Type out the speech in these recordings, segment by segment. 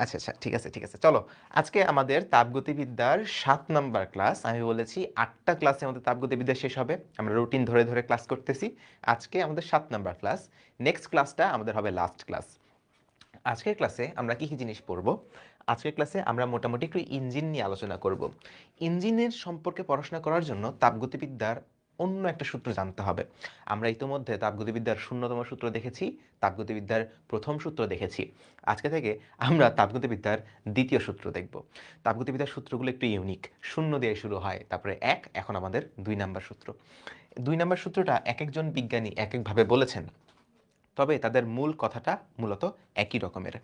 আচ্ছা, আচ্ছা। ঠিক আছে, ঠিক আছে। চলো। আজকে আমাদের তাপগতিবিদ্যার ৭ নাম্বার ক্লাস। আমি বলেছি ৮ টা ক্লাসে আমাদের তাপগতিবিদ্যা শেষ হবে। আমরা রুটিন ধরে, ধরে ক্লাস করতেছি। আজকে আমাদের ৭ নাম্বার ক্লাস। নেক্সট ক্লাসটা আমাদের হবে লাস্ট ক্লাস। আজকের ক্লাসে আমরা কি, কি জিনিস পড়ব? আজকের ক্লাসে আমরা মোটামুটি একটু ইঞ্জিন নিয়ে আলোচনা করব। ইঞ্জিনের সম্পর্কে পড়াশোনা করার জন্য তাপগতিবিদ্যার অন্য একটা সূত্র জানতে হবে। আমরা ইতোমধ্যে তাপগতিবিদ্যার ০তম সূত্র দেখেছি, তাপগতিবিদ্যার ১ম সূত্র দেখেছি। আজকে থেকে আমরা তাপগতিবিদ্যার ২য় সূত্র দেখব। তাপগতিবিদ্যার সূত্রগুলো একটু ইউনিক। ০ দিয়ে শুরু হয়, তারপরে ১, এখন আমাদের ২ নাম্বার সূত্র। ২ নাম্বার সূত্রটা একেকজন বিজ্ঞানী একেকভাবে বলেছেন। তবে তাদের মূল কথাটা মূলত একই রকমের।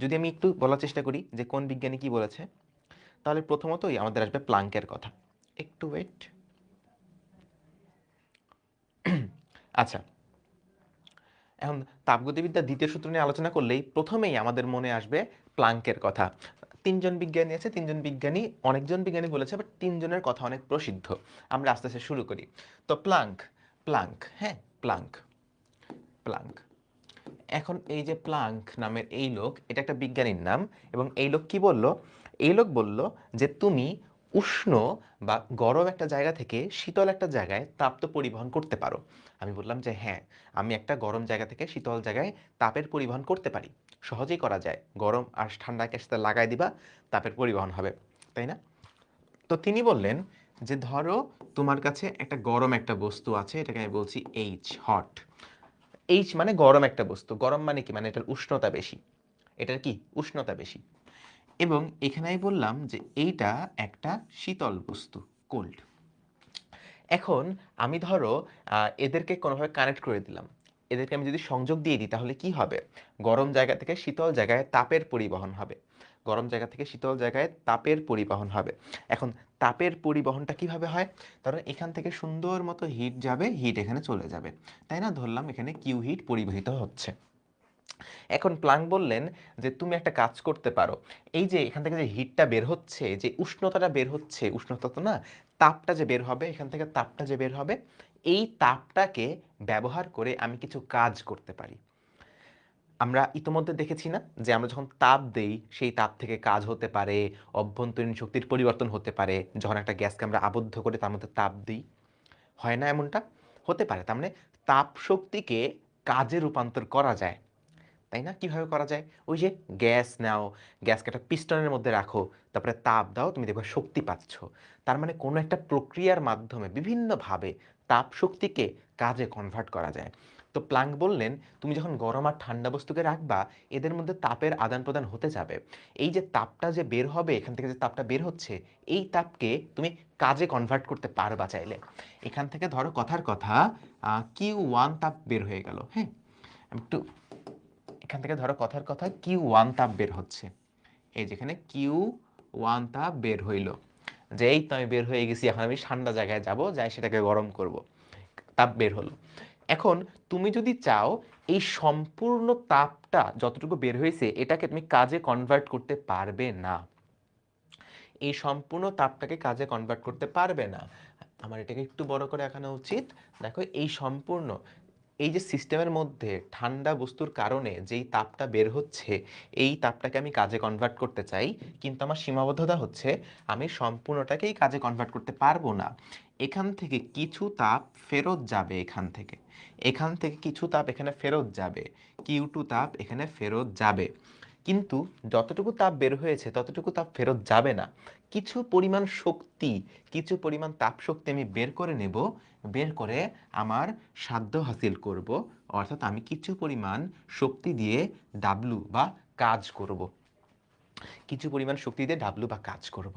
যদি আমি একটু বলার চেষ্টা করি যে কোন বিজ্ঞানী কি বলেছে, তাহলে প্রথমতই আমাদের আসবে প্লাঙ্কের কথা। একটু ওয়েট। আচ্ছা, এখন তাপগতিবিদ্যার ২য় সূত্র নিয়ে আলোচনা করলেই প্রথমেই আমাদের মনে আসবে প্লাঙ্কের কথা। ৩ জন বিজ্ঞানী আছে, ৩ জন বিজ্ঞানী, অনেকজন বিজ্ঞানী বলেছে, বাট ৩ জনের কথা অনেক প্রসিদ্ধ। আমরা আস্তে, আস্তে শুরু করি। তো প্লাঙ্ক, প্লাঙ্ক, হ্যাঁ, প্লাঙ্ক, প্লাঙ্ক। এখন এই যে প্লাঙ্ক নামের এই লোক, এটা একটা বিজ্ঞানীর নাম। এবং এই লোক কি বলল? এই লোক বলল যে তুমি উষ্ণ বা গরম একটা জায়গা থেকে শীতল একটা জায়গায় তাপ তো পরিবহন করতে পারো। আমি বললাম যে হ্যাঁ, আমি একটা গরম জায়গা থেকে শীতল জায়গায় তাপের পরিবহন করতে পারি। সহজেই করা যায়। গরম আর ঠান্ডাকে সাথে লাগাই দিবা, তাপের পরিবহন হবে, তাই না? তো তিনি বললেন যে ধরো তোমার কাছে একটা গরম একটা বস্তু আছে, এটাকে আমি বলছি এইচ, হট। এইচ মানে গরম একটা বস্তু। গরম মানে কি? মানে এটার উষ্ণতা বেশি। এটার কি? উষ্ণতা বেশি। এবং এখানে আমি বললাম যে এইটা একটা শীতল বস্তু, কোল্ড। এখন আমি ধরো এদেরকে কোনোভাবে কানেক্ট করে দিলাম। এদেরকে আমি যদি সংযোগ দিয়ে দিই তাহলে কি হবে? গরম জায়গা থেকে শীতল জায়গায় তাপের পরিবহন হবে। গরম জায়গা থেকে শীতল জায়গায় তাপের পরিবহন হবে। এখন তাপের পরিবহনটা কিভাবে হয়? ধরো এখান থেকে সুন্দর মতো হিট যাবে, হিট এখানে চলে যাবে। তাই না? ধরলাম এখানে কিউ হিট পরিবাহিত হচ্ছে। এখন প্লাঙ্ক বললেন যে তুমি একটা কাজ করতে পারো। এই যে এখান থেকে যে হিটটা বের হচ্ছে, যে উষ্ণতাটা বের হচ্ছে, উষ্ণতা তো না, তাপটা যে বের হবে এখান থেকে, তাপটা যে বের হবে, এই তাপটাকে ব্যবহার করে আমি কিছু কাজ করতে পারি। আমরা ইতোমধ্যে দেখেছি না যে আমরা যখন তাপ দেই সেই তাপ থেকে কাজ হতে পারে, অভ্যন্তরীণ শক্তির পরিবর্তন হতে পারে। যখন একটা গ্যাসকে আমরা আবদ্ধ করে তার মধ্যে তাপ দিই, হয় না এমনটা? হতে পারে। তার মানে তাপ শক্তিকে কাজে রূপান্তর করা যায়, তাই না? কিভাবে করা যায়? ওই যে গ্যাস নাও, গ্যাসকে একটা পিস্টনের মধ্যে রাখো, তারপরে তাপ দাও, তুমি দেখবে শক্তি পাচ্ছ। তার মানে কোনো একটা প্রক্রিয়ার মাধ্যমে বিভিন্নভাবে তাপ শক্তিকে কাজে কনভার্ট করা যায়। তো প্লাঙ্ক বললেন তুমি যখন গরম আর ঠান্ডা বস্তুকে রাখবা, এদের মধ্যে তাপের আদান প্রদান হতে যাবে। এই যে তাপটা যে বের হবে এখান থেকে, যে তাপটা বের হচ্ছে, এই তাপকে তুমি কাজে কনভার্ট করতে পারবা চাইলে। এখান থেকে ধরো কথার কথা Q1 তাপ বের হয়ে গেল, হ্যাঁ? একটু, এখান থেকে ধরো কথার কথা Q1 তাপ বের হচ্ছে। এই যেখানে Q1 তাপ বের হইল, যে এই তো আমি বের হয়ে গেছি, এখন আমি ঠান্ডা জায়গায় যাব, যাই সেটাকে গরম করব। তাপ বের হলো। এখন তুমি যদি চাও এই সম্পূর্ণ তাপটা যতটুকু বের হয়েছে এটাকে তুমি কাজে কনভার্ট করতে পারবে না। এই সম্পূর্ণ তাপটাকে কাজে কনভার্ট করতে পারবে না। আমার এটাকে একটু বড় করে দেখানো উচিত। দেখো এই সম্পূর্ণ, এই যে সিস্টেমের মধ্যে ঠান্ডা বস্তুর কারণে যেই তাপটা বের হচ্ছে, এই তাপটাকে আমি কাজে কনভার্ট করতে চাই, কিন্তু আমার সীমাবদ্ধতা হচ্ছে আমি সম্পূর্ণটাকেই কাজে কনভার্ট করতে পারবো না। এখান থেকে কিছু তাপ ফেরত যাবে, এখান থেকে, এখান থেকে কিছু তাপ এখানে ফেরত যাবে, Q2 তাপ এখানে ফেরত যাবে। কিন্তু যতটুকু তাপ বের হয়েছে ততটুকু তাপ ফেরত যাবে না। কিছু পরিমাণ শক্তি, কিছু পরিমাণ তাপ শক্তি আমি বের করে নেব, বের করে আমার সাধ্য হাসিল করব। অর্থাৎ আমি কিছু পরিমাণ শক্তি দিয়ে ডাব্লু বা কাজ করব, কিছু পরিমাণ শক্তি দিয়ে ডাব্লু বা কাজ করব।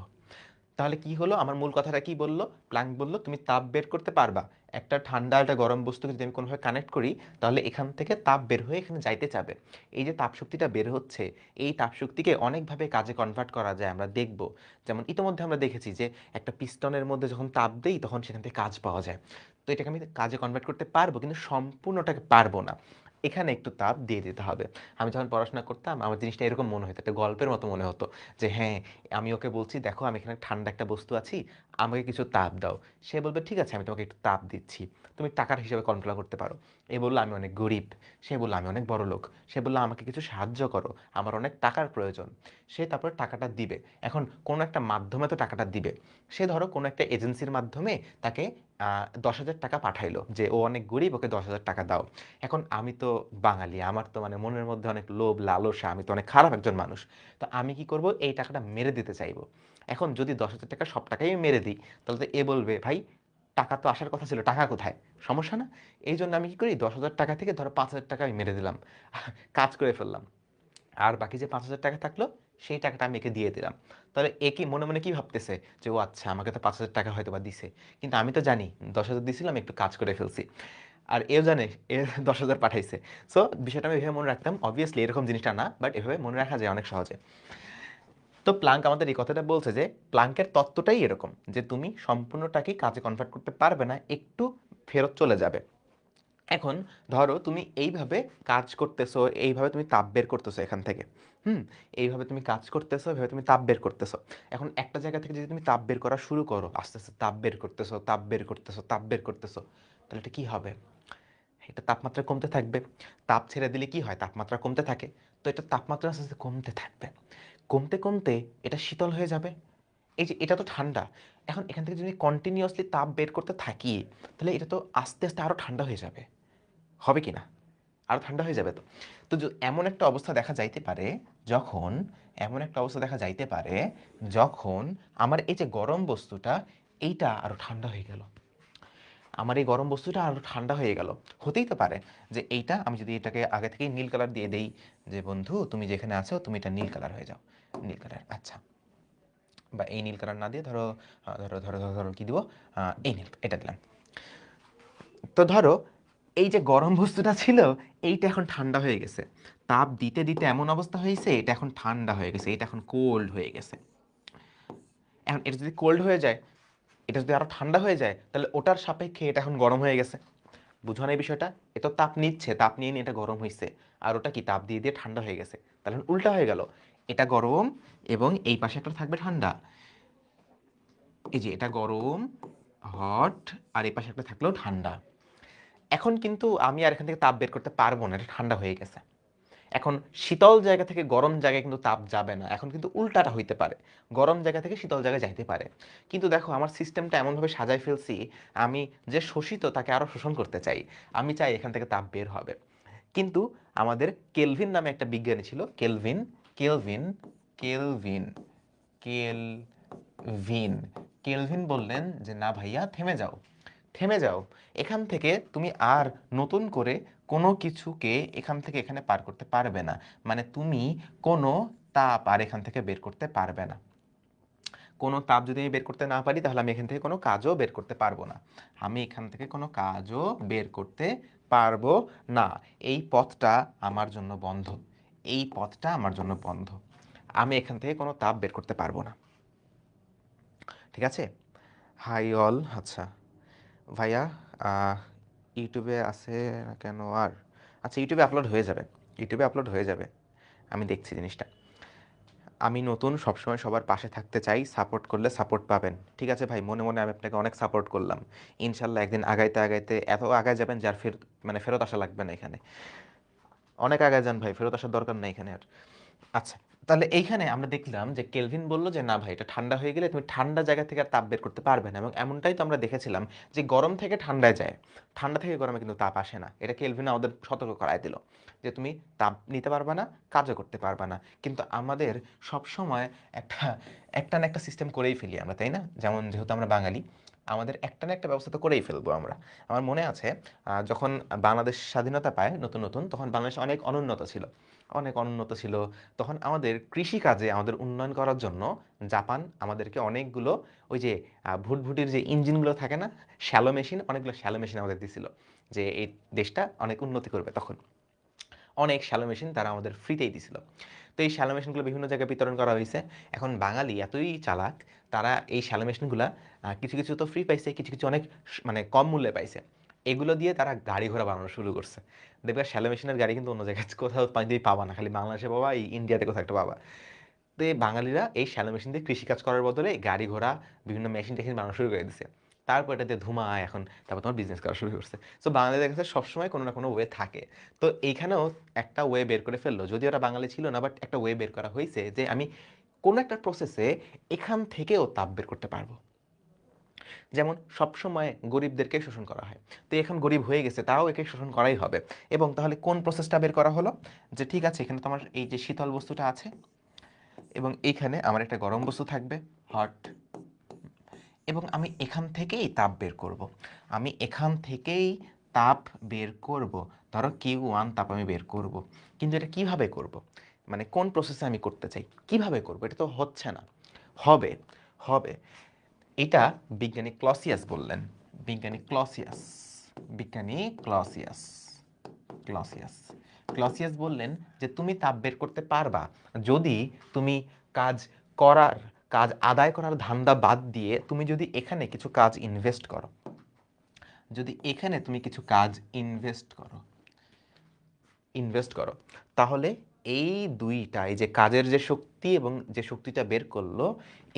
তাহলে কি হলো? আমার মূল কথাটা কি বলল? প্ল্যাঙ্ক বলল তুমি তাপ বের করতে পারবা। একটা ঠান্ডা একটা গরম বস্তুকে যদি আমি কোনোভাবে কানেক্ট করি, তাহলে এখান থেকে তাপ বের হয়ে এখানে যাইতে চাবে। এই যে তাপ শক্তিটা বের হচ্ছে, এই তাপ শক্তিকে অনেকভাবে কাজে কনভার্ট করা যায়, আমরা দেখব। যেমন ইতিমধ্যে আমরা দেখেছি যে একটা পিস্টনের মধ্যে যখন তাপ দেই তখন সেখান থেকে কাজ পাওয়া যায়। তো এটাকে আমি কাজে কনভার্ট করতে পারবো, কিন্তু সম্পূর্ণটাকে পারবো না। এখানে একটু তাপ দিয়ে দিতে হবে। আমি যখন পড়াশোনা করতাম আমার জিনিসটা এরকম মনে হতো, একটা গল্পের মতো মনে হতো যে হ্যাঁ, আমি ওকে বলছি দেখো আমি এখানে ঠান্ডা একটা বস্তু আছি, আমাকে কিছু তাপ দাও। সে বলবে ঠিক আছে আমি তোমাকে একটু তাপ দিচ্ছি। তুমি টাকার হিসাবে কল্পনা করতে পারো। এ বলল আমি অনেক গরিব, সে বলল আমি অনেক বড় লোক, সে বলল আমাকে কিছু সাহায্য করো, আমার অনেক টাকার প্রয়োজন। সে তারপরে টাকাটা দিবে। এখন কোনো একটা মাধ্যমে তো টাকাটা দিবে। সে ধরো কোনো একটা এজেন্সির মাধ্যমে তাকে 10,000 টাকা পাঠাইলো যে ও অনেক গরিব, ওকে 10,000 টাকা দাও। এখন আমি তো বাঙালি, আমার তো মানে মনের মধ্যে অনেক লোভ লালসা, আমি তো অনেক খারাপ একজন মানুষ। তো আমি কি করব, এই টাকাটা মেরে দিতে চাইবো। এখন যদি 10,000 টাকা সব টাকাই আমি মেরে দিই, তাহলে তো এ বলবে ভাই টাকা তো আসার কথা ছিল, টাকা কোথায়? সমস্যা না? এই জন্য আমি কি করি, 10,000 টাকা থেকে ধরো 5,000 টাকা আমি মেরে দিলাম, কাজ করে ফেললাম। আর বাকি যে 5,000 টাকা থাকলো, সেই টাকাটা আমি একে দিয়ে দিলাম। তাহলে এ কি মনে মনে কি ভাবতেছে যে ও আচ্ছা আমাকে তো 5,000 টাকা হয়তো বা দিছে, কিন্তু আমি তো জানি 10,000 দিছিলাম, একটু কাজ করে ফেলছি। আর এও জানে এ 10,000 পাঠাইছে। সো বিষয়টা আমি এভাবে মনে রাখতাম। অবভিয়াসলি এরকম জিনিসটা না, বাট এভাবে মনে রাখা যায় অনেক সহজে। তো প্লাঙ্ক আমাদের এই কথাটা বলছে যে প্লাঙ্কের তত্ত্বটাই এরকম যে তুমি সম্পূর্ণটাকেই কাজে কনভার্ট করতে পারবে না, একটু ফেরত চলে যাবে। এখন ধরো তুমি এইভাবে কাজ করতেছো, এইভাবে তুমি তাপ বের করতেছো এখান থেকে। হুম। এইভাবে তুমি কাজ করতেছো, এইভাবে তুমি তাপ বের করতেছো। এখন একটা জায়গা থেকে যদি তুমি তাপ বের করা শুরু করো, আস্তে আস্তে তাপ বের করতেছো, তাপ বের করতেছো, তাপ বের করতেছো, তাহলে এটা কি হবে? এটা তাপমাত্রা কমতে থাকবে। তাপ ছেড়ে দিলে কি হয়, তাপমাত্রা কমতে থাকে। তো এটা তাপমাত্রা আস্তে আস্তে কমতে থাকবে। কমতে কমতে এটা শীতল হয়ে যাবে। এই যে এটা তো ঠান্ডা। এখন এখান থেকে যদি কন্টিনিউয়াসলি তাপ বের করতে থাকি, তাহলে এটা তো আস্তে আস্তে আরো ঠান্ডা হয়ে যাবে। হবে কি না? আরো ঠান্ডা হয়ে যাবে তো। তো এমন একটা অবস্থা দেখা যাইতে পারে, যখন এমন একটা অবস্থা দেখা যাইতে পারে যখন আমার এই যে গরম বস্তুটা, এইটা আরো ঠান্ডা হয়ে গেল। আমার এই গরম বস্তুটা আরো ঠান্ডা হয়ে গেল। হতেই তো পারে যে এইটা আমি যদি এটাকে আগে থেকেই নীল কালার দিয়ে দেই, যে বন্ধু তুমি যেখানে আছো তুমি এটা নীল কালার হয়ে যাও। নীল কালার, আচ্ছা। বা এই নীল কালার না দিয়ে ধরো ধরো ধরো ধরো ধরো কি দিব, এই নীল এটা দিলাম। তো ধরো এই যে গরম বস্তুটা ছিল, এইটা এখন ঠান্ডা হয়ে গেছে। তাপ দিতে দিতে এমন অবস্থা হয়েছে, এটা এখন ঠান্ডা হয়ে গেছে, এটা এখন কোল্ড হয়ে গেছে। এখন এটা যদি কোল্ড হয়ে যায়, এটা যদি আরো ঠান্ডা হয়ে যায়, তাহলে ওটার সাপেক্ষে এটা এখন গরম হয়ে গেছে। বুঝো না এই বিষয়টা? এটা তাপ নিচ্ছে, তাপ নিয়ে নিয়ে এটা গরম হয়েছে। আর ওটা কি তাপ দিয়ে দিয়ে ঠান্ডা হয়ে গেছে। তাহলে এখন উল্টা হয়ে গেল, এটা গরম এবং এই পাশে একটা থাকবে ঠান্ডা। এই যে এটা গরম, হট, আর এই পাশে একটা থাকলেও ঠান্ডা। এখন কিন্তু আমি আর এখান থেকে তাপ বের করতে পারবো না, এটা ঠান্ডা হয়ে গেছে। এখন শীতল জায়গা থেকে গরম জায়গায় কিন্তু তাপ যাবে না, এখন কিন্তু উল্টাটা হইতে পারে। গরম জায়গা থেকে শীতল জায়গায় যাইতে পারে। কিন্তু দেখো আমার সিস্টেমটা এমনভাবে সাজাই ফেলছি, আমি যে শোষিত তাকে আরো শোষণ করতে চাই। আমি চাই এখান থেকে তাপ বের হবে। কিন্তু আমাদের কেলভিন নামে একটা বিজ্ঞানী ছিল, Kelvin, Kelvin, Kelvin, Kelvin. Kelvin বললেন যে না ভাইয়া থেমে যাও, থেমে যাও। এখান থেকে তুমি আর নতুন করে কোনো কিছুকে এখান থেকে এখানে পার করতে পারবে না। মানে তুমি কোনো তাপ আর এখান থেকে বের করতে পারবে না। কোনো তাপ যদি আমি বের করতে না পারি, তাহলে আমি এখান থেকে কোনো কাজও বের করতে পারবো না। আমি এখান থেকে কোনো কাজও বের করতে পারবো না। এই পথটা আমার জন্য বন্ধ। এই পথটা আমার জন্য বন্ধ। আমি এখান থেকে কোনো তাপ বের করতে পারবো না। ঠিক আছে? হাই অল, আচ্ছা ভাইয়া, আহ, ইউটিউবে আছে না কেন আর? আচ্ছা ইউটিউবে আপলোড হয়ে যাবে, ইউটিউবে আপলোড হয়ে যাবে। আমি দেখছি জিনিসটা। আমি নতুন, সবসময় সবার পাশে থাকতে চাই, সাপোর্ট করলে সাপোর্ট পাবেন। ঠিক আছে ভাই, মনে মনে আমি আপনাকে অনেক সাপোর্ট করলাম। ইনশাল্লাহ একদিন আগাইতে আগাইতে এত আগায় যাবেন যার মানে ফেরত আসা লাগবে না এখানে। অনেক আগায় যান ভাই, ফেরত আসার দরকার নেই এখানে আর। আচ্ছা, তাহলে এইখানে আমরা দেখলাম যে কেলভিন বলল যে না ভাই, এটা ঠান্ডা হয়ে গেলে তুমি ঠান্ডা জায়গা থেকে আর তাপ বের করতে পারবে না, এবং এমনটাই তো আমরা দেখেছিলাম যে গরম থেকে ঠান্ডায় যায়, ঠান্ডা থেকে গরমে কিন্তু তাপ আসে না। এটা কেলভিন আমাদের সতর্ক করায় দিল যে তুমি তাপ নিতে পারবে না, কাজও করতে পারবে না। কিন্তু আমাদের সব সময় একটা একটা না একটা সিস্টেম করেই ফেলি আমরা, তাই না? যেমন যেহেতু আমরা বাঙালি, আমাদের একটা না একটা ব্যবস্থা তো করেই ফেলবো আমরা। আমার মনে আছে যখন বাংলাদেশ স্বাধীনতা পায় নতুন নতুন, তখন বাংলাদেশ অনেক অনুন্নত ছিল, অনেক অনুন্নত ছিল। তখন আমাদের কৃষিকাজে আমাদের উন্নয়ন করার জন্য জাপান আমাদেরকে অনেকগুলো ওই যে ভুটভুটির যে ইঞ্জিনগুলো থাকে না, শ্যালো মেশিন, অনেকগুলো শ্যালো মেশিন আমাদের দিছিল, যে এই দেশটা অনেক উন্নতি করবে। তখন অনেক শ্যালো মেশিন তারা আমাদের ফ্রিতেই দিছিল। তো এই শ্যালো মেশিনগুলো বিভিন্ন জায়গায় বিতরণ করা হয়েছে। এখন বাঙালি এতই চালাক, তারা এই শ্যালো মেশিনগুলা কিছু কিছু তো ফ্রি পাইছে, কিছু কিছু অনেক মানে কম মূল্যে পাইছে। এগুলো দিয়ে তারা গাড়ি ঘোড়া বানানো শুরু করছে। দেখবে শ্যালো মেশিনের গাড়ি কিন্তু অন্য জায়গায় কোথাও পাবা না, খালি বাংলাদেশে পাবা, এই ইন্ডিয়াতে কোথাও একটা পাবা। তো এই বাঙালিরা এই শ্যালো মেশিন দিয়ে কৃষিকাজ করার বদলে গাড়ি ঘোড়া বিভিন্ন মেশিন টেশিন বানানো শুরু করে দিছে। তারপর এটাতে ধুমায় এখন তারপর তোমার বিজনেস করা শুরু করছে। সো বাঙালিদের কাছে সবসময় কোনো না কোনো ওয়ে থাকে। তো এইখানেও একটা ওয়ে বের করে ফেললো, যদি ওরা বাঙালি ছিল না, বাট একটা ওয়ে বের করা হয়েছে যে আমি কোনো একটা প্রসেসে এখান থেকেও তাপ বের করতে পারবো। যেমন সবসময় গরিবদেরকে শোষণ করা হয়, তো এখন গরিব হয়ে গেছে, তাও একে শোষণ করাই হবে। এবং তাহলে কোন প্রসেসটা বের করা হলো, যে ঠিক আছে এখানে তোমার এই যে শীতল বস্তুটা আছে এবং এইখানে আমার একটা গরম বস্তু থাকবে, হট, এবং আমি এখান থেকেই তাপ বের করব। আমি এখান থেকেই তাপ বের করব, ধরো Q1 তাপ আমি বের করব। কিন্তু এটা কিভাবে করব, মানে কোন প্রসেসে আমি করতে চাই, কিভাবে করব, এটা তো হচ্ছে না। হবে, হবে। এটা বিজ্ঞানী ক্লসিয়াস বললেন, বিজ্ঞানী ক্লসিয়াস, বিজ্ঞানী ক্লসিয়াস, ক্লসিয়াস ক্লসিয়াস বললেন যে তুমি তাপ বের করতে পারবা যদি তুমি কাজ করার, কাজ আদায় করার ধান্দা বাদ দিয়ে তুমি যদি এখানে কিছু কাজ ইনভেস্ট করো, যদি এখানে তুমি কিছু কাজ ইনভেস্ট করো, তাহলে এই দুইটা, এই যে কাজের যে শক্তি এবং যে শক্তিটা বের করলো,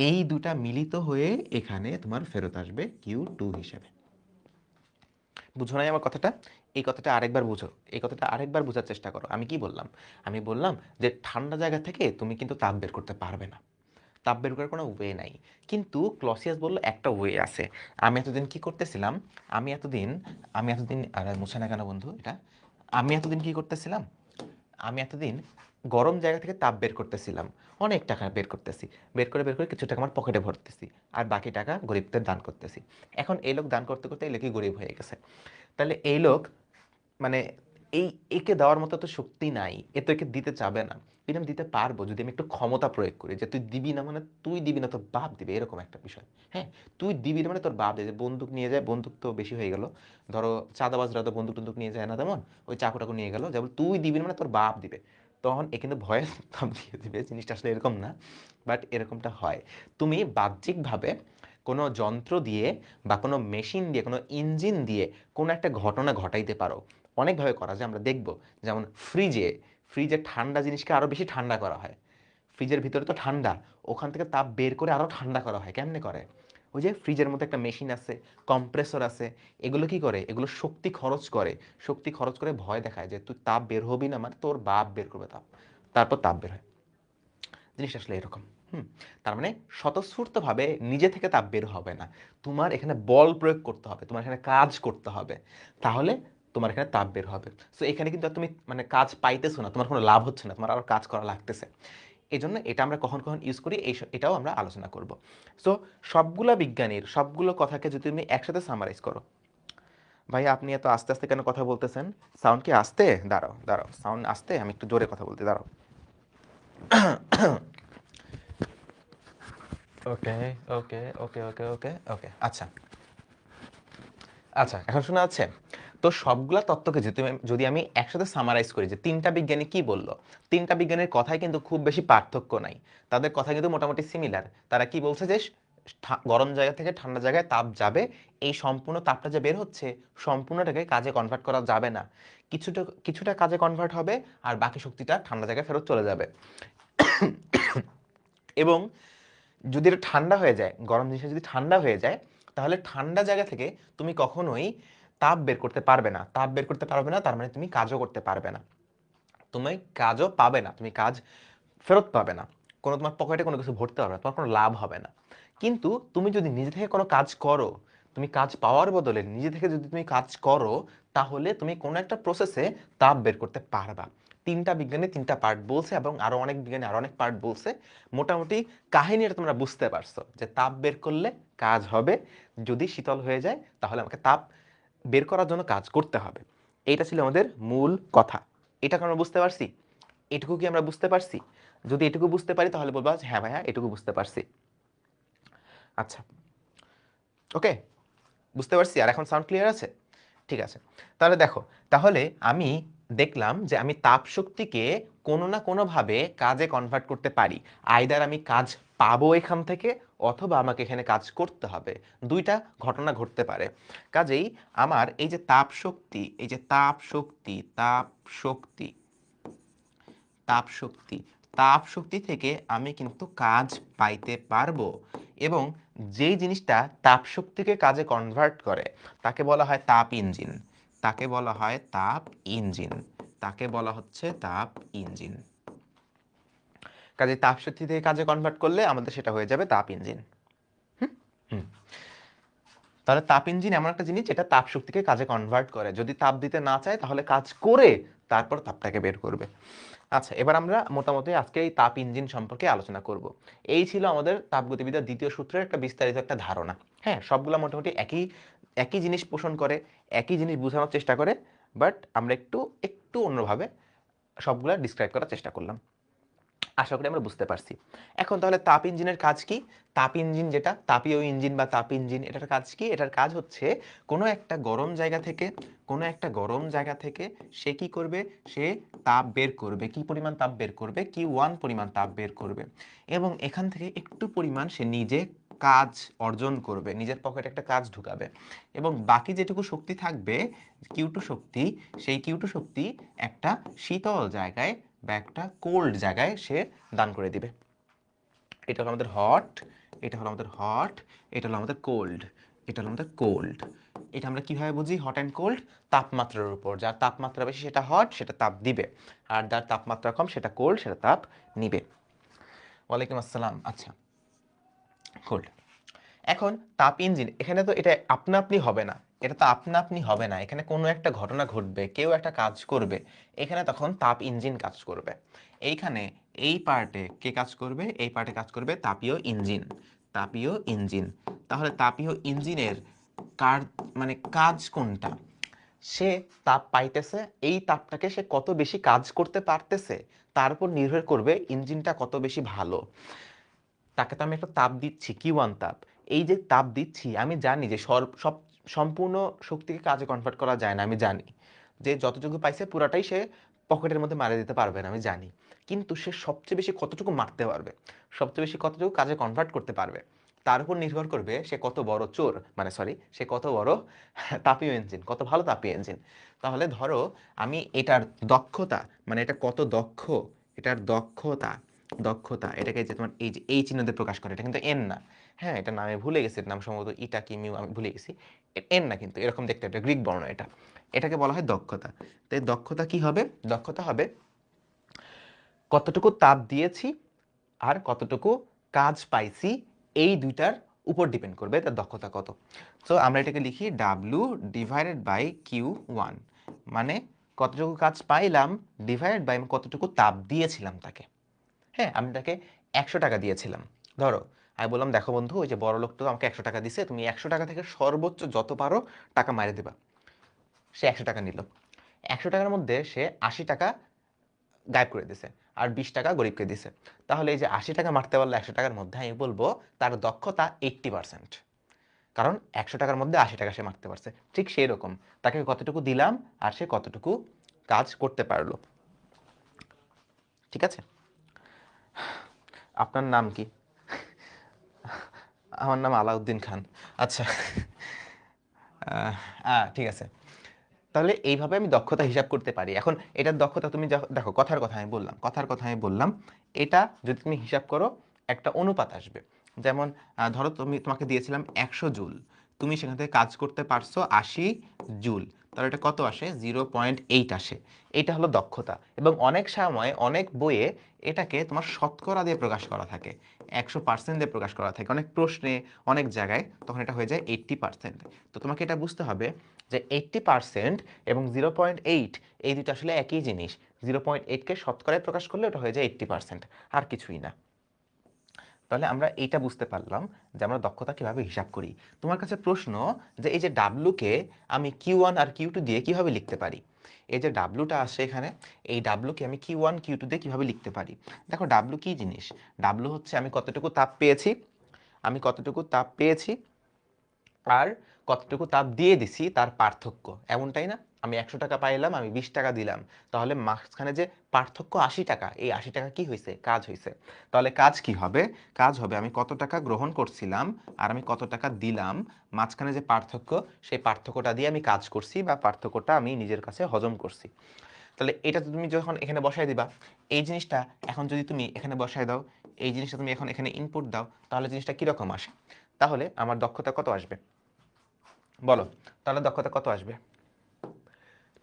এই দুটা মিলিত হয়ে এখানে তোমার ফেরত আসবে Q2 হিসেবে। বুঝো নাই আমার কথাটা? এই কথাটা আরেকবার বুঝো, এই কথাটা আরেকবার বোঝার চেষ্টা করো। আমি কি বললাম? আমি বললাম যে ঠান্ডা জায়গা থেকে তুমি কিন্তু তাপ বের করতে পারবে না, তাপ বের করার কোনো ওয়ে নাই। কিন্তু ক্লসিয়াস বলল একটা ওয়ে আছে। আমি এতদিন কি করতেছিলাম, আমি এতদিন আর মুছে না কেন বন্ধু এটা, আমি এতদিন কি করতেছিলাম, আমি এতদিন গরম জায়গা থেকে তাপ বের করতেছিলাম, অনেক টাকা বের করতেছি, বের করে কিছু টাকা আমার পকেটে ভরতেছি, আর বাকি টাকা গরিবদের দান করতেছি। এখন এই লোক দান করতে করতে এই লোকই গরিব হয়ে গেছে। তাহলে এই লোক, মানে এই, একে দেওয়ার মতো তো শক্তি নাই, এ তো একে দিতে চাবে না। কিন্তু আমি দিতে পারবো যদি আমি একটু ক্ষমতা প্রয়োগ করি, যে তুই দিবি না মানে তুই দিবি না, তোর বাপ দিবে, এরকম একটা বিষয়। হ্যাঁ, তুই দিবি না মানে তোর বাপ দেবে। বন্দুক নিয়ে যায়, বন্দুক তো বেশি হয়ে গেল, ধরো চাঁদাবাজরা তো বন্দুক টন্দুক নিয়ে যায় না তেমন, ওই চাকুটাকু নিয়ে গেল, যেমন তুই দিবি না মানে তোর বাপ দিবে। তখন এ কিন্তু ভয়ে তাপ দিয়ে দিবে। জিনিসটা আসলে এরকম না, বাট এরকমটা হয়। তুমি বাহ্যিকভাবে কোনো যন্ত্র দিয়ে বা কোনো মেশিন দিয়ে, কোনো ইঞ্জিন দিয়ে কোনো একটা ঘটনা ঘটাইতে পারো। অনেকভাবে করা যায়, আমরা দেখব। যেমন ফ্রিজে ঠান্ডা জিনিসকে আরো বেশি ঠান্ডা করা হয়। ফ্রিজের ভিতরে তো ঠান্ডা, ওখান থেকে তাপ বের করে আরো ঠান্ডা করা হয়। কেমনে করে? ওই যে ফ্রিজের মধ্যে একটা মেশিন আছে, কম্প্রেসর আছে, এগুলো কি করে, এগুলো শক্তি খরচ করে, শক্তি খরচ করে ভয় দেখায় যে তুই তাপ বের হবি না মানে তোর বাপ বের করবে তাপ, তারপর তাপ বের হয়। জিনিসটা আসলে এরকম। তার মানে স্বতঃস্ফূর্তভাবে নিজে থেকে তাপ বের হবে না, তোমার এখানে বল প্রয়োগ করতে হবে, তোমার এখানে কাজ করতে হবে, তাহলে তোমার এখানে তাপ বের হবে। সো এখানে কিন্তু আর তুমি মানে কাজ পাইতেছো না, তোমার কোনো লাভ হচ্ছে না, তোমার আরো কাজ করা লাগতেছে। এই জন্য এটা আমরা কখন কখন ইউজ করি, এটাও আমরা আলোচনা করব। সো সবগুলো বিজ্ঞানীর সবগুলো কথাকে যদি তুমি একসাথে সামারাইজ করো, ভাই আপনি এত আস্তে আস্তে কেন কথা বলতেছেন? সাউন্ড কি আস্তে? দাঁড়াও দাঁড়াও, সাউন্ড আস্তে, আমি একটু জোরে কথা বলতে, দাঁড়াও। ওকে, ওকে, ওকে, ওকে, ওকে, ওকে, আচ্ছা, আচ্ছা, এখন শোনা যাচ্ছে? তো সবগুলা তত্ত্বকে যদি আমি একসাথে সামারাইজ করি, যে তিনটা বিজ্ঞানী কি বললো, তিনটা বিজ্ঞানীর কথাই কিন্তু খুব বেশি পার্থক্য নাই, তাদের কথা কিন্তু মোটামুটি সিমিলার। তারা কি বলছে যে গরম জায়গা থেকে ঠান্ডা জায়গায় তাপ যাবে, এই সম্পূর্ণ তাপটা যে বের হচ্ছে সম্পূর্ণটাকে কাজে কনভার্ট করা যাবে না, কিছুটা কিছুটা কাজে কনভার্ট হবে, আর বাকি শক্তিটা ঠান্ডা জায়গায় ফেরত চলে যাবে। এবং যদি এটা ঠান্ডা হয়ে যায়, গরম জিনিসটা যদি ঠান্ডা হয়ে যায়, তাহলে ঠান্ডা জায়গা থেকে তুমি কখনোই তাপ বের করতে পারবে না, তাপ বের করতে পারবে না, তার মানে তুমি কাজও করতে পারবে না, তুমি কাজও পাবে না, তুমি কাজ ফেরত পাবে না, কোনো তোমার পকেটে কোনো কিছু ভরতে পারবে না, তোমার কোনো লাভ হবে না। কিন্তু তুমি যদি নিজে থেকে কোনো কাজ করো, তুমি কাজ পাওয়ার বদলে নিজে থেকে যদি তুমি কাজ করো, তাহলে তুমি কোনো একটা প্রসেসে তাপ বের করতে পারবা। তিনটা বিজ্ঞানী তিনটা পার্ট বলছে এবং আরো অনেক বিজ্ঞানী আরো অনেক পার্ট বলছে। মোটামুটি কাহিনীটা তোমরা বুঝতে পারছো যে তাপ বের করলে কাজ হবে, যদি শীতল হয়ে যায় তাহলে আমাকে তাপ বের করার জন্য কাজ করতে হবে। এইটা ছিল আমাদের মূল কথা। এটা কি আমরা বুঝতে পারছি? এটুকু কি আমরা বুঝতে পারছি? যদি এটুকু বুঝতে পারি তাহলে বলবা যে হ্যাঁ ভাইয়া এটুকু বুঝতে পারছি। আচ্ছা, ওকে, বুঝতে পারছি। আর এখন সাউন্ড ক্লিয়ার আছে? ঠিক আছে। তাহলে দেখো, তাহলে আমি দেখলাম যে আমি তাপ শক্তিকে কোনো না কোনোভাবে কাজে কনভার্ট করতে পারি। আইদার আমি কাজ পাবো এখান থেকে, অথবা আমাকে এখানে কাজ করতে হবে। দুইটা ঘটনা ঘটতে পারে। কাজেই আমার এই যে তাপ শক্তি, এই যে তাপ শক্তি, তাপ শক্তি, তাপ শক্তি, তাপ শক্তি থেকে আমি কিন্তু কাজ পাইতে পারবো। এবং যেই জিনিসটা তাপ শক্তিকে কাজে কনভার্ট করে তাকে বলা হয় তাপ ইঞ্জিন, তাকে বলা হয় তাপ ইঞ্জিন, তাকে বলা হচ্ছে তাপ ইঞ্জিন। কাজে তাপ শক্তি থেকে কাজে কনভার্ট করলে আমাদের সেটা হয়ে যাবে তাপ ইঞ্জিন। হুম। তাহলে তাপ ইঞ্জিন এমন একটা জিনিস যেটা তাপ শক্তিকে কাজে কনভার্ট করে, যদি তাপ দিতে না চায় তাহলে কাজ করে তারপর তাপটাকে বের করবে। আচ্ছা, এবার আমরা মোটামুটি আজকে এই তাপ ইঞ্জিন সম্পর্কে আলোচনা করব। এই ছিল আমাদের তাপগতিবিদ্যার দ্বিতীয় সূত্রের একটা বিস্তারিত একটা ধারণা। হ্যাঁ, সবগুলা মোটামুটি একই একই জিনিস পোষণ করে, একই জিনিস বোঝানোর চেষ্টা করে, বাট আমরা একটু একটু অন্যভাবে সবগুলা ডিসক্রাইব করার চেষ্টা করলাম। আশা করি আমরা বুঝতে পারছি। এখন তাহলে তাপ ইঞ্জিনের কাজ কি? তাপ ইঞ্জিন যেটা তাপীয় ইঞ্জিন বা তাপ ইঞ্জিন, এটার কাজ কি? এটার কাজ হচ্ছে কোনো একটা গরম জায়গা থেকে, কোনো একটা গরম জায়গা থেকে সে কি করবে? সে তাপ বের করবে। কি পরিমাণ তাপ বের করবে? Q1 পরিমাণ তাপ বের করবে এবং এখান থেকে একটু পরিমাণ সে নিজে কাজ অর্জন করবে, নিজের পকেটে একটা কাজ ঢুকাবে এবং বাকি যেটুকু শক্তি থাকবে Q2 শক্তি, সেই Q2 শক্তি একটা শীতল জায়গায় বা একটা কোল্ড জায়গায় সে দান করে দিবে। এটা হলো আমাদের হট, এটা হলো আমাদের হট, এটা হলো আমাদের কোল্ড, এটা হলো আমাদের কোল্ড। এটা আমরা কিভাবে বুঝি হট অ্যান্ড কোল্ড? তাপমাত্রার উপর, যার তাপমাত্রা বেশি সেটা হট, সেটা তাপ দিবে, আর যার তাপমাত্রা কম সেটা কোল্ড, সেটা তাপ নিবে। ওয়ালাইকুম আসসালাম। আচ্ছা, কোল্ড। এখন তাপ ইঞ্জিন, এখানে তো এটা আপনা আপনি হবে না, এটা তো আপনা আপনি হবে না, এখানে কোনো একটা ঘটনা ঘটবে, কেউ একটা কাজ করবে, এখানে তখন তাপ ইঞ্জিন কাজ করবে। এইখানে এই পার্টে কে কাজ করবে? এই পার্টে কাজ করবে তাপীয় ইঞ্জিন, তাপীয় ইঞ্জিন। তাহলে তাপীয় ইঞ্জিনের কার মানে কাজ কোনটা? সে তাপ পাইতেছে, এই তাপটাকে সে কত বেশি কাজ করতে পারতেছে তার উপর নির্ভর করবে ইঞ্জিনটা কত বেশি ভালো। তাকে তো আমি একটা তাপ দিচ্ছি, Q1 তাপ। এই যে তাপ দিচ্ছি, আমি জানি যে সব সম্পূর্ণ শক্তিকে কাজে কনভার্ট করা যায় না, আমি জানি যে যতটুকু পাইছে পুরাটাই সে পকেটের মধ্যে মারা দিতে পারবে না, আমি জানি। কিন্তু সে সবচেয়ে বেশি কতটুকু মারতে পারবে, সবচেয়ে বেশি কতটুকু কাজে কনভার্ট করতে পারবে, তার উপর নির্ভর করবে সে কত বড় চোর, মানে সরি, সে কত বড় তাপীয় ইঞ্জিন, কত ভালো তাপীয় ইঞ্জিন। তাহলে ধরো আমি এটার দক্ষতা, মানে এটা কত দক্ষ, এটার দক্ষতা, দক্ষতা এটাকে যে তোমার এই যে এই চিহ্ন দিয়ে প্রকাশ করে, এটা কিন্তু এন না। হ্যাঁ, এটা নামে ভুলে গেছি, এর নাম সম্ভবত ইটা কি মিউ, আমি ভুলে গেছি। এন না কিন্তু, এরকম দেখতে একটা গ্রিক বর্ণ এটা, এটাকে বলা হয় দক্ষতা। তো এই দক্ষতা কি হবে? দক্ষতা হবে কতটুকু তাপ দিয়েছি আর কতটুকু কাজ পাইছি, এই দুইটার উপর ডিপেন্ড করবে তার দক্ষতা কত। সো আমরা এটাকে লিখি ডাব্লু ডিভাইডেড বাই Q1, মানে কতটুকু কাজ পাইলাম ডিভাইডেড বাই কতটুকু তাপ দিয়েছিলাম তাকে। হ্যাঁ, আমি তাকে 100 টাকা দিয়েছিলাম। ধরো আমি বললাম, দেখো বন্ধু, ওই যে বড় লোক তো আমাকে 100 টাকা দিছে, তুমি 100 টাকা থেকে সর্বোচ্চ যত পারো টাকা মারে দেবা। সে 100 টাকা নিল, 100 টাকার মধ্যে সে 80 টাকা গায়েব করে দিছে আর 20 টাকা গরিবকে দিছে। তাহলে এই যে 80 টাকা মারতে পারলো 100 টাকার মধ্যে, আমি বলবো তার দক্ষতা 80%, কারণ 100 টাকার মধ্যে 80 টাকা সে মারতে পারছে। ঠিক সেই রকম তাকে কতটুকু দিলাম আর সে কতটুকু কাজ করতে পারলো। ঠিক আছে? আপনার নাম কি? আমার নাম আলাউদ্দিন খান। আচ্ছা, ঠিক আছে। তাহলে এইভাবে আমি দক্ষতা হিসাব করতে পারি। এখন এটার দক্ষতা তুমি দেখো, কথার কথা আমি বললাম, কথার কথা আমি বললাম, এটা যদি তুমি হিসাব করো একটা অনুপাত আসবে। যেমন ধরো তোমাকে দিয়েছিলাম 100 জুল, তুমি সেখান থেকে কাজ করতে পারছো 80 জুল, তাহলে এটা কত আসে? 0.8 আসে। এটা হলো দক্ষতা। এবং অনেক সময় অনেক বইয়ে এটাকে তোমার শতকরা দিয়ে প্রকাশ করা থাকে, 100% দিয়ে প্রকাশ করা থাকে অনেক প্রশ্নে, অনেক জায়গায়, তখন এটা হয়ে যায় 80%। তো তোমাকে এটা বুঝতে হবে যে 80% এবং 0.8 এই দুটো আসলে একই জিনিস। 0.8কে শতকরায় প্রকাশ করলে ওটা হয়ে যায় 80%, আর কিছুই না। তাহলে আমরা এইটা বুঝতে পারলাম যে আমরা দক্ষতা কিভাবে হিসাব করি। তোমার কাছে প্রশ্ন যে এই যে ডাব্লুকে আমি Q1 আর Q2 দিয়ে কিভাবে লিখতে পারি? এই যে ডাব্লুটা আসে এখানে, এই ডাব্লুকে আমি Q1 Q2 দিয়ে কিভাবে লিখতে পারি? দেখো, ডাব্লু কি জিনিস? ডাব্লু হচ্ছে আমি কতটুকু তাপ পেয়েছি, আমি কতটুকু তাপ পেয়েছি আর কতটুকু তাপ দিয়ে দিছি তার পার্থক্য, এমনটাই না? আমি 100 টাকা পাইলাম, আমি 20 টাকা দিলাম, তাহলে মাঝখানে যে পার্থক্য 80 টাকা, এই 80 টাকা কি হয়েছে? কাজ হয়েছে। তাহলে কাজ কি হবে? কাজ হবে আমি কত টাকা গ্রহণ করছিলাম আর আমি কত টাকা দিলাম, মাঝখানে যে পার্থক্য, সেই পার্থক্যটা দিয়ে আমি কাজ করছি বা পার্থক্যটা আমি নিজের কাছে হজম করছি। তাহলে এটা তুমি যখন এখানে বসায় দিবা, এই জিনিসটা এখন যদি তুমি এখানে বসায় দাও, এই জিনিসটা তুমি এখন এখানে ইনপুট দাও, তাহলে জিনিসটা কিরকম আসে? তাহলে আমার দক্ষতা কত আসবে বলো, তাহলে দক্ষতা কত আসবে?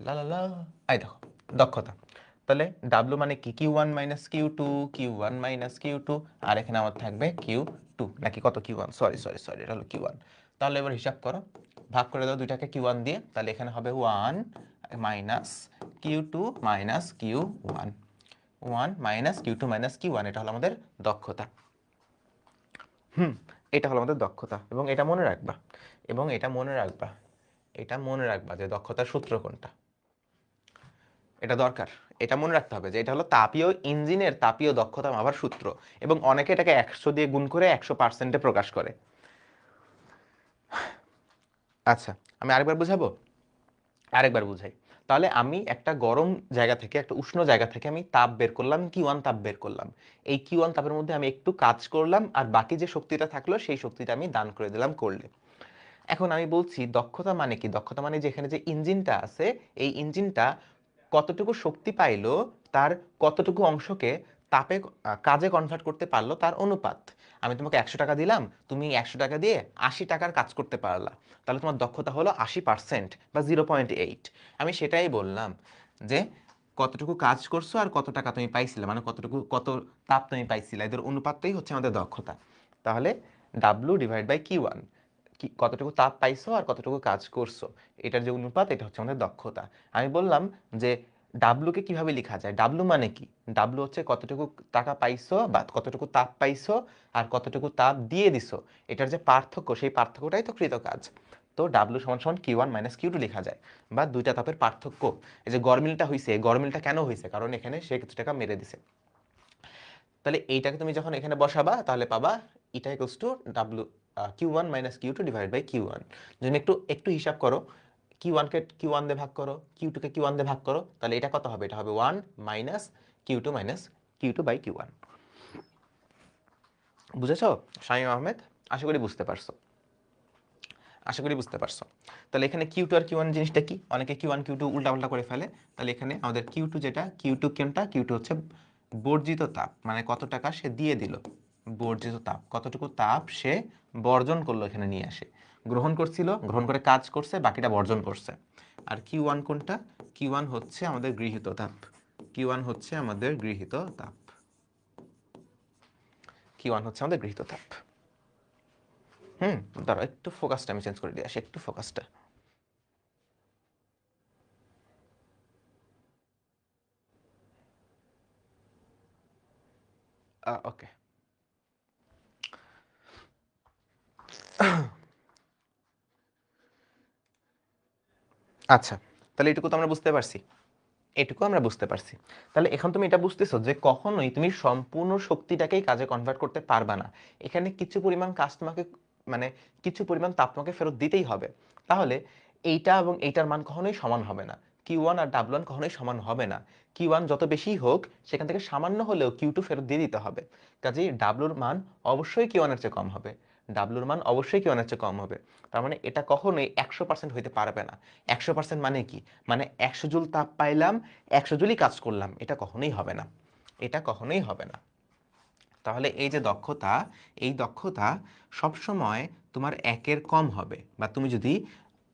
লা লা লা, এই দেখো দক্ষতা, তাহলে ডাব্লু মানে কি Q one minus Q two, Q one minus Q two, আর এখানে আমার থাকবে কিউ টু, নাকি কত Q one, sorry sorry sorry, এটা হলো কিউ ওয়ান। তাহলে এবার হিসাব করো, ভাগ করে দাও দুইটাকে কিউ ওয়ান দিয়ে, তাহলে এখানে হবে one minus Q two minus Q one, one minus Q two minus Q one, এটা হলো আমাদের দক্ষতা। এটা হলো আমাদের দক্ষতা, এবং এটা মনে রাখবা, এবং এটা মনে রাখবা, এটা মনে রাখবা যে দক্ষতার সূত্র কোনটা, এটা দরকার। এটা মনে রাখতে হবে যে এটা হলো তাপীয় ইঞ্জিনের তাপীয় দক্ষতা মাপার সূত্র, এবং অনেকে এটাকে 100 দিয়ে গুণ করে 100%-এ প্রকাশ করে। আচ্ছা, আমি আরেকবার বুঝাবো, আরেকবার বুঝাই। তাহলে আমি একটা গরম জায়গা থেকে, একটা উষ্ণ জায়গা থেকে আমি তাপ বের করলাম, কিউ ওয়ান তাপ বের করলাম। এই কিউ ওয়ান তাপের মধ্যে আমি একটু কাজ করলাম, আর বাকি যে শক্তিটা থাকলো সেই শক্তিটা আমি দান করে দিলাম করলে। এখন আমি বলছি দক্ষতা মানে কি, দক্ষতা মানে যে এখানে যে ইঞ্জিনটা আছে, এই ইঞ্জিনটা কতটুকু শক্তি পাইলো, তার কতটুকু অংশকে তাপে কাজে কনভার্ট করতে পারলো তার অনুপাত। আমি তোমাকে 100 টাকা দিলাম, তুমি 100 টাকা দিয়ে 80 টাকার কাজ করতে পারলা, তাহলে তোমার দক্ষতা হলো 80% বা 0.8। আমি সেটাই বললাম যে কতটুকু কাজ করছো আর কত টাকা তুমি পাইছিলে, মানে কতটুকু কত তাপ তুমি পাইছিলে, এদের অনুপাতটাই হচ্ছে আমাদের দক্ষতা। তাহলে W divide by Q one, কি কতটুকু তাপ পাইছো আর কতটুকু কাজ করছো, এটার যে অনুপাত, এটা হচ্ছে আমাদের দক্ষতা। আমি বললাম যে ডাব্লু কে কিভাবে লেখা যায়, ডাব্লু মানে কি, ডাব্লু হচ্ছে কতটুকু টাকা পাইছো বা কতটুকু তাপ পাইছো আর কতটুকু তাপ দিয়ে দিছো, এটার যে পার্থক্য, সেই পার্থক্যটাই তো কৃত কাজ। তো ডাব্লু সমান সমান Q one minus Q two লেখা যায়, বা দুইটা তাপের পার্থক্য। এই যে গরমিলটা হয়েছে, গরমিলটা কেন হয়েছে, কারণ এখানে সে কিছু টাকা মেরে দিছে। তাহলে এইটাকে তুমি যখন এখানে বসাবা, তাহলে পাবা eta equals to W Q one minus Q two divide by Q one. যদি একটু একটু হিসাব করো, কিউ ওয়ানকে কিউ ওয়ান দিয়ে ভাগ করো, কিউ টুকে কিউ ওয়ান দিয়ে ভাগ করো, তাহলে এটা কত হবে, এটা হবে one minus Q two by Q one. বুঝেছো শামীম আহমেদ? আশা করি বুঝতে পারছো, আশা করি বুঝতে পারছো। তাহলে এখানে কিউ টু আর কিউ ওয়ান জিনিসটা কি, অনেকে কিউ ওয়ান কিউ টু উল্টাপাল্টা করে ফেলে। তাহলে এখানে আমাদের কিউ টু যেটা, কিউ টু কোনটা, কিউ টু হচ্ছে বর্জিত তাপ, মানে কত টাকা সে দিয়ে দিল, বর্জিত তাপ কতটুকু তাপ সে বর্জন করলো, এখানে নিয়ে আসে, গ্রহণ করছিল, গ্রহণ করে কাজ করছে, বাকিটা বর্জন করছে। আর কিউ ওয়ান কোনটা, কিউ ওয়ান হচ্ছে আমাদের গৃহীত তাপ, কিউ ওয়ান হচ্ছে আমাদের গৃহীত তাপ, কিউ ওয়ান হচ্ছে আমাদের গৃহীত তাপ। দাঁড়াও একটু ফোকাসটা আমি চেঞ্জ করে দিয়ে আসি, একটু ফোকাসটা। ওকে, আচ্ছা, তাহলে এটুকু তো আমরা বুঝতে পারছি, এটুকু আমরা বুঝতে পারছি। তাহলে এখন তুমি এটা বুঝতেছো যে কখনোই তুমি সম্পূর্ণ শক্তিটাকেই কাজে কনভার্ট করতে পারবা না, এখানে কিছু পরিমাণ কাজ তোমাকে, মানে কিছু পরিমাণ তাপ তোমাকে ফেরত দিতেই হবে। তাহলে এইটা এবং এইটার মান কখনোই সমান হবে না, কিউ ওয়ান আর ডাব্লু ওয়ান কখনোই সমান হবে না। কিউ ওয়ান যত বেশি হোক, সেখান থেকে সামান্য হলেও কিউ টু ফেরত দিয়ে দিতে হবে। কাজেই ডাব্লুর মান অবশ্যই কিউ ওয়ানের চেয়ে কম হবে, ডাব্লুর মান অবশ্যই কিউ ওয়ানের চেয়ে কম হবে। তার মানে এটা কখনোই 100% হইতে পারবে না। 100% মানে কি, মানে 100 জুল তাপ পাইলাম, 100 জুলই কাজ করলাম, এটা কখনোই হবে না, এটা কখনোই হবে না। তাহলে এই যে দক্ষতা, এই দক্ষতা সবসময় তোমার একের কম হবে, বা তুমি যদি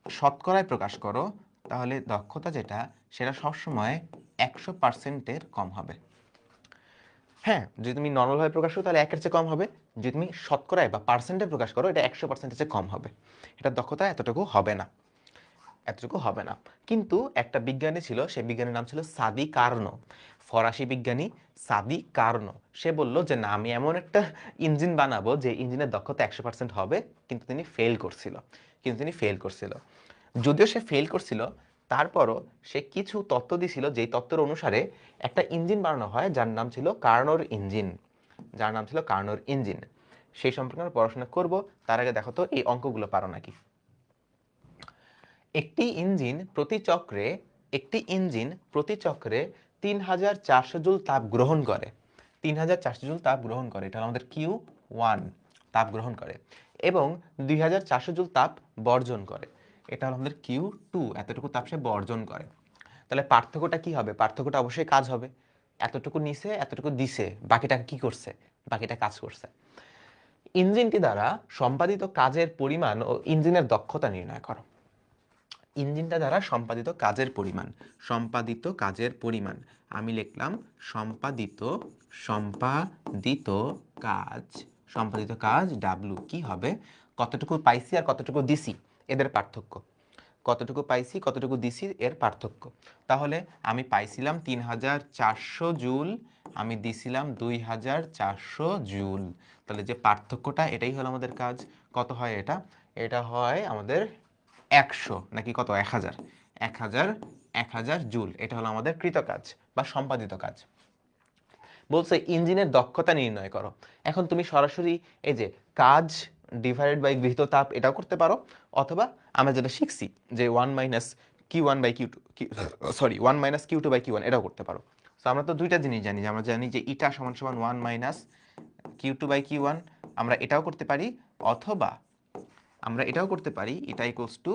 শতকরায় প্রকাশ করো, তাহলে দক্ষতা যেটা, সেটা সবসময় 100%-এর কম হবে। হ্যাঁ, যদি তুমি নর্মালভাবে প্রকাশ করো তাহলে একের চেয়ে কম হবে, যদি তুমি শতকরায় বা পার্সেন্টে প্রকাশ করো, এটা 100%-এর চেয়ে কম হবে। এটার দক্ষতা এতটুকু হবে না, এতটুকু হবে না। কিন্তু একটা বিজ্ঞানী ছিল, সেই বিজ্ঞানীর নাম ছিল সাদি কার্নো, ফরাসি বিজ্ঞানী সাদি কার্নো। সে বলল যে না, আমি এমন একটা ইঞ্জিন বানাবো যে ইঞ্জিনের দক্ষতা 100% হবে। কিন্তু তিনি ফেল করছিল, কিন্তু তিনি ফেল করছিল। যদিও সে ফেল করছিল, তারপরও সে কিছু তত্ত্ব দিছিল, যেই তত্ত্বের অনুসারে একটা ইঞ্জিন বানানো হয় যার নাম ছিল কার্নোর ইঞ্জিন, যার নাম ছিল কার্নোর ইঞ্জিন। সেই সম্পর্কে আমরা পড়াশোনা করব, তার আগে দেখো তো এই অঙ্কগুলো পারো নাকি। একটি ইঞ্জিন প্রতি চক্রে, একটি ইঞ্জিন প্রতি চক্রে 3400 জুল তাপ গ্রহণ করে, 3400 জুল তাপ গ্রহণ করে, এটা আমাদের কিউ ওয়ান তাপ গ্রহণ করে, এবং 2400 জুল তাপ বর্জন করে, এটা হলো আমাদের কিউ টু, এতটুকু তাপ সে বর্জন করে। তাহলে পার্থক্যটা কি হবে, পার্থক্যটা অবশ্যই কাজ হবে, এতটুকু নিছে এতটুকু দিছে, বাকিটা কি করছে, বাকিটা কাজ করছে। ইঞ্জিনটি দ্বারা সম্পাদিত কাজের পরিমাণ ও ইঞ্জিনের দক্ষতা নির্ণয় করো। ইঞ্জিনটা দ্বারা সম্পাদিত কাজের পরিমাণ, সম্পাদিত কাজের পরিমাণ আমি লিখলাম সম্পাদিত সম্পাদিত কাজ, সম্পাদিত কাজ ডাব্লু কি হবে, কতটুকু পাইছি আর কতটুকু দিছি এদের পার্থক্য, কতটুকু পাইছি কতটুকু দিছি এর পার্থক্য। তাহলে আমি পাইছিলাম 3400 জুল, আমি দিছিলাম 2400 জুল, তাহলে যে পার্থক্যটা এটাই হলো আমাদের কাজ। কত হয় এটা? এটা হয় আমাদের 100 নাকি কত, 1000, 1000, 1000 জুল। এটা হলো আমাদের কৃত কাজ বা সম্পাদিত কাজ। বলছে ইঞ্জিনের দক্ষতা নির্ণয় করো। এখন তুমি সরাসরি এই যে কাজ ডিভাইডেড বাই গৃহীত তাপ এটাও করতে পারো, অথবা আমরা যেটা শিখছি যে 1 minus Q1 by Q2, sorry 1 minus Q2 by Q1 এটাও করতে পারো। তো আমরা তো দুইটা জিনিস জানি, যে আমরা জানি যে ইটা সমান সমান 1 মাইনাস Q2 বাই Q1, আমরা এটাও করতে পারি, অথবা আমরা এটাও করতে পারি এটা equals to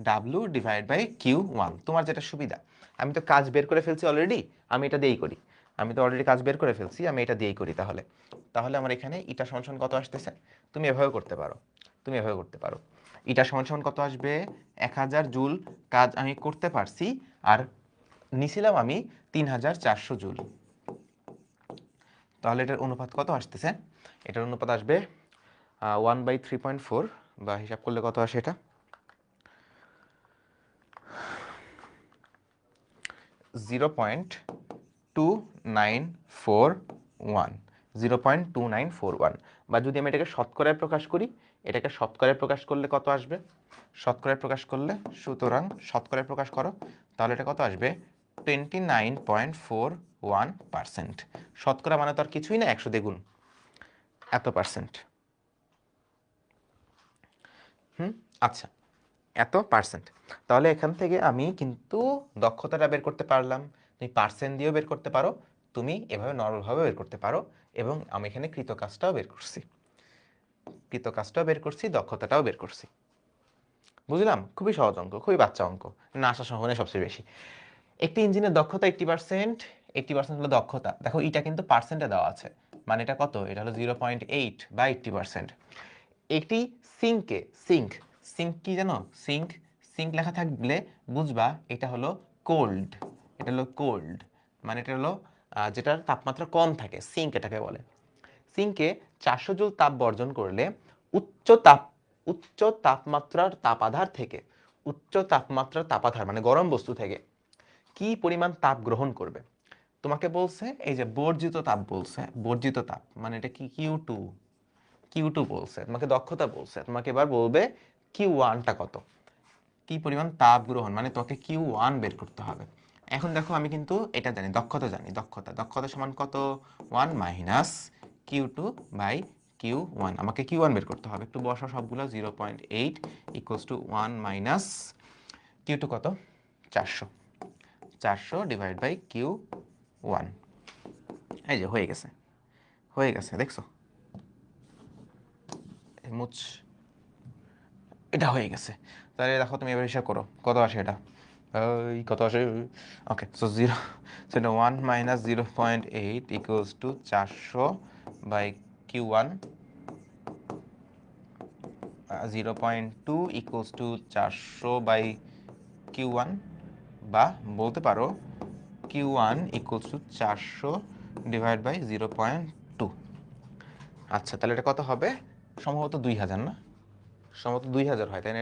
W divide by Q1, তোমার যেটা সুবিধা। আমি তো কাজ বের করে ফেলছি অলরেডি, আমি এটা দিয়েই করি, আমি তো অলরেডি কাজ বের করে ফেলছি, আমি এটা দিয়েই করি। তাহলে তাহলে আমার এখানে ইটা সমান সমান কত আসতেছে, তুমি এভাবে করতে পারো, তুমি এভাবে করতে পারো। ইটা সমান সমান কত আসবে, 1000 জুল কাজ আমি করতে পারছি, আর নিছিলাম আমি 3400 জুল। তাহলে এটার অনুপাত কত আসতেছে, এটার অনুপাত আসবে 1/3.4, বা হিসাব করলে কত আসে এটা, 0.2941, 0.2941। বা যদি আমি এটাকে শতকরায় প্রকাশ করি, এটাকে শতকরায় প্রকাশ করলে কত আসবে, শতকরায় প্রকাশ করলে, সুতরাং শতকরায় প্রকাশ করো, তাহলে এটা কত আসবে, 29.41%। শতকরা মানে তো আর কিছুই না, 100 দ্বিগুণ, এত পার্সেন্ট। আচ্ছা, এত পার্সেন্ট। তাহলে এখান থেকে আমি কিন্তু দক্ষতাটা বের করতে পারলাম। তুমি পার্সেন্ট দিয়েও বের করতে পারো, তুমি এভাবে নরমালভাবে বের করতে পারো, এবং আমি এখানে কৃত কাজটাও বের করছি, কৃত কাজটাও বের করছি, দক্ষতাটাও বের করছি। বুঝলাম, খুবই সহজ অঙ্ক, খুবই বাচ্চা অঙ্ক, না আসার সম্ভাবনা সবচেয়ে বেশি। একটি ইঞ্জিনের দক্ষতা 80%, 80% হলো দক্ষতা। দেখো এটা কিন্তু পার্সেন্টে দেওয়া আছে, মানে এটা কত, এটা হলো 0.8 বা 80%। একটি সিঙ্কে, সিঙ্ক, সিঙ্ক কি জানো, সিঙ্ক, সিঙ্ক লেখা থাকলে বুঝবা এটা হলো কোল্ড, এটা হলো কোল্ড, মানে এটা হলো যেটার তাপমাত্রা কম থাকে, সিঙ্ক এটাকে বলে। সিঙ্কে 400 জুল তাপ বর্জন করলে উচ্চ তাপ, উচ্চ তাপমাত্রার তাপাধার থেকে, উচ্চ তাপমাত্রার তাপাধার মানে গরম বস্তু থেকে কি পরিমাণ তাপ গ্রহণ করবে। তোমাকে বলছে এই যে বর্জিত তাপ, বলছে বর্জিত তাপ মানে এটা কি, Q2, Q2 বলছে, তোমাকে দক্ষতা বলছে, তোমাকে এবার বলবে Q1টা কত, কি পরিমাণ তাপ গ্রহণ, মানে তোমাকে Q1 বের করতে হবে। এখন দেখো আমি কিন্তু এটা জানি, দক্ষতা জানি, দক্ষতা, দক্ষতা সমান কত, 1 মাইনাস Q2 বাই Q1, আমাকে Q1 বের করতে হবে। একটু বসা সবগুলো, 0.8 ইকুয়ালস টু 1 মাইনাস Q2 কত, 400, 400 ডিভাইড বাই Q1। এই যে হয়ে গেছে, হয়ে গেছে, দেখছো, মুচ, এটা হয়ে গেছে। তাহলে দেখো তুমি এবার হিসাব করো কত আসে এটা, এই কত আসে, ওকে সো 0, সেটা 1 minus 0.8 equals to 400 by Q1, 0.2 equals to 400 by Q1, বা বলতে পারো Q1 equals to 400 divide by 0.2। আচ্ছা তাহলে এটা কত হবে, সম্ভবত 2000 না, সম্ভবত 2000 হয়, তাই না?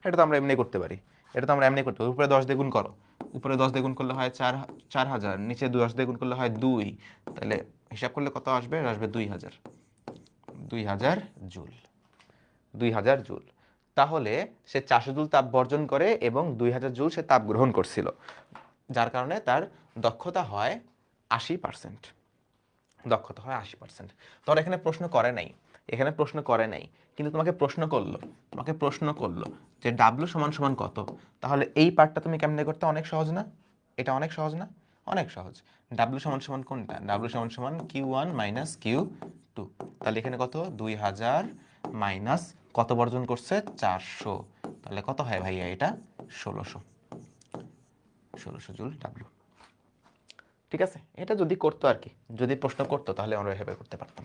এটা তো আমরা এমনি করতে পারি, এটা তো আমরা এমনি করতে পারি, উপরে 10 দিয়ে গুণ করো, উপরে 10 দিয়ে গুণ করলে হয় 4000, নিচে 10 দিয়ে গুণ করলে হয় 2, তাহলে হিসাব করলে কত আসবে, আসবে 2000, 2000 জুল, 2000 জুল। তাহলে সে 400 জুল তাপ বর্জন করে এবং 2000 জুল সে তাপ গ্রহণ করছিল, যার কারণে তার দক্ষতা হয় 80%, দক্ষতা হয় 80%। তোর এখানে প্রশ্ন করে নাই, এখানে প্রশ্ন করে নাই, কিন্তু তোমাকে প্রশ্ন করলো, তোমাকে প্রশ্ন করলো যে ডাব্লু সমান সমান কত, তাহলে এই পার্টটা তুমি কেমনে করতে, অনেক সহজ না, এটা অনেক সহজ না, অনেক সহজ। ডাব্লু সমান সমান কোনটা, ডাব্লু সমান সমান Q1 মাইনাস Q2, তাহলে এখানে কত, 2000 মাইনাস কত বর্জন করছে, 400, তাহলে কত হয় ভাইয়া এটা, 1600, 1600 জুল ডাব্লু। ঠিক আছে, এটা যদি করতো আর কি, যদি প্রশ্ন করতো তাহলে আমরা এভাবে করতে পারতাম।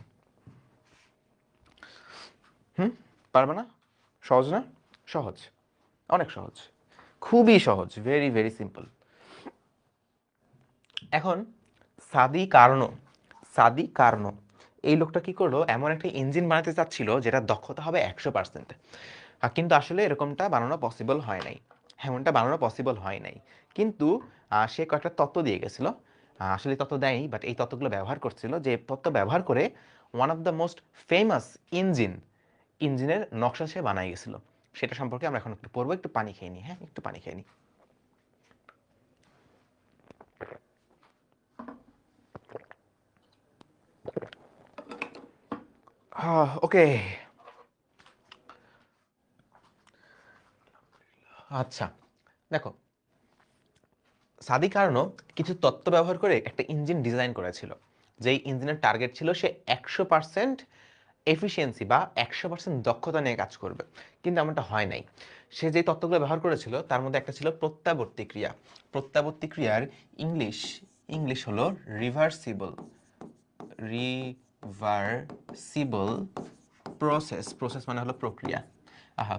হুম, পারবে না? সহজ না? সহজ, অনেক সহজ, খুবই সহজ, ভেরি ভেরি সিম্পল। এখন সাদি কার্নো, সাদি কার্নো এই লোকটা কি করলো, এমন একটা ইঞ্জিন বানাতে চাচ্ছিল যেটা দক্ষতা হবে 100%। কিন্তু আসলে এরকমটা বানানো পসিবল হয় নাই, এমনটা বানানো পসিবল হয় নাই। কিন্তু সে কয়েকটা তত্ত্ব দিয়ে গেছিল, আসলে তত্ত্ব দেয়নি, বাট এই তত্ত্বগুলো ব্যবহার করছিল, যে তত্ত্ব ব্যবহার করে one of the most famous ইঞ্জিনের নকশা সে বানাই গেছিল। সেটা সম্পর্কে আমরা এখন একটু পড়বো। একটু পানি খেয়ে নিই, হ্যাঁ একটু পানি খেয়ে নিই। ওকে, আচ্ছা দেখো, সাদি কার্নো কিছু তত্ত্ব ব্যবহার করে একটা ইঞ্জিন ডিজাইন করেছিল, যেই ইঞ্জিনের টার্গেট ছিল সে 100% এফিসিয়েন্সি বা 100% দক্ষতা নিয়ে কাজ করবে। কিন্তু এমনটা হয় নাই। সে যে তত্ত্বগুলো ব্যবহার করেছিল তার মধ্যে একটা ছিল প্রত্যাবর্তী ক্রিয়া। প্রত্যাবর্তী ক্রিয়ার ইংলিশ ইংলিশ হলো রিভার্সিবল, রিভার্সিবল প্রসেস। প্রসেস মানে হলো প্রক্রিয়া।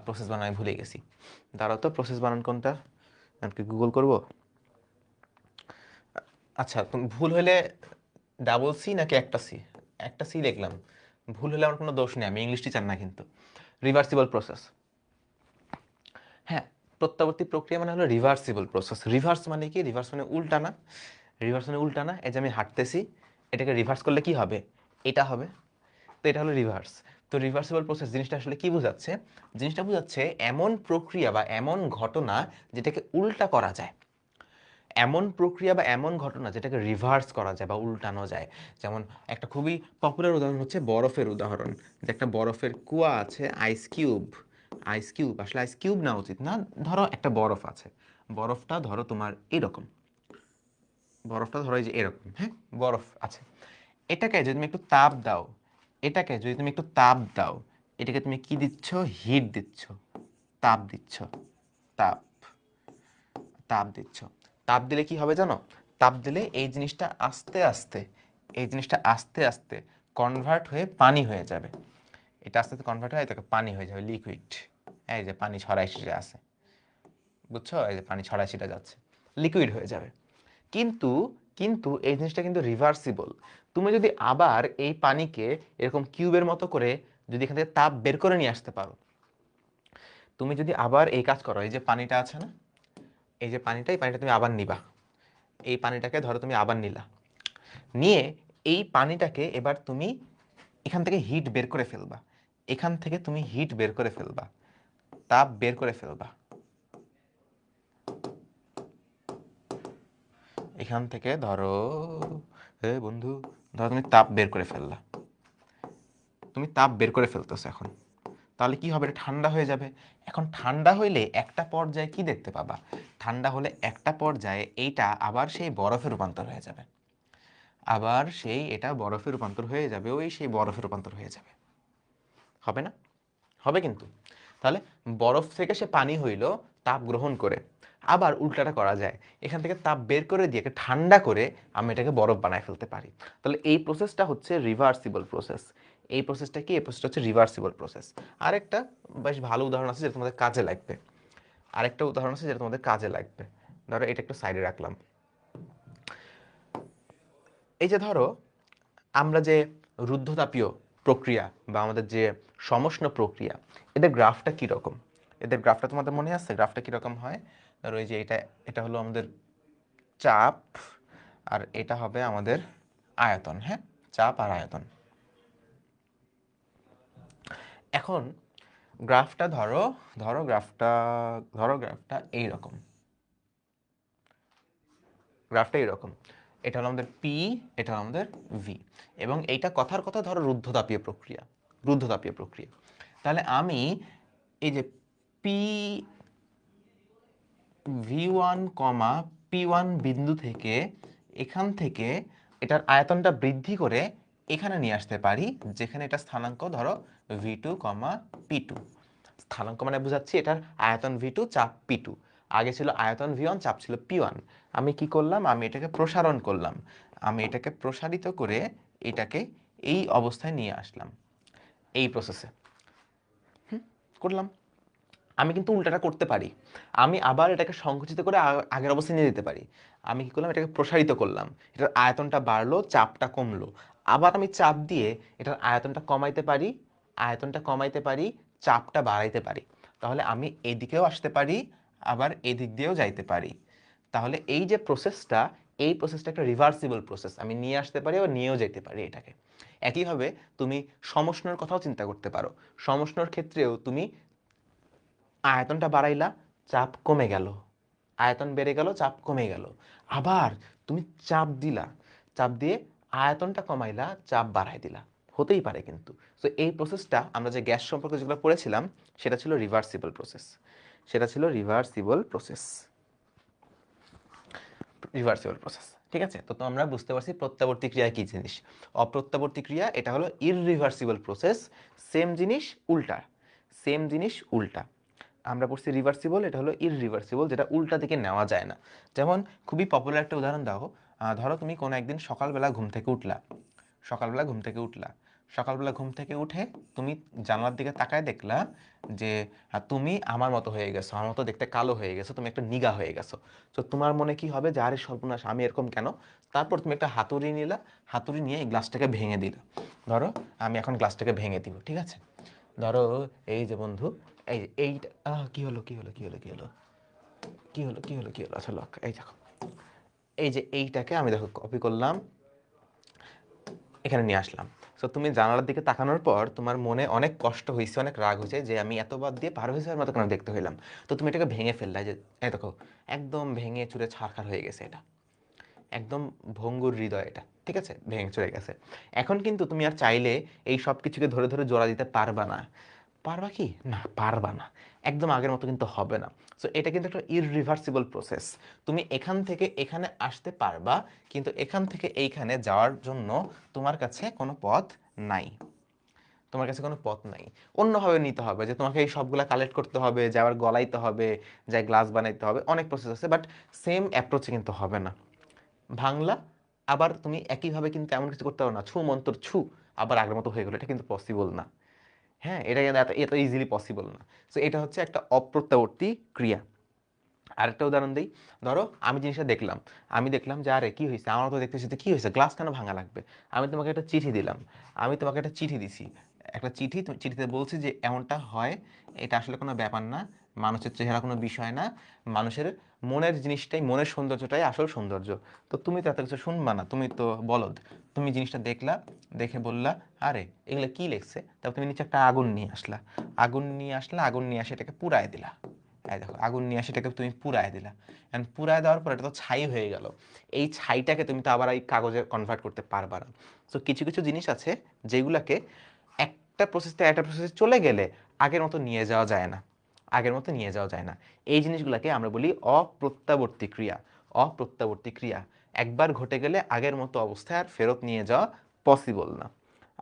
প্রসেস বানানো আমি ভুলে গেছি, দাঁড়াও তো, প্রসেস বানান কোনটা, আমি কি গুগল করব? আচ্ছা, তুমি ভুল হলে ডাবল সি নাকি একটা সি? একটা সি লিখলাম, ভুল হলে আমার কোনো দোষ নেই, আমি ইংলিশ টিচার না কিন্তু। রিভার্সিবল প্রসেস, হ্যাঁ, প্রত্যাবর্তী প্রক্রিয়া মানে হলো রিভার্সিবল প্রসেস। রিভার্স মানে কি? রিভার্স মানে উল্টানা। রিভার্স মানে উল্টানা। এই যে আমি হাঁটতেছি, এটাকে রিভার্স করলে কি হবে? এটা হবে। তো এটা হলো রিভার্স। তো রিভার্সিবল প্রসেস জিনিসটা আসলে কি বোঝাচ্ছে? জিনিসটা বোঝাচ্ছে এমন প্রক্রিয়া বা এমন ঘটনা যেটাকে উল্টা করা যায়, এমন প্রক্রিয়া বা এমন ঘটনা যেটাকে রিভার্স করা যায় বা উল্টানো যায়। যেমন একটা খুবই পপুলার উদাহরণ হচ্ছে বরফের উদাহরণ। যে একটা বরফের কুয়া আছে, আইস কিউব, আইস কিউব, আসলে আইস কিউব না উচিত না, ধরো একটা বরফ আছে, বরফটা ধরো তোমার এরকম, বরফটা ধরো এই যে এরকম, হ্যাঁ বরফ আছে। এটাকে যদি তুমি একটু তাপ দাও, এটাকে যদি তুমি একটু তাপ দাও, এটাকে তুমি কি দিচ্ছ? হিট দিচ্ছ, তাপ দিচ্ছ, তাপ, তাপ দিচ্ছ। তাপ দিলে কি হবে জানো? তাপ দিলে এই জিনিসটা আস্তে আস্তে, এই জিনিসটা আস্তে আস্তে কনভার্ট হয়ে পানি হয়ে যাবে। এটা আস্তে আস্তে কনভার্ট হয়ে এটাকে পানি হয়ে যাবে, লিকুইড। এই যে পানি ছড়াই ছিটে আছে, বুঝছো? এই যে পানি ছড়াই ছিটে যাচ্ছে, লিকুইড হয়ে যাবে। কিন্তু কিন্তু এই জিনিসটা কিন্তু রিভার্সিবল। তুমি যদি আবার এই পানিকে এরকম কিউবের মতো করে যদি এখান থেকে তাপ বের করে নিয়ে আসতে পারো, তুমি যদি আবার এই কাজ করো, এই যে পানিটা আছে না, এই যে পানিটা, এই পানিটা তুমি আবার নিবা, এই পানিটাকে ধরো তুমি আবার নিলা, নিয়ে এই পানিটাকে এবার তুমি এখান থেকে হিট বের করে ফেলবা, এখান থেকে তুমি হিট বের করে ফেলবা, তাপ বের করে ফেলবা, এখান থেকে ধরো, হে বন্ধু, ধরো তুমি তাপ বের করে ফেললা, তুমি তাপ বের করে ফেলতেছো এখন। তাহলে কি হবে? এটা ঠান্ডা হয়ে যাবে। এখন ঠান্ডা হইলে একটা পর্যায়ে কি দেখতে পাবা? ঠান্ডা হলে একটা পর্যায়ে এইটা আবার সেই বরফে রূপান্তর হয়ে যাবে, আবার সেই এটা বরফে রূপান্তর হয়ে যাবে, ওই সেই বরফে রূপান্তর হয়ে যাবে। হবে না? হবে কিন্তু। তাহলে বরফ থেকে সে পানি হইল তাপ গ্রহণ করে। আবার উল্টাটা করা যায়, এখান থেকে তাপ বের করে দিয়ে ঠান্ডা করে আমি এটাকে বরফ বানায় ফেলতে পারি। তাহলে এই প্রসেসটা হচ্ছে রিভার্সিবল প্রসেস। এই প্রসেসটা কি? এই প্রসেসটা হচ্ছে রিভার্সিবল প্রসেস। আরেকটা বেশ ভালো উদাহরণ আছে যেটা তোমাদের কাজে লাগবে, আরেকটা উদাহরণ আছে যেটা তোমাদের কাজে লাগবে। ধরো এটা একটু সাইডে রাখলাম। এই যে ধরো আমরা যে রুদ্ধতাপীয় প্রক্রিয়া বা আমাদের যে সমষ্ণ প্রক্রিয়া, এদের গ্রাফটা কীরকম? এদের গ্রাফটা তোমাদের মনে আছে? গ্রাফটা কীরকম হয়? ধরো এই যে এটা, এটা হলো আমাদের চাপ, আর এটা হবে আমাদের আয়তন, হ্যাঁ, চাপ আর আয়তন। এখন গ্রাফটা ধরো, গ্রাফটা এইরকম, গ্রাফটা এইরকম, এটা হলো আমাদের পি, এটা হলো আমাদের ভি, এবং এইটা কথার কথা ধরো রুদ্ধতাপীয় প্রক্রিয়া, রুদ্ধতাপীয় প্রক্রিয়া। তাহলে আমি এই যে পি ভি1 কমা পি1 বিন্দু থেকে, এখান থেকে এটার আয়তনটা বৃদ্ধি করে এখানে নিয়ে আসতে পারি, যেখানে এটা স্থানাঙ্ক ধরো ভি2 কমা পি2। স্থানাঙ্ক মানে বুঝাচ্ছি এটার আয়তন ভি2, চাপ পি2। আগে ছিল আয়তন ভি1, চাপ ছিল পি1। আমি কি করলাম? আমি এটাকে প্রসারণ করলাম, আমি এটাকে প্রসারিত করে এটাকে এই অবস্থায় নিয়ে আসলাম, এই প্রসেসে। করলাম। আমি কিন্তু উল্টাটা করতে পারি, আমি আবার এটাকে সংকুচিত করে আগের অবস্থায় নিয়ে যেতে পারি। আমি কি করলাম, এটাকে প্রসারিত করলাম, এটার আয়তনটা বাড়লো, চাপটা কমলো। আবার আমি চাপ দিয়ে এটার আয়তনটা কমাইতে পারি, আয়তনটা কমাইতে পারি, চাপটা বাড়াইতে পারি। তাহলে আমি এদিকেও আসতে পারি, আবার এদিক দিয়েও যাইতে পারি। তাহলে এই যে প্রসেসটা, এই প্রসেসটা একটা রিভার্সিবল প্রসেস, আমি নিয়ে আসতে পারি আবার নিয়েও যেতে পারি এটাকে। একইভাবে তুমি সমষ্ণর কথাও চিন্তা করতে পারো। সমষ্ণর ক্ষেত্রেও তুমি আয়তনটা বাড়াইলা, চাপ কমে গেল, আয়তন বেড়ে গেল, চাপ কমে গেল। আবার তুমি চাপ দিলা, চাপ দিয়ে আয়তনটা কমাইলা, চাপ বাড়াই দিলা। হতেই পারে কিন্তু। সো এই প্রসেসটা আমরা যে গ্যাস সম্পর্কে যেগুলো পড়েছিলাম সেটা ছিল রিভার্সিবল প্রসেস, সেটা ছিল রিভার্সিবল প্রসেস, রিভার্সিবল প্রসেস। ঠিক আছে, তো আমরা বুঝতে পারছি প্রত্যাবর্তী ক্রিয়া কি জিনিস। অপ্রত্যাবর্তী ক্রিয়া এটা হলো ইররিভার্সিবল প্রসেস, সেম জিনিস উল্টা, সেম জিনিস উল্টা। আমরা পড়ছি রিভার্সিবল, এটা হলো ইররিভার্সিবল, যেটা উল্টা দিকে নেওয়া যায় না। যেমন খুবই পপুলার একটা উদাহরণ দাও, ধরো তুমি কোনো একদিন সকালবেলা ঘুম থেকে উঠলা, সকালবেলা ঘুম থেকে উঠলা, সকালবেলা ঘুম থেকে উঠে তুমি জানলার দিকে তাকায় দেখলা যে তুমি আমার মতো হয়ে গেছো, আমার মতো দেখতে কালো হয়ে গেছো, তুমি একটা নিগা হয়ে গেছো। তো তোমার মনে কি হবে যে আরে সর্বনাশ, আমি এরকম কেন? তারপর তুমি একটা হাতুড়ি নিলা, হাতুড়ি নিয়ে এই গ্লাসটাকে ভেঙে দিলা। ধরো আমি এখন গ্লাসটাকে ভেঙে দিব, ঠিক আছে? ধরো এই যে বন্ধু, এই যে এইটা কি হলো, কি হলো, কি হলো, কি হলো, কি হলো, কি হলো, কি হলো, আচ্ছা লক, এই দেখো, এই যে এইটাকে আমি দেখো কপি করলাম, এখানে নিয়ে আসলাম। সো তুমি জানালার দিকে তাকানোর পর তোমার মনে অনেক কষ্ট হয়েছে, অনেক রাগ হয়েছে যে আমি এত বাদ দিয়ে পার হয়েছে মতো কেন দেখতে হইলাম। তো তুমি এটাকে ভেঙে ফেললে, যে এই দেখো একদম ভেঙে চুরে ছারখার হয়ে গেছে, এটা একদম ভঙ্গুর হৃদয়, এটা ঠিক আছে, ভেঙে চলে গেছে। এখন কিন্তু তুমি আর চাইলে এই সব কিছুকে ধরে ধরে জোড়া দিতে পারবা না। পারবা কি না, পারবা না, একদম আগের মতো কিন্তু হবে না। সো এটা কিন্তু একটা ইররিভার্সিবল প্রসেস। তুমি এখান থেকে এখানে আসতে পারবা, কিন্তু এখান থেকে এইখানে যাওয়ার জন্য তোমার কাছে কোনো পথ নাই, তোমার কাছে কোনো পথ নাই। অন্যভাবে নিতে হবে, যে তোমাকে এই সবগুলা কালেক্ট করতে হবে, যে আবার গলাইতে হবে, যে গ্লাস বানাইতে হবে, অনেক প্রসেস আছে, বাট সেম অ্যাপ্রোচে কিন্তু হবে না। ভাঙলা, আবার তুমি একইভাবে কিন্তু এমন কিছু করতে পারো না, ছু মন্তর ছু আবার আগের মতো হয়ে গেলো, এটা কিন্তু পসিবল না। হ্যাঁ, এটা কিন্তু এত ইজিলি পসিবল না। সো এটা হচ্ছে একটা অপ্রত্যাবর্তী ক্রিয়া। আরেকটা উদাহরণ দিই, ধরো আমি জিনিসটা দেখলাম, আমি দেখলাম যে আরে কি হয়েছে, আমার তো দেখতেছি যে কি হয়েছে, গ্লাস কেন ভাঙা লাগবে। আমি তোমাকে একটা চিঠি দিলাম, আমি তোমাকে একটা চিঠি দিছি, একটা চিঠি, চিঠিতে বলছি যে এমনটা হয়, এটা আসলে কোনো ব্যাপার না, মানুষের চেহারা কোনো বিষয় না, মানুষের মনের জিনিসটাই, মনের সৌন্দর্যটাই আসল সৌন্দর্য। তো তুমি তো এত কিছু শুনবা না, তুমি তো বলদ, তুমি জিনিসটা দেখলা, দেখে বললা আরে এগুলো কি লেখছে, তারপর তুমি নিচে একটা আগুন নিয়ে আসলা, আগুন নিয়ে আসলা, আগুন নিয়ে আসে এটাকে পুড়ায় দিলা। এই দেখো আগুন নিয়ে আসে এটাকে তুমি পুড়ায় দিলা, এন্ড পুড়ায় দেওয়ার পর এটা তো ছাই হয়ে গেল। এই ছাইটাকে তুমি তো আবার এই কাগজে কনভার্ট করতে পারবা না। সো কিছু কিছু জিনিস আছে যেগুলাকে একটা প্রসেস থেকে একটা প্রসেসে চলে গেলে আগের মতো নিয়ে যাওয়া যায় না, আগের মতো নিয়ে যাওয়া যায় না। এই জিনিসগুলোকে আমরা বলি অপ্রত্যাবর্তী ক্রিয়া। অপ্রত্যাবর্তী ক্রিয়া একবার ঘটে গেলে আগের মতো অবস্থায় আর ফেরত নিয়ে যাওয়া পসিবল না,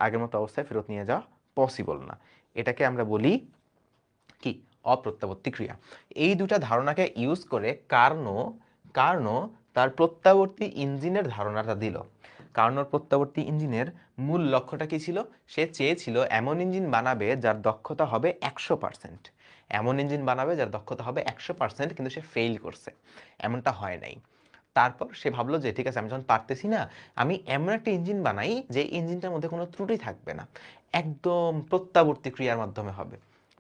আগের মতো অবস্থায় ফেরত নিয়ে যাওয়া পসিবল না। এটাকে আমরা বলি কি, অপ্রত্যাবর্তী ক্রিয়া। এই দুটা ধারণাকে ইউজ করে কার্নো, কার্নো তার প্রত্যাবর্তী ইঞ্জিনের ধারণাটা দিল। কার্নোর প্রত্যাবর্তী ইঞ্জিনের মূল লক্ষ্যটা কি ছিল? সে চেয়েছিল এমন ইঞ্জিন বানাবে যার দক্ষতা হবে 100%, এমন ইঞ্জিন বানাবে যার দক্ষতা হবে 100%, কিন্তু সে ফেইল করছে, এমনটা হয় নাই। তারপর সে ভাবলো যে ঠিক আছে, আমি যখন পারতেছি না, আমি এমন একটা ইঞ্জিন বানাই যে ইঞ্জিনটার মধ্যে কোনো ত্রুটি থাকবে না, একদম প্রত্যাবর্তী ক্রিয়ার মাধ্যমে হবে,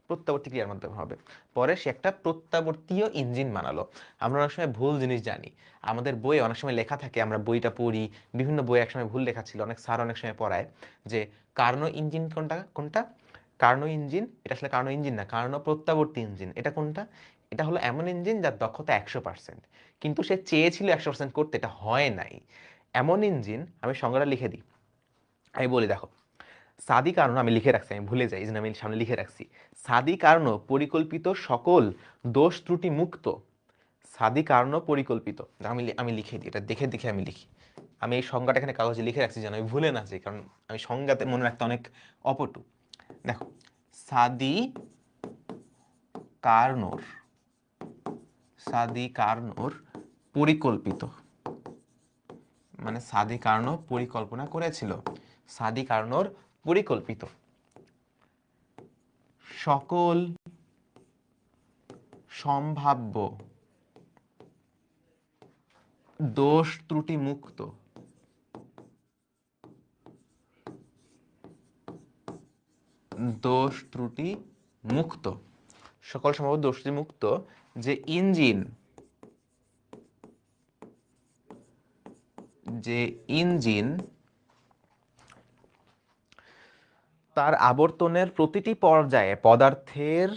প্রত্যাবর্তী ক্রিয়ার মাধ্যমে হবে। পরে সে একটা প্রত্যাবর্তীয় ইঞ্জিন বানালো। আমরা অনেক সময় ভুল জিনিস জানি, আমাদের বইয়ে অনেক সময় লেখা থাকে, আমরা বইটা পড়ি, বিভিন্ন বই একসময় ভুল লেখা ছিল, অনেক স্যার অনেক সময় পড়ায় যে কার্নো ইঞ্জিন কোনটা কোনটা, কার্নো ইঞ্জিন, এটা আসলে কার্নো ইঞ্জিন না, কার্নো প্রত্যাবর্তী ইঞ্জিন, এটা কোনটা, এটা হলো এমন ইঞ্জিন যার দক্ষতা 100%, কিন্তু সে চেয়েছিল 100% করতে, এটা হয় নাই। এমন ইঞ্জিন, আমি সংজ্ঞাটা লিখে দিই, আমি বলি দেখো, সাদি কারণ আমি লিখে রাখছি, আমি ভুলে যাই এই জন্য আমি সামনে লিখে রাখছি। সাদি কারণ পরিকল্পিত সকল দোষ ত্রুটি মুক্ত, সাদি কারণ পরিকল্পিত, আমি আমি লিখে দিই, এটা দেখে দেখে আমি লিখি। আমি এই সংজ্ঞাটা এখানে কাগজে লিখে রাখছি যেন আমি ভুলে না যাই, কারণ আমি সংজ্ঞাতে মনে রাখতে অনেক অপটু। দেখো, সাদি কার্নোর, সাদি কার্নোর পরিকল্পিত, মানে সাদি কার্নো পরিকল্পনা করেছিল, সাদি কার্নোর পরিকল্পিত সকল সম্ভাব্য দোষ ত্রুটি মুক্ত সকল সম্ভাব্য দোষ ত্রুটি মুক্ত যে ইঞ্জিন তার আবর্তনের প্রতিটি পর্যায়ে পদার্থের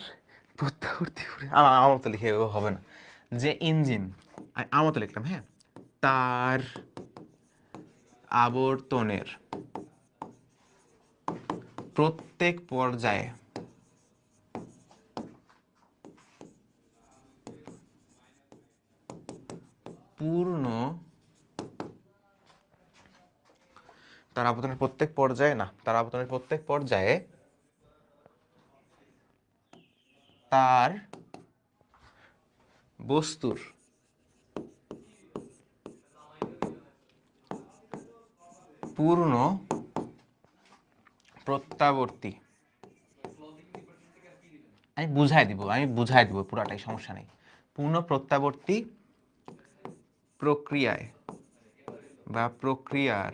প্রত্যাবর্তী আমার মতো লিখে হবে না, যে ইঞ্জিন আমার মতো লিখলাম, হ্যাঁ, তার আবর্তনের প্রত্যেক পর্যায়ে পূর্ণ তার আবর্তনের প্রত্যেক পর্যায়ে তার বস্তুর পূর্ণ প্রত্যাবর্তী, আমি বুঝাই দিব পুরাটাই, সমস্যা নেই, পূর্ণ প্রত্যাবর্তী প্রক্রিয়ায় বা প্রক্রিয়ার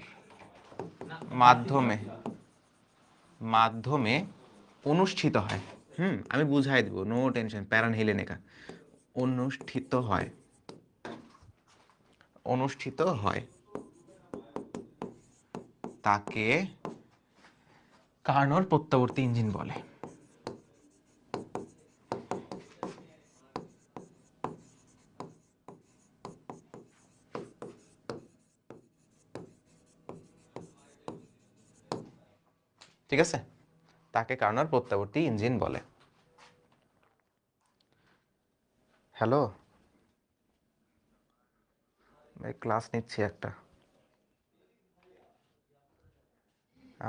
মাধ্যমে অনুষ্ঠিত হয়। আমি বুঝাই দিব, নো টেনশন, প্যারান হিলে নেকা। অনুষ্ঠিত হয় তাকে কার্নোর প্রত্যাবর্তী ইঞ্জিন বলে। ঠিক আছে, তাকে কার্নোর প্রত্যাবর্তী ইঞ্জিন বলে। হ্যালো, ক্লাস নিচ্ছি একটা।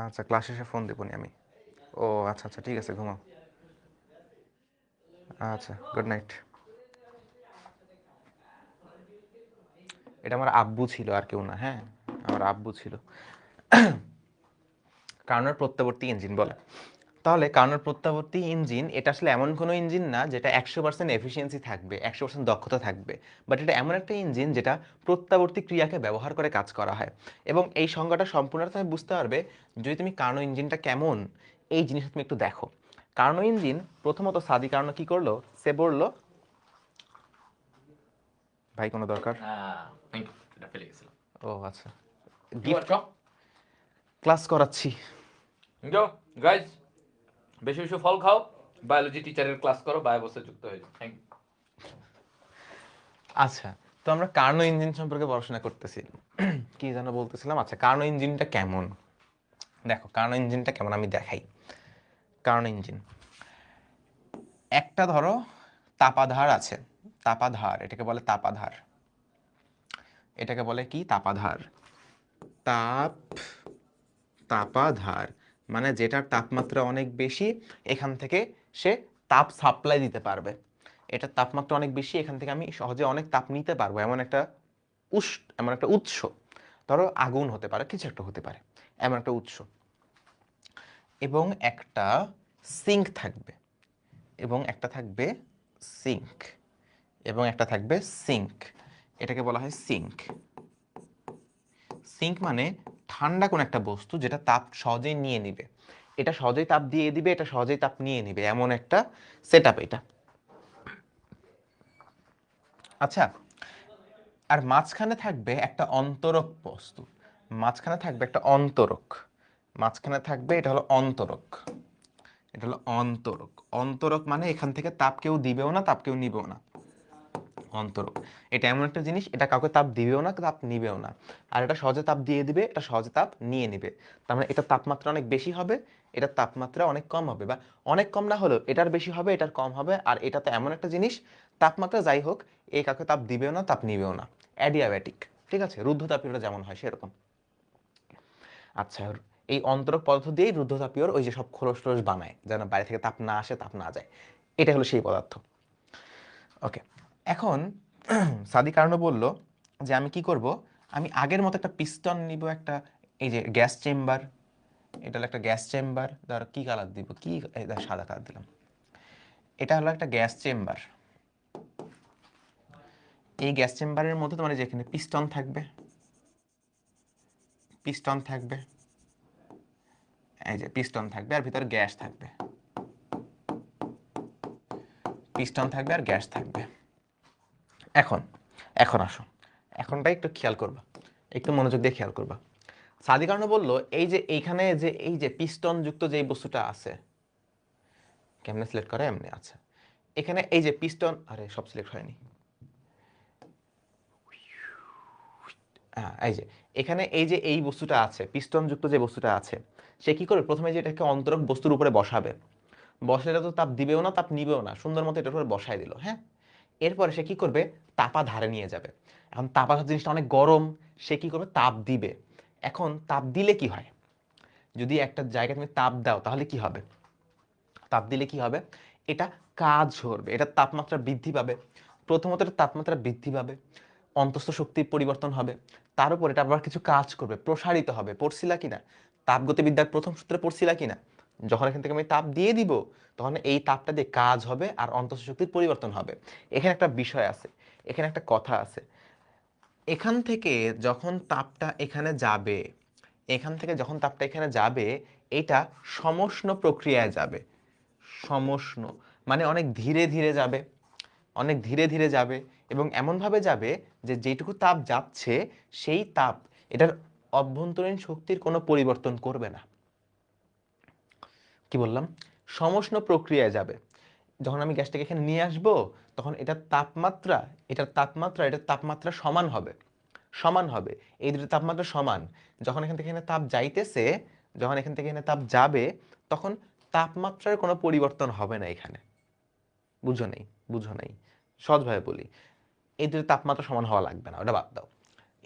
আচ্ছা, ক্লাস শেষে ফোন দেবনি আমি। ও আচ্ছা আচ্ছা, ঠিক আছে, ঘুমাও। আচ্ছা, গুড নাইট। এটা আমার আব্বু ছিল, আর কেউ না, হ্যাঁ, আমার আব্বু ছিল। কার্নোর প্রত্যাবর্তী ইঞ্জিন বলে। তাহলে কার্নোর প্রত্যাবর্তী ইঞ্জিন এটা আসলে এমন কোনো ইঞ্জিন না যেটা 100% এফিসিয়েন্সি থাকবে, 100% দক্ষতা থাকবে, বাট এটা এমন একটা ইঞ্জিন যেটা প্রত্যাবর্তী ক্রিয়াকে ব্যবহার করে কাজ করা হয়। এবং এই সংজ্ঞাটা সম্পূর্ণ তুমি বুঝতে পারবে যদি তুমি কার্নো ইঞ্জিনটা কেমন এই জিনিসটা তুমি একটু দেখো। কার্নো ইঞ্জিন প্রথমত সাদি কার্নো কি করলো, সে বললো, ভাই কোনো দরকার? ও আচ্ছা, ক্লাস করাচ্ছি। গাইস, বেশি বেশি ফল খাও, বায়োলজি টিচারের ক্লাস করো, বায়োবসে যুক্ত হয়ে যাও। Thank you. আচ্ছা, তো আমরা কার্নো ইঞ্জিন সম্পর্কে পড়াশোনা করতেছি, কি যেন বলতেছিলাম। আচ্ছা, কার্নো ইঞ্জিনটা কেমন দেখো, কার্নো ইঞ্জিনটা কেমন আমি দেখাই। কার্নো ইঞ্জিন, একটা ধরো তাপাধার আছে, তাপাধার, এটাকে বলে তাপাধার, এটাকে বলে কি, তাপাধার। তাপাধার মানে যেটার তাপমাত্রা অনেক বেশি, এখান থেকে সে তাপ সাপ্লাই দিতে পারবে। এটার তাপমাত্রা অনেক বেশি, এখান থেকে আমি সহজে অনেক তাপ নিতে পারবো, এমন একটা উৎস। ধরো আগুন হতে পারে, কিছু একটা হতে পারে, এমন একটা উৎস। এবং একটা সিঙ্ক থাকবে, সিঙ্ক, এটাকে বলা হয় সিঙ্ক। সিঙ্ক মানে ঠান্ডা কোন একটা বস্তু যেটা তাপ সহজেই নিয়ে নিবে, এটা সহজেই তাপ দিয়ে দিবে, এটা সহজেই তাপ নিয়ে নিবে, এমন একটা সেটআপ এটা। আচ্ছা, আর মাঝখানে থাকবে একটা অন্তরক বস্তু, এটা হলো অন্তরক মানে এখান থেকে তাপ কেউ দিবেও না, তাপ কেউ নিবেও না। অন্তরক এটা এমন একটা জিনিস, এটা কাউকে তাপ দিবেও না, তাপ নিবেও না, আর এটা সহজে তাপ দিয়ে দিবে, এটা সহজে তাপ নিয়ে নিবে। তার মানে এটার তাপমাত্রা অনেক বেশি হবে, এটার তাপমাত্রা অনেক কম হবে, বা অনেক কম না হলেও এটার বেশি হবে, এটার কম হবে। আর এটা তো এমন একটা জিনিস, তাপমাত্রা যাই হোক, এ কাউকে তাপ দিবেও না, তাপ নিবেও না, অ্যাডিয়াব্যাটিক। ঠিক আছে, রুদ্ধতাপীয়টা যেমন হয় সেরকম। আচ্ছা, এই অন্তরক পদার্থ দিয়েই রুদ্ধতাপীয়র ওই যে সব খোলস টোলস বানায়, যেন বাইরে থেকে তাপ না আসে, তাপ না যায়, এটা হলো সেই পদার্থ। ওকে, এখন সাদি কার্নো বলল যে আমি কি করব, আমি আগের মতো একটা পিস্টন নিব, একটা এই যে গ্যাস চেম্বার, এটা হলো একটা গ্যাস চেম্বার। ধর কি কালার দিব, কি সাদা কালার দিলাম, এটা হলো একটা গ্যাস চেম্বার। এই গ্যাস চেম্বারের মধ্যে তোমার যেখানে পিস্টন থাকবে, পিস্টন থাকবে, এই যে পিস্টন থাকবে আর ভিতরে গ্যাস থাকবে, পিস্টন থাকবে আর গ্যাস থাকবে। এখন এখন আসো, এখনটা একটু খেয়াল করবা, একটু মনোযোগ দিয়ে খেয়াল করবা। সাদিকারণ বললো এই যে এইখানে যে এই যে পিস্টন যুক্ত যে বস্তুটা আছে, কেমনে সিলেক্ট করে এমনি, আচ্ছা এখানে এই যে পিস্টন, আরে সব সিলেক্ট হয়নি, এই যে এখানে এই যে এই বস্তুটা আছে, পিস্টন যুক্ত যে বস্তুটা আছে, সে কি করবে প্রথমে যে এটাকে অন্তরক বস্তুর উপরে বসাবে, বসালে তো তাপ দিবেও না তাপ নিবেও না, সুন্দর মতো এটার উপরে বসায় দিল, হ্যাঁ। এরপরে সে কি করবে, তাপা ধারে নিয়ে যাবে। এখন তাপাধার জিনিসটা অনেক গরম, সে কি করবে তাপ দিবে। এখন তাপ দিলে কি হয়, যদি একটা জায়গায় তুমি তাপ দাও তাহলে কি হবে, তাপ দিলে কি হবে, এটা কাজ করবে, এটা তাপমাত্রা বৃদ্ধি পাবে। প্রথমত এটা তাপমাত্রা বৃদ্ধি পাবে, অন্তঃস্থ শক্তির পরিবর্তন হবে, তার উপর এটা আবার কিছু কাজ করবে, প্রসারিত হবে। পড়ছিলা কিনা তাপগতিবিদ্যার প্রথম সূত্রে, পড়ছিলা কিনা, যখন এখান থেকে আমি তাপ দিয়ে দিব তখন এই তাপটা দিয়ে কাজ হবে আর অন্তঃস্থ শক্তির পরিবর্তন হবে। এখানে একটা বিষয় আছে, এখানে একটা কথা আছে, এখান থেকে যখন তাপটা এখানে যাবে, এখান থেকে যখন তাপটা এখানে যাবে, এটা সমষ্ণ প্রক্রিয়ায় যাবে। সমষ্ণ মানে অনেক ধীরে ধীরে যাবে, অনেক ধীরে ধীরে যাবে, এবং এমনভাবে যাবে যে যেটুকু তাপ যাচ্ছে সেই তাপ এটার অভ্যন্তরীণ শক্তির কোনো পরিবর্তন করবে না। কি বললাম, সমষ্ণ প্রক্রিয়ায় যাবে। যখন আমি গ্যাসটাকে এখানে নিয়ে আসব তখন এটার তাপমাত্রা, এটার তাপমাত্রা সমান হবে, সমান হবে, এই দুটো তাপমাত্রা সমান। যখন এখান থেকে এখানে তাপ যাইতেছে, যখন এখান থেকে এখানে তাপ যাবে, তখন তাপমাত্রার কোনো পরিবর্তন হবে না এখানে। বুঝো নেই, বুঝো নাই, সহজভাবে বলি, এই দুটো তাপমাত্রা সমান হওয়া লাগবে না, ওটা বাদ দাও।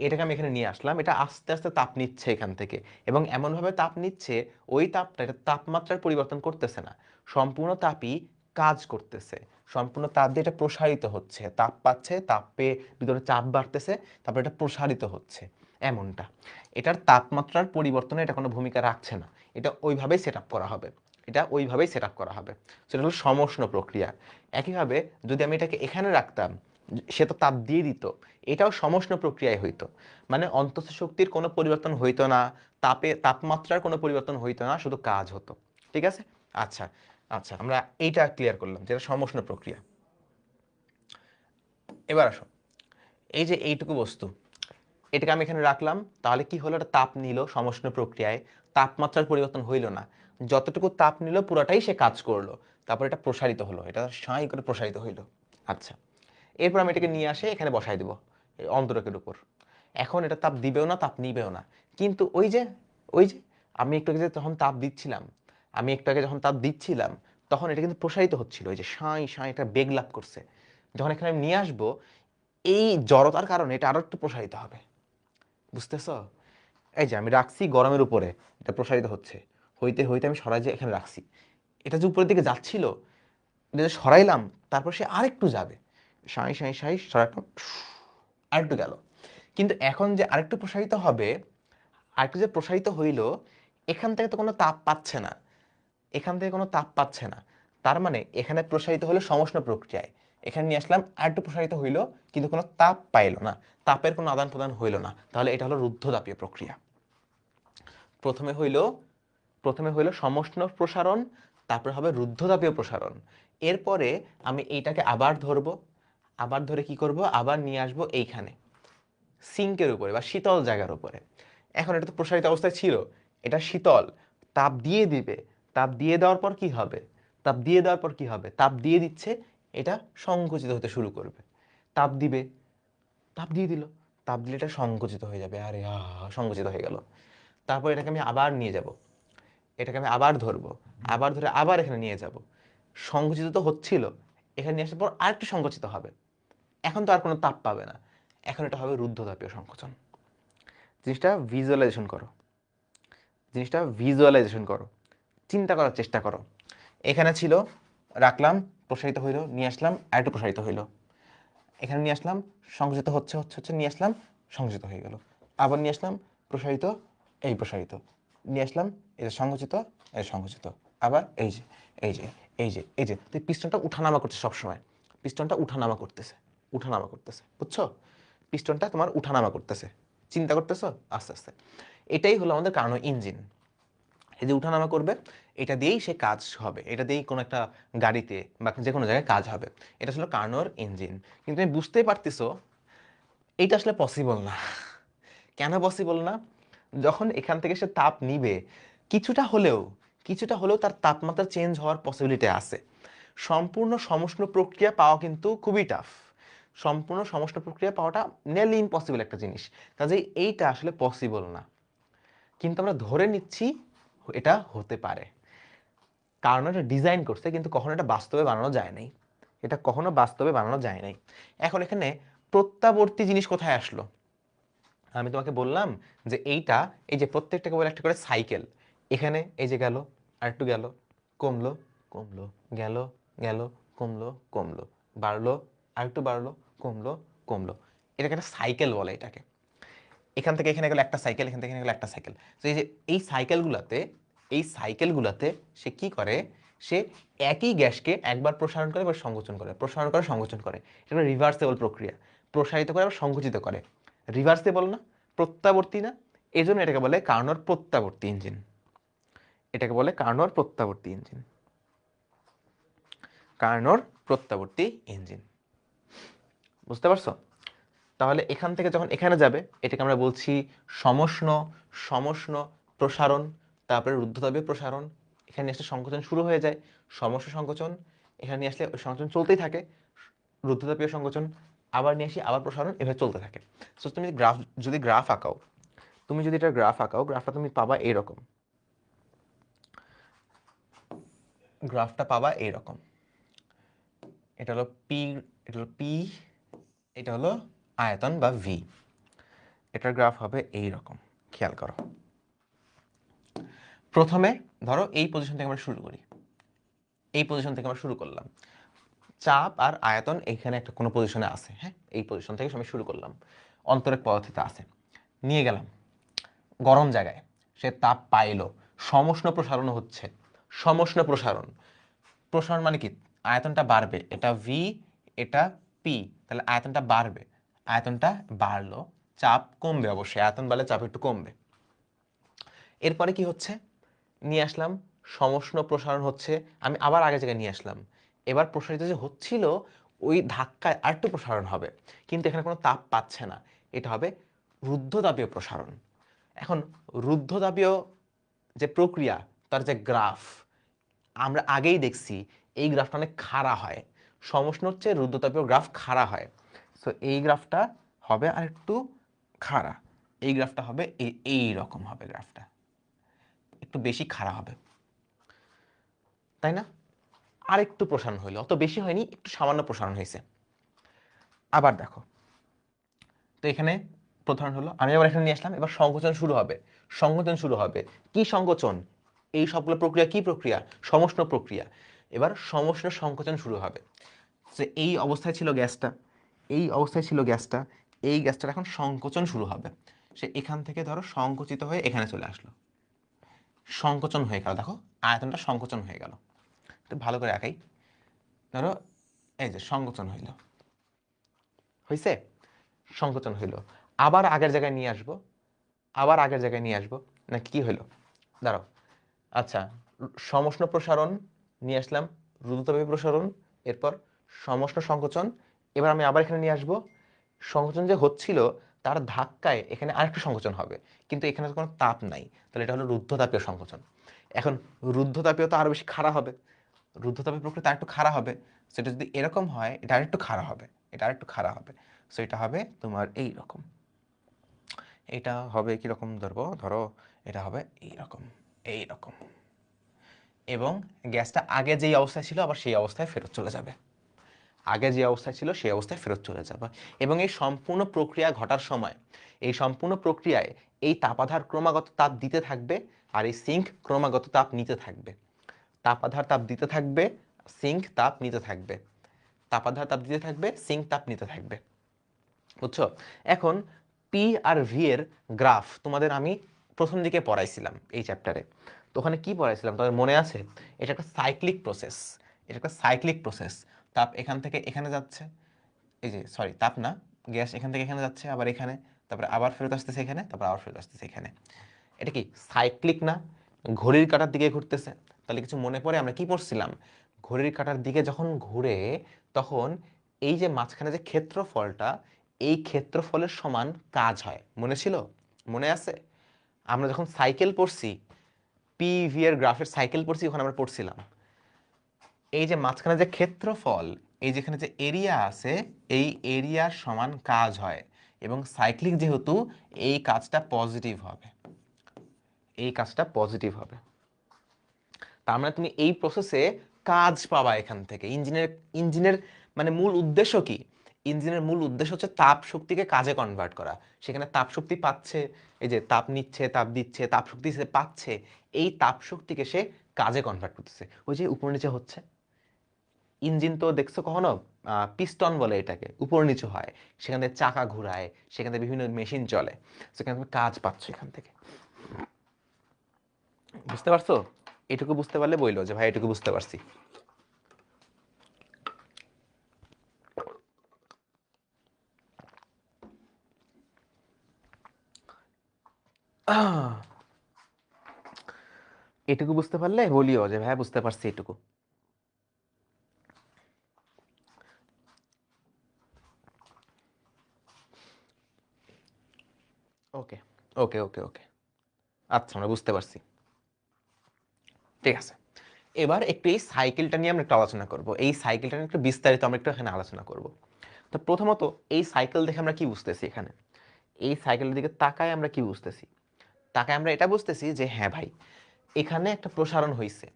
এটাকে আমি এখানে নিয়ে আসলাম, এটা আস্তে আস্তে তাপ নিচ্ছে এখান থেকে, এবং এমনভাবে তাপ নিচ্ছে ওই তাপটা এটা তাপমাত্রার পরিবর্তন করতেছে না, সম্পূর্ণ তাপই কাজ করতেছে, সম্পূর্ণ তাপ দিয়ে এটা প্রসারিত হচ্ছে, তাপ পাচ্ছে, তাপ পেয়ে ভিতরে চাপ বাড়তেছে, তারপরে এটা প্রসারিত হচ্ছে, এমনটা। এটার তাপমাত্রার পরিবর্তনে এটা কোনো ভূমিকা রাখছে না, এটা ওইভাবেই সেট আপ করা হবে, এটা ওইভাবেই সেট আপ করা হবে। সেটা হলো সমষ্ণ প্রক্রিয়া। একইভাবে যদি আমি এটাকে এখানে রাখতাম, সে তো তাপ দিয়ে দিত, এটাও সমষ্ণ প্রক্রিয়ায় হইতো, মানে অন্তঃস্থ শক্তির কোনো পরিবর্তন হইতো না, তাপমাত্রার কোনো পরিবর্তন হইতো না, শুধু কাজ হতো। ঠিক আছে, আচ্ছা আচ্ছা, আমরা এইটা ক্লিয়ার করলাম যেটা সমষ্ণ প্রক্রিয়া। এবার আসো, এই যে এইটুকু বস্তু, এটাকে আমি এখানে রাখলাম, তাহলে কি হলো, এটা তাপ নিল সমষ্ণ প্রক্রিয়ায়, তাপমাত্রার পরিবর্তন হইল না, যতটুকু তাপ নিল পুরোটাই সে কাজ করলো, তারপর এটা প্রসারিত হলো, এটা সাঁই করে প্রসারিত হইলো। আচ্ছা, এরপর আমি এটাকে নিয়ে আসে এখানে বসাই দেবো এই অন্তরকের উপর। এখন এটা তাপ দিবেও না তাপ নিবেও না, কিন্তু ওই যে আমি একটু আগে যখন তাপ দিচ্ছিলাম, আমি একটু আগে যখন তাপ দিচ্ছিলাম তখন এটা কিন্তু প্রসারিত হচ্ছিল, ওই যে সাঁই সাঁই এটা বেগ লাভ করছে। যখন এখানে আমি নিয়ে আসবো, এই জড়তার কারণে এটা আরো একটু প্রসারিত হবে, বুঝতেছ। এই যে আমি রাখছি গরমের উপরে, এটা প্রসারিত হচ্ছে, হইতে হইতে আমি সরাই যে এখানে রাখছি, এটা যে উপরের দিকে যাচ্ছিল, এটা যে সরাইলাম, তারপর সে আরেকটু যাবে, সাঁই সাঁই সাঁই সরাইলাম, আরেকটু গেল। কিন্তু এখন যে আরেকটু প্রসারিত হবে, আরেকটু যে প্রসারিত হইল, এখান থেকে তো কোনো তাপ পাচ্ছে না, এখান থেকে কোনো তাপ পাচ্ছে না, তার মানে এখানে প্রসারিত হলো সমষ্ণ প্রক্রিয়ায়, এখানে নিয়ে আসলাম আরেকটু প্রসারিত হইল, কিন্তু কোনো তাপ পাইলো না, তাপের কোনো আদান প্রদান হইল না, তাহলে এটা হলো রুদ্ধতাপীয় প্রক্রিয়া। প্রথমে হইল প্রথমে হইল সমষ্ণ প্রসারণ, তারপরে হবে রুদ্ধতাপীয় প্রসারণ। এরপরে আমি এইটাকে আবার ধরবো, আবার ধরে কি করব, আবার নিয়ে আসবো এইখানে সিঙ্কের উপরে বা শীতল জায়গার উপরে। এখন এটা তো প্রসারিত অবস্থায় ছিল, এটা শীতল, তাপ দিয়ে দিবে, তাপ দিয়ে দেওয়ার পর কি হবে, তাপ দিয়ে দেওয়ার পর কি হবে, তাপ দিয়ে দিচ্ছে, এটা সংকুচিত হতে শুরু করবে, তাপ দিবে, তাপ দিয়ে দিল, তাপ দিলে এটা সংকুচিত হয়ে যাবে, আরে সংকুচিত হয়ে গেল। তারপর এটাকে আমি আবার নিয়ে যাব, এটাকে আমি আবার ধরবো, আবার ধরে আবার এখানে নিয়ে যাব, সংকুচিত তো হচ্ছিল, এখানে নিয়ে আসার পর আরেকটু সংকুচিত হবে, এখন তো আর কোনো তাপ পাবে না, এখন এটা হবে রুদ্ধতাপীয় সংকোচন। জিনিসটা ভিজুয়ালাইজেশন করো, জিনিসটা ভিজুয়ালাইজেশন করো, চিন্তা করার চেষ্টা করো। এখানে ছিল, রাখলাম, প্রসারিত হইলো, নিয়ে আসলাম আরেকটু প্রসারিত হইলো, এখানে নিয়ে আসলাম, সংকুচিত হচ্ছে হচ্ছে হচ্ছে, নিয়ে আসলাম, সংকুচিত হয়ে গেল, আবার নিয়ে আসলাম, প্রসারিত, এই প্রসারিত, নিয়ে আসলাম, এটা সংকুচিত, এই সংকুচিত, আবার এই যে এই যে এই যে এই যে তুই পিস্টনটা উঠানামা করছে সবসময়, পিস্টনটা উঠানামা করতেছে, উঠানামা করতেছে, বুঝছো? পিস্টনটা তোমার উঠানামা করতেছে, চিন্তা করতেছো আস্তে আস্তে। এটাই হলো আমাদের কার্নো ইঞ্জিন। এই যে উঠানামা করবে, এটা দিয়েই সে কাজ হবে, এটা দিয়েই কোনো একটা গাড়িতে বা যে কোনো জায়গায় কাজ হবে। এটা ছিল কার্নোর ইঞ্জিন। কিন্তু তুমি বুঝতেই পারতেছো এইটা আসলে পসিবল না। কেন পসিবল না? যখন এখান থেকে সে তাপ নিবে, কিছুটা হলেও কিছুটা হলেও তার তাপমাত্রা চেঞ্জ হওয়ার পসিবিলিটি আছে। সম্পূর্ণ সমষ্ণ প্রক্রিয়া পাওয়া কিন্তু খুবই টাফ। সম্পূর্ণ সমষ্ণ প্রক্রিয়া পাওয়াটা নিয়ারলি ইম্পসিবল একটা জিনিস। কাজেই এইটা আসলে পসিবল না, কিন্তু আমরা ধরে নিচ্ছি এটা হতে পারে, কারণ এটা ডিজাইন করছে, কিন্তু কখনো এটা বাস্তবে বানানো যায় নাই। এটা কখনো বাস্তবে বানানো যায় নাই। এখন এখানে প্রত্যাবর্তী জিনিস কোথায় আসলো? আমি তোমাকে বললাম যে এইটা, এই যে প্রত্যেকটা কেবল একটা করে সাইকেল। এখানে এই যে গেল, আরেকটু গেল, কমলো, কমলো, গেল, গেল, কমলো, কমলো, বাড়লো, আরেকটু বাড়লো, কমলো, কমলো। এটাকে একটা সাইকেল বলে এটাকে। এখান থেকে এখানে গেল একটা সাইকেল, এখান থেকে এখানে গেল একটা সাইকেল। তো এই যে এই সাইকেলগুলোতে, এই সাইকেলগুলোতে সে কি করে, সে একই গ্যাসকে একবার প্রসারণ করে, এবার সংকোচন করে, প্রসারণ করে, সংকোচন করে। এটা রিভার্সেবল প্রক্রিয়া। প্রসারিত করে আবার সংকুচিত করে। রিভার্সেবল না, প্রত্যাবর্তী না, এই জন্য এটাকে বলে কার্নোর প্রত্যাবর্তী ইঞ্জিন। এটাকে বলে কার্নোর প্রত্যাবর্তী ইঞ্জিন। কার্নোর প্রত্যাবর্তী ইঞ্জিন, বুঝতে পারছো? তাহলে এখান থেকে যখন এখানে যাবে, এটাকে আমরা বলছি সমষ্ণ, সমষ্ণ প্রসারণ, তারপরে রুদ্ধতাপীয় প্রসারণ। এখানে নিয়ে আসলে সংকোচন শুরু হয়ে যায়, সমষ্ণ সংকোচন। এখানে নিয়ে আসলে ওই সংকোচন চলতেই থাকে, রুদ্ধতাপীয় সংকোচন, আবার নিয়ে আসি, আবার প্রসারণ, এভাবে চলতে থাকে। সো তুমি যদি গ্রাফ আঁকাও, তুমি যদি এটা গ্রাফ আঁকাও, গ্রাফটা তুমি পাবা এইরকম। গ্রাফটা পাবা এইরকম। এটা হলো পি, এটা হলো পি, এটা হলো আয়তন বা ভি। এটার গ্রাফ হবে এই রকম। খেয়াল করো, প্রথমে ধরো এই পজিশন থেকে আমরা শুরু করি, এই পজিশন থেকে আমরা শুরু করলাম। চাপ আর আয়তন এখানে একটা কোনো পজিশনে আছে, হ্যাঁ, এই পজিশন থেকে আমি শুরু করলাম, অন্তরক পদার্থতে আছে, নিয়ে গেলাম গরম জায়গায়, সে তাপ পাইলো, সমষ্ণ প্রসারণ হচ্ছে। সমষ্ণ প্রসারণ, প্রসারণ মানে কি, আয়তনটা বাড়বে, এটা ভি, এটা পি, তাহলে আয়তনটা বাড়বে, আয়তনটা বাড়লো, চাপ কমবে, অবশ্যই আয়তন বাড়লে চাপ একটু কমবে। এরপরে কি হচ্ছে, নিয়ে আসলাম সমষ্ণ প্রসারণ হচ্ছে, আমি আবার আগের জায়গায় নিয়ে আসলাম। এবার প্রসারিত যে হচ্ছিল ওই ধাক্কায় আরেকটু প্রসারণ হবে, কিন্তু এখানে কোনো তাপ পাচ্ছে না, এটা হবে রুদ্ধতাপীয় প্রসারণ। এখন রুদ্ধতাপীয় যে প্রক্রিয়া, তার যে গ্রাফ আমরা আগেই দেখছি, এই গ্রাফটা অনেক খাড়া হয়। সমষ্ণ হচ্ছে রুদ্ধতাপীয় গ্রাফ খাড়া হয়। সো এই গ্রাফটা হবে আর একটু খাড়া, এই গ্রাফটা হবে এই রকম হবে, গ্রাফটা একটু বেশি খাড়া হবে, তাই না? আরেকটু প্রসারণ হইলো, অত বেশি হয়নি, একটু সামান্য প্রসারণ হয়েছে। আবার দেখো, তো এখানে প্রসারণ হলো, আমি আবার এখানে নিয়ে আসলাম, এবার সংকোচন শুরু হবে। সংকোচন শুরু হবে, কি সংকোচন? এই সবগুলো প্রক্রিয়া কি প্রক্রিয়া? সমষ্ণ প্রক্রিয়া। এবার সমষ্ণ সংকোচন শুরু হবে। যে এই অবস্থায় ছিল গ্যাসটা, এই অবস্থায় ছিল গ্যাসটা, এই গ্যাসটার এখন সংকোচন শুরু হবে। সে এখান থেকে ধরো সংকুচিত হয়ে এখানে চলে আসলো, সংকোচন হয়ে গেল, দেখো আয়তনটা সংকোচন হয়ে গেল। একটু ভালো করে আঁকাই, ধরো এই যে সংকোচন হইল, হয়েছে, সংকোচন হইল, আবার আগের জায়গায় নিয়ে আসবো, আবার আগের জায়গায় নিয়ে আসবো, না কি হইলো, দাঁড়াও, আচ্ছা, সমষ্ণ প্রসারণ নিয়ে আসলাম, রুদ্ধতাপীয় প্রসারণ, এরপর সমষ্ণ সংকোচন, এবার আমি আবার এখানে নিয়ে আসবো, সংকোচন যে হচ্ছিল তার ধাক্কায় এখানে আরেকটু সংকোচন হবে, কিন্তু এখানে তো কোনো তাপ নাই, তাহলে এটা হলো রুদ্ধতাপীয় সংকোচন। এখন রুদ্ধতাপীয় তো আরো বেশি খাড়া হবে, রুদ্ধতাপীয় প্রক্রিয়া আরেকটু খাড়া হবে। সেটা যদি এরকম হয়, এটা আরেকটু খাড়া হবে, এটা আরেকটু খাড়া হবে। সো এটা হবে তোমার এই রকম, এটা হবে কিরকম, ধরবো ধরো এটা হবে এইরকম, এইরকম, এবং গ্যাসটা আগে যেই অবস্থায় ছিল আবার সেই অবস্থায় ফেরত চলে যাবে, আগে যে অবস্থায় ছিল সেই অবস্থায় ফেরত চলে যাবে। এবং এই সম্পূর্ণ প্রক্রিয়া ঘটার সময়, এই সম্পূর্ণ প্রক্রিয়ায় এই তাপাধার ক্রমাগত তাপ দিতে থাকবে, আর এই সিঙ্ক ক্রমাগত তাপ নিতে থাকবে। তাপাধার তাপ দিতে থাকবে, সিঙ্ক তাপ নিতে থাকবে, তাপাধার তাপ দিতে থাকবে, সিঙ্ক তাপ নিতে থাকবে, বুঝছো? এখন পি আর ভি এর গ্রাফ তোমাদের আমি প্রথম দিকে পড়াইছিলাম এই চ্যাপ্টারে। তো ওখানে কি পড়াইছিলাম তাদের মনে আছে? এটা একটা সাইক্লিক প্রসেস, এটা একটা সাইক্লিক প্রসেস। তাপ এখান থেকে এখানে যাচ্ছে, এই যে সরি তাপ না, গ্যাস এখান থেকে এখানে যাচ্ছে, আবার এখানে, তারপরে আবার ফেরত আসতেছে এখানে, তারপর আবার ফেরত আসতেছে এখানে। এটা কি সাইক্লিক না? ঘড়ির কাঁটার দিকে ঘুরতেছে। তাহলে কিছু মনে পড়ে আমরা কি পড়ছিলাম? ঘড়ির কাঁটার দিকে যখন ঘুরে তখন এই যে মাঝখানে যে ক্ষেত্রফলটা, এই ক্ষেত্রফলের সমান কাজ হয়। মনে ছিল? মনে আছে? আমরা যখন সাইকেল পড়ছি, পিভি এর গ্রাফের সাইকেল পড়ছি, ওখানে আমরা পড়ছিলাম এই যে মাঝখানে যে ক্ষেত্রফল, এই যেখানে যে এরিয়া আছে, এই এরিয়ার সমান কাজ হয়। এবং সাইক্লিক যেহেতু, এই কাজটা পজিটিভ হবে, এই কাজটা পজিটিভ হবে। তার মানে তুমি এই প্রসেসে কাজ পাবা এখান থেকে। ইঞ্জিনের মানে মূল উদ্দেশ্য কি? ইঞ্জিনের মূল উদ্দেশ্য হচ্ছে তাপ শক্তিকে কাজে কনভার্ট করা। সেখানে তাপ শক্তি পাচ্ছে, এই যে তাপ নিচ্ছে, তাপ দিচ্ছে, তাপ শক্তি সে পাচ্ছে, এই তাপ শক্তিকে সে কাজে কনভার্ট করতেছে। ওই যে উপর নিচে হচ্ছে। ইঞ্জিন তো দেখছো কখনো? পিস্টন বলে এটাকে, উপর নিচু হয়, সেখান থেকে চাকা ঘুরায়, সেখান থেকে বিভিন্ন মেশিন চলে, সেখানে তুমি কাজ পাচ্ছ এখান থেকে। বুঝতে পারছো? এটুকু বুঝতে পারলে বইলো যে ভাই এটুকু বুঝতে পারছি। এটুকু বুঝতে পারলে বলিও যে ভাই বুঝতে পারছি এটুকু। ওকে ওকে ওকে ওকে, আচ্ছা আমরা বুঝতে পারছি। ঠিক আছে, এবার একটু এই সাইকেলটা নিয়ে আমরা একটু আলোচনা করব। এই সাইকেলটা নিয়ে একটু বিস্তারিত আমরা একটু এখানে আলোচনা করব। তো প্রথমত এই সাইকেল দেখে আমরা কি বুঝতেছি? এখানে এই সাইকেলের দিকে তাকায় আমরা কি বুঝতেছি? তাকায় আমরা এটা বুঝতেছি যে হ্যাঁ ভাই, এখানে একটা প্রসারণ হয়েছে,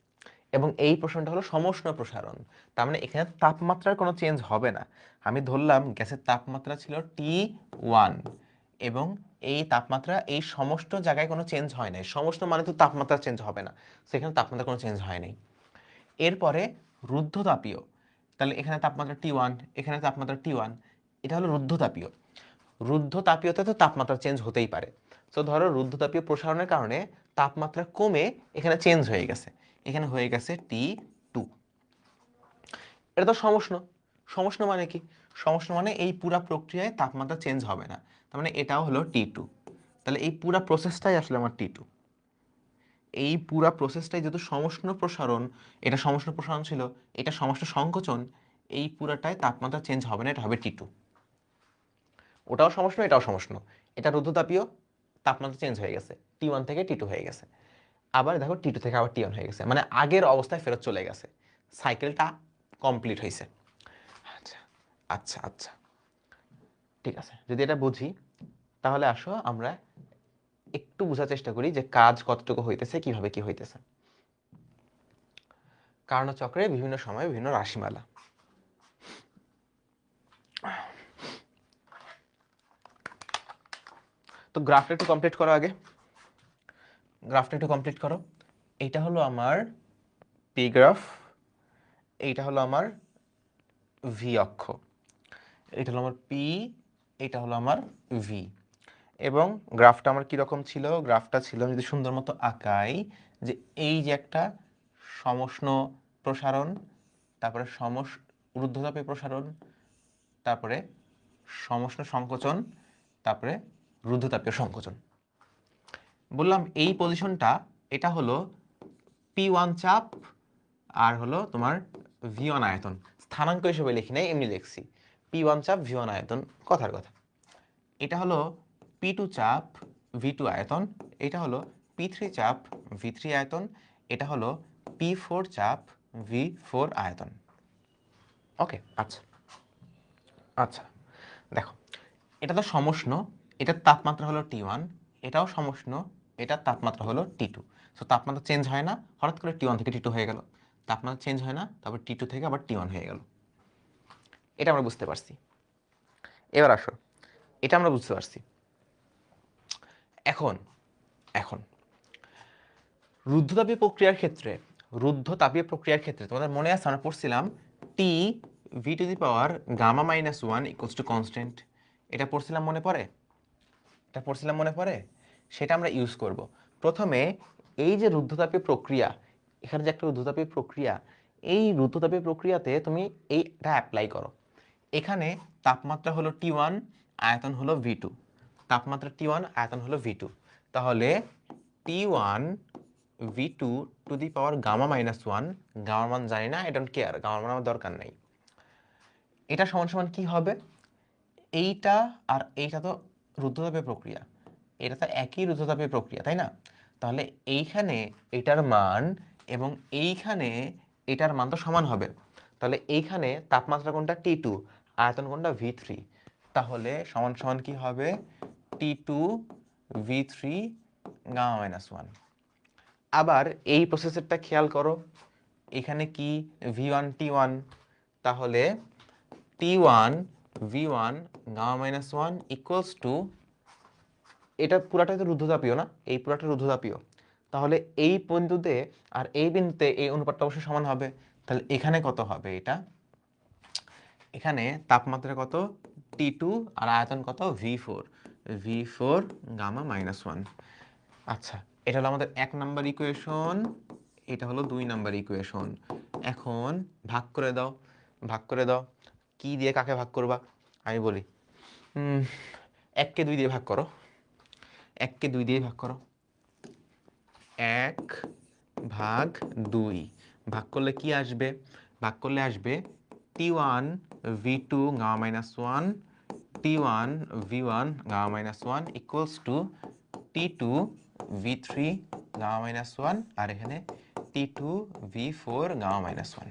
এবং এই প্রসারণটা হলো সমষ্ণ প্রসারণ। তার মানে এখানে তাপমাত্রার কোনো চেঞ্জ হবে না। আমি ধরলাম গ্যাসের তাপমাত্রা ছিল T1, এবং এই তাপমাত্রা এই সমস্ত জায়গায় কোনো চেঞ্জ হয় নাই। সমস্ত মানে তো তাপমাত্রা চেঞ্জ হবে না, সেখানে তাপমাত্রা কোনো চেঞ্জ হয় নাই। এরপরে রুদ্ধতাপীয়, তাহলে এখানে তাপমাত্রা T1, এখানে তাপমাত্রা T1, এটা হলো রুদ্ধতাপীয়। রুদ্ধতাপীয়তে তো তাপমাত্রা চেঞ্জ হতেই পারে। তো ধরো রুদ্ধতাপীয় প্রসারণের কারণে তাপমাত্রা কমে এখানে চেঞ্জ হয়ে গেছে, এখানে হয়ে গেছে T2। এটা তো সমষ্ণ। সমষ্ণ মানে কি? সমষ্ণ মানে এই পুরা প্রক্রিয়ায় তাপমাত্রা চেঞ্জ হবে না, তার মানে এটাও হলো T2। তাহলে এই পুরা প্রসেসটাই আসলে আমার T2। এই পুরা প্রসেসটাই যেহেতু সমষ্ণ প্রসারণ, এটা সমষ্ণ প্রসারণ ছিল, এটা সমষ্ণ সংকোচন, এই পুরাটায় তাপমাত্রা চেঞ্জ হবে না, এটা হবে T2। ওটাও সমষ্ণ, এটাও সমষ্ণ। এটা রুদ্ধতাপীয়, তাপমাত্রা চেঞ্জ হয়ে গেছে, T1 থেকে T2 হয়ে গেছে। আবার দেখো T2 থেকে আবার T1 হয়ে গেছে, মানে আগের অবস্থায় ফেরত চলে গেছে, সাইকেলটা কমপ্লিট হয়েছে। আচ্ছা আচ্ছা আচ্ছা, ঠিক আছে। যদি এটা বুঝি তাহলে আসো আমরা একটু বোঝার চেষ্টা করি যে কাজ কতটুকু হইতেছে, কিভাবে কি হইতেছে। কার্ণচক্রে বিভিন্ন সময়ে বিভিন্ন রাশিমালা। তো গ্রাফটা একটু কমপ্লিট করো আগে, গ্রাফটা একটু কমপ্লিট করো। এইটা হলো আমার পি গ্রাফ, এইটা হলো আমার ভি অক্ষ, এটা হলো আমার পি, এটা হলো আমার ভি। এবং গ্রাফটা আমার কিরকম ছিল? গ্রাফটা ছিল, আমি যদি সুন্দর মতো আঁকাই, যে এই যে একটা সমষ্ণ প্রসারণ, তারপরে ঊর্ধ্বতাপীয় প্রসারণ, তারপরে সমষ্ণ সংকোচন, তারপরে রুদ্ধতাপীয় সংকোচন। বললাম এই পজিশনটা, এটা হলো P1 চাপ, আর হলো তোমার V1 আয়তন। স্থানাঙ্ক হিসেবে লিখি নাই, এমনি লিখছি P1 চাপ V1 আয়তন, কথার কথা। এটা হলো P2 চাপ V2 আয়তন, এটা হলো P3 চাপ V3 আয়তন, এটা হলো P4 চাপ V4 আয়তন। ওকে, আচ্ছা আচ্ছা, দেখো এটা তো সমষ্ণ, এটার তাপমাত্রা হলো T1, এটাও সমষ্ণ, এটার তাপমাত্রা হলো T2। সো তাপমাত্রা চেঞ্জ হয় না, হঠাৎ করে T1 থেকে T2 হয়ে গেল। তাপমাত্রা চেঞ্জ হয় না, তারপর T2 থেকে আবার T1 হয়ে গেল। এটা আমরা বুঝতে পারছি। এবার আসো, এটা আমরা বুঝতে পারছি। এখন এখন রুদ্ধতাপীয় প্রক্রিয়ার ক্ষেত্রে, রুদ্ধতাপীয় প্রক্রিয়ার ক্ষেত্রে তোমাদের মনে আছে আমরা পড়ছিলাম T V to the power gamma minus one equals to constant. এটা পড়ছিলাম মনে পড়ে? এটা পড়ছিলাম মনে পড়ে? সেটা আমরা ইউজ করব। প্রথমে এই যে রুদ্ধতাপীয় প্রক্রিয়া, এখানে যে একটা রুদ্ধতাপীয় প্রক্রিয়া, এই রুদ্ধতাপীয় প্রক্রিয়াতে তুমি এইটা অ্যাপ্লাই করো। এখানে তাপমাত্রা হলো T1, আয়তন হলো V2। তাপমাত্রা T1, আয়তন হলো V2। তাহলে T1 V2 to the power gamma minus 1, গামার মান জানি না, আই ডোন্ট কেয়ার, গামার মান আমার দরকার নাই। এটা সমান সমান কি হবে? এইটা আর এইটা তো রুদ্ধতাপীয় প্রক্রিয়া, এটা তো একই রুদ্ধতাপীয় প্রক্রিয়া, তাই না? তাহলে এইখানে এটার মান এবং এইখানে এটার মান তো সমান হবে। তাহলে এইখানে তাপমাত্রা কোনটা? T2, আয়তন কোনটা? V3। তাহলে সমান সমান কি হবে? T2 V3 gamma minus 1। আবার এই প্রসেসরটা খেয়াল করো, এখানে কি V1 T1, তাহলে T1 V1 gamma minus 1 equals two, এটা পুরাটাই তো রুদ্ধতাপীয় না, এই পুরাটা রুদ্ধতাপীয়। তাহলে এই বিন্দুতে আর এই বিন্দুতে এই অনুপাতটা অবশ্যই সমান হবে। তাহলে এখানে কত হবে? এটা এখানে তাপমাত্রা কত? T2 আর আয়তন কত? V4, V4 gamma minus 1। আচ্ছা, এটা হলো আমাদের 1 নাম্বার ইকুয়েশন, এটা হলো 2 নাম্বার ইকুয়েশন। এখন ভাগ করে দাও, ভাগ করে দাও। কি দিয়ে কাকে ভাগ করবা? আমি বলি, 1 কে 2 দিয়ে ভাগ করো, 1 কে 2 দিয়ে ভাগ করো। 1 ভাগ 2 ভাগ করলে কি আসবে? ভাগ করলে আসবে T1 V2 gamma minus 1, T1 V1 gamma minus 1 equals to T2 V3 gamma minus 1 আর এখানে T2 V4 গামা মাইনাস 1।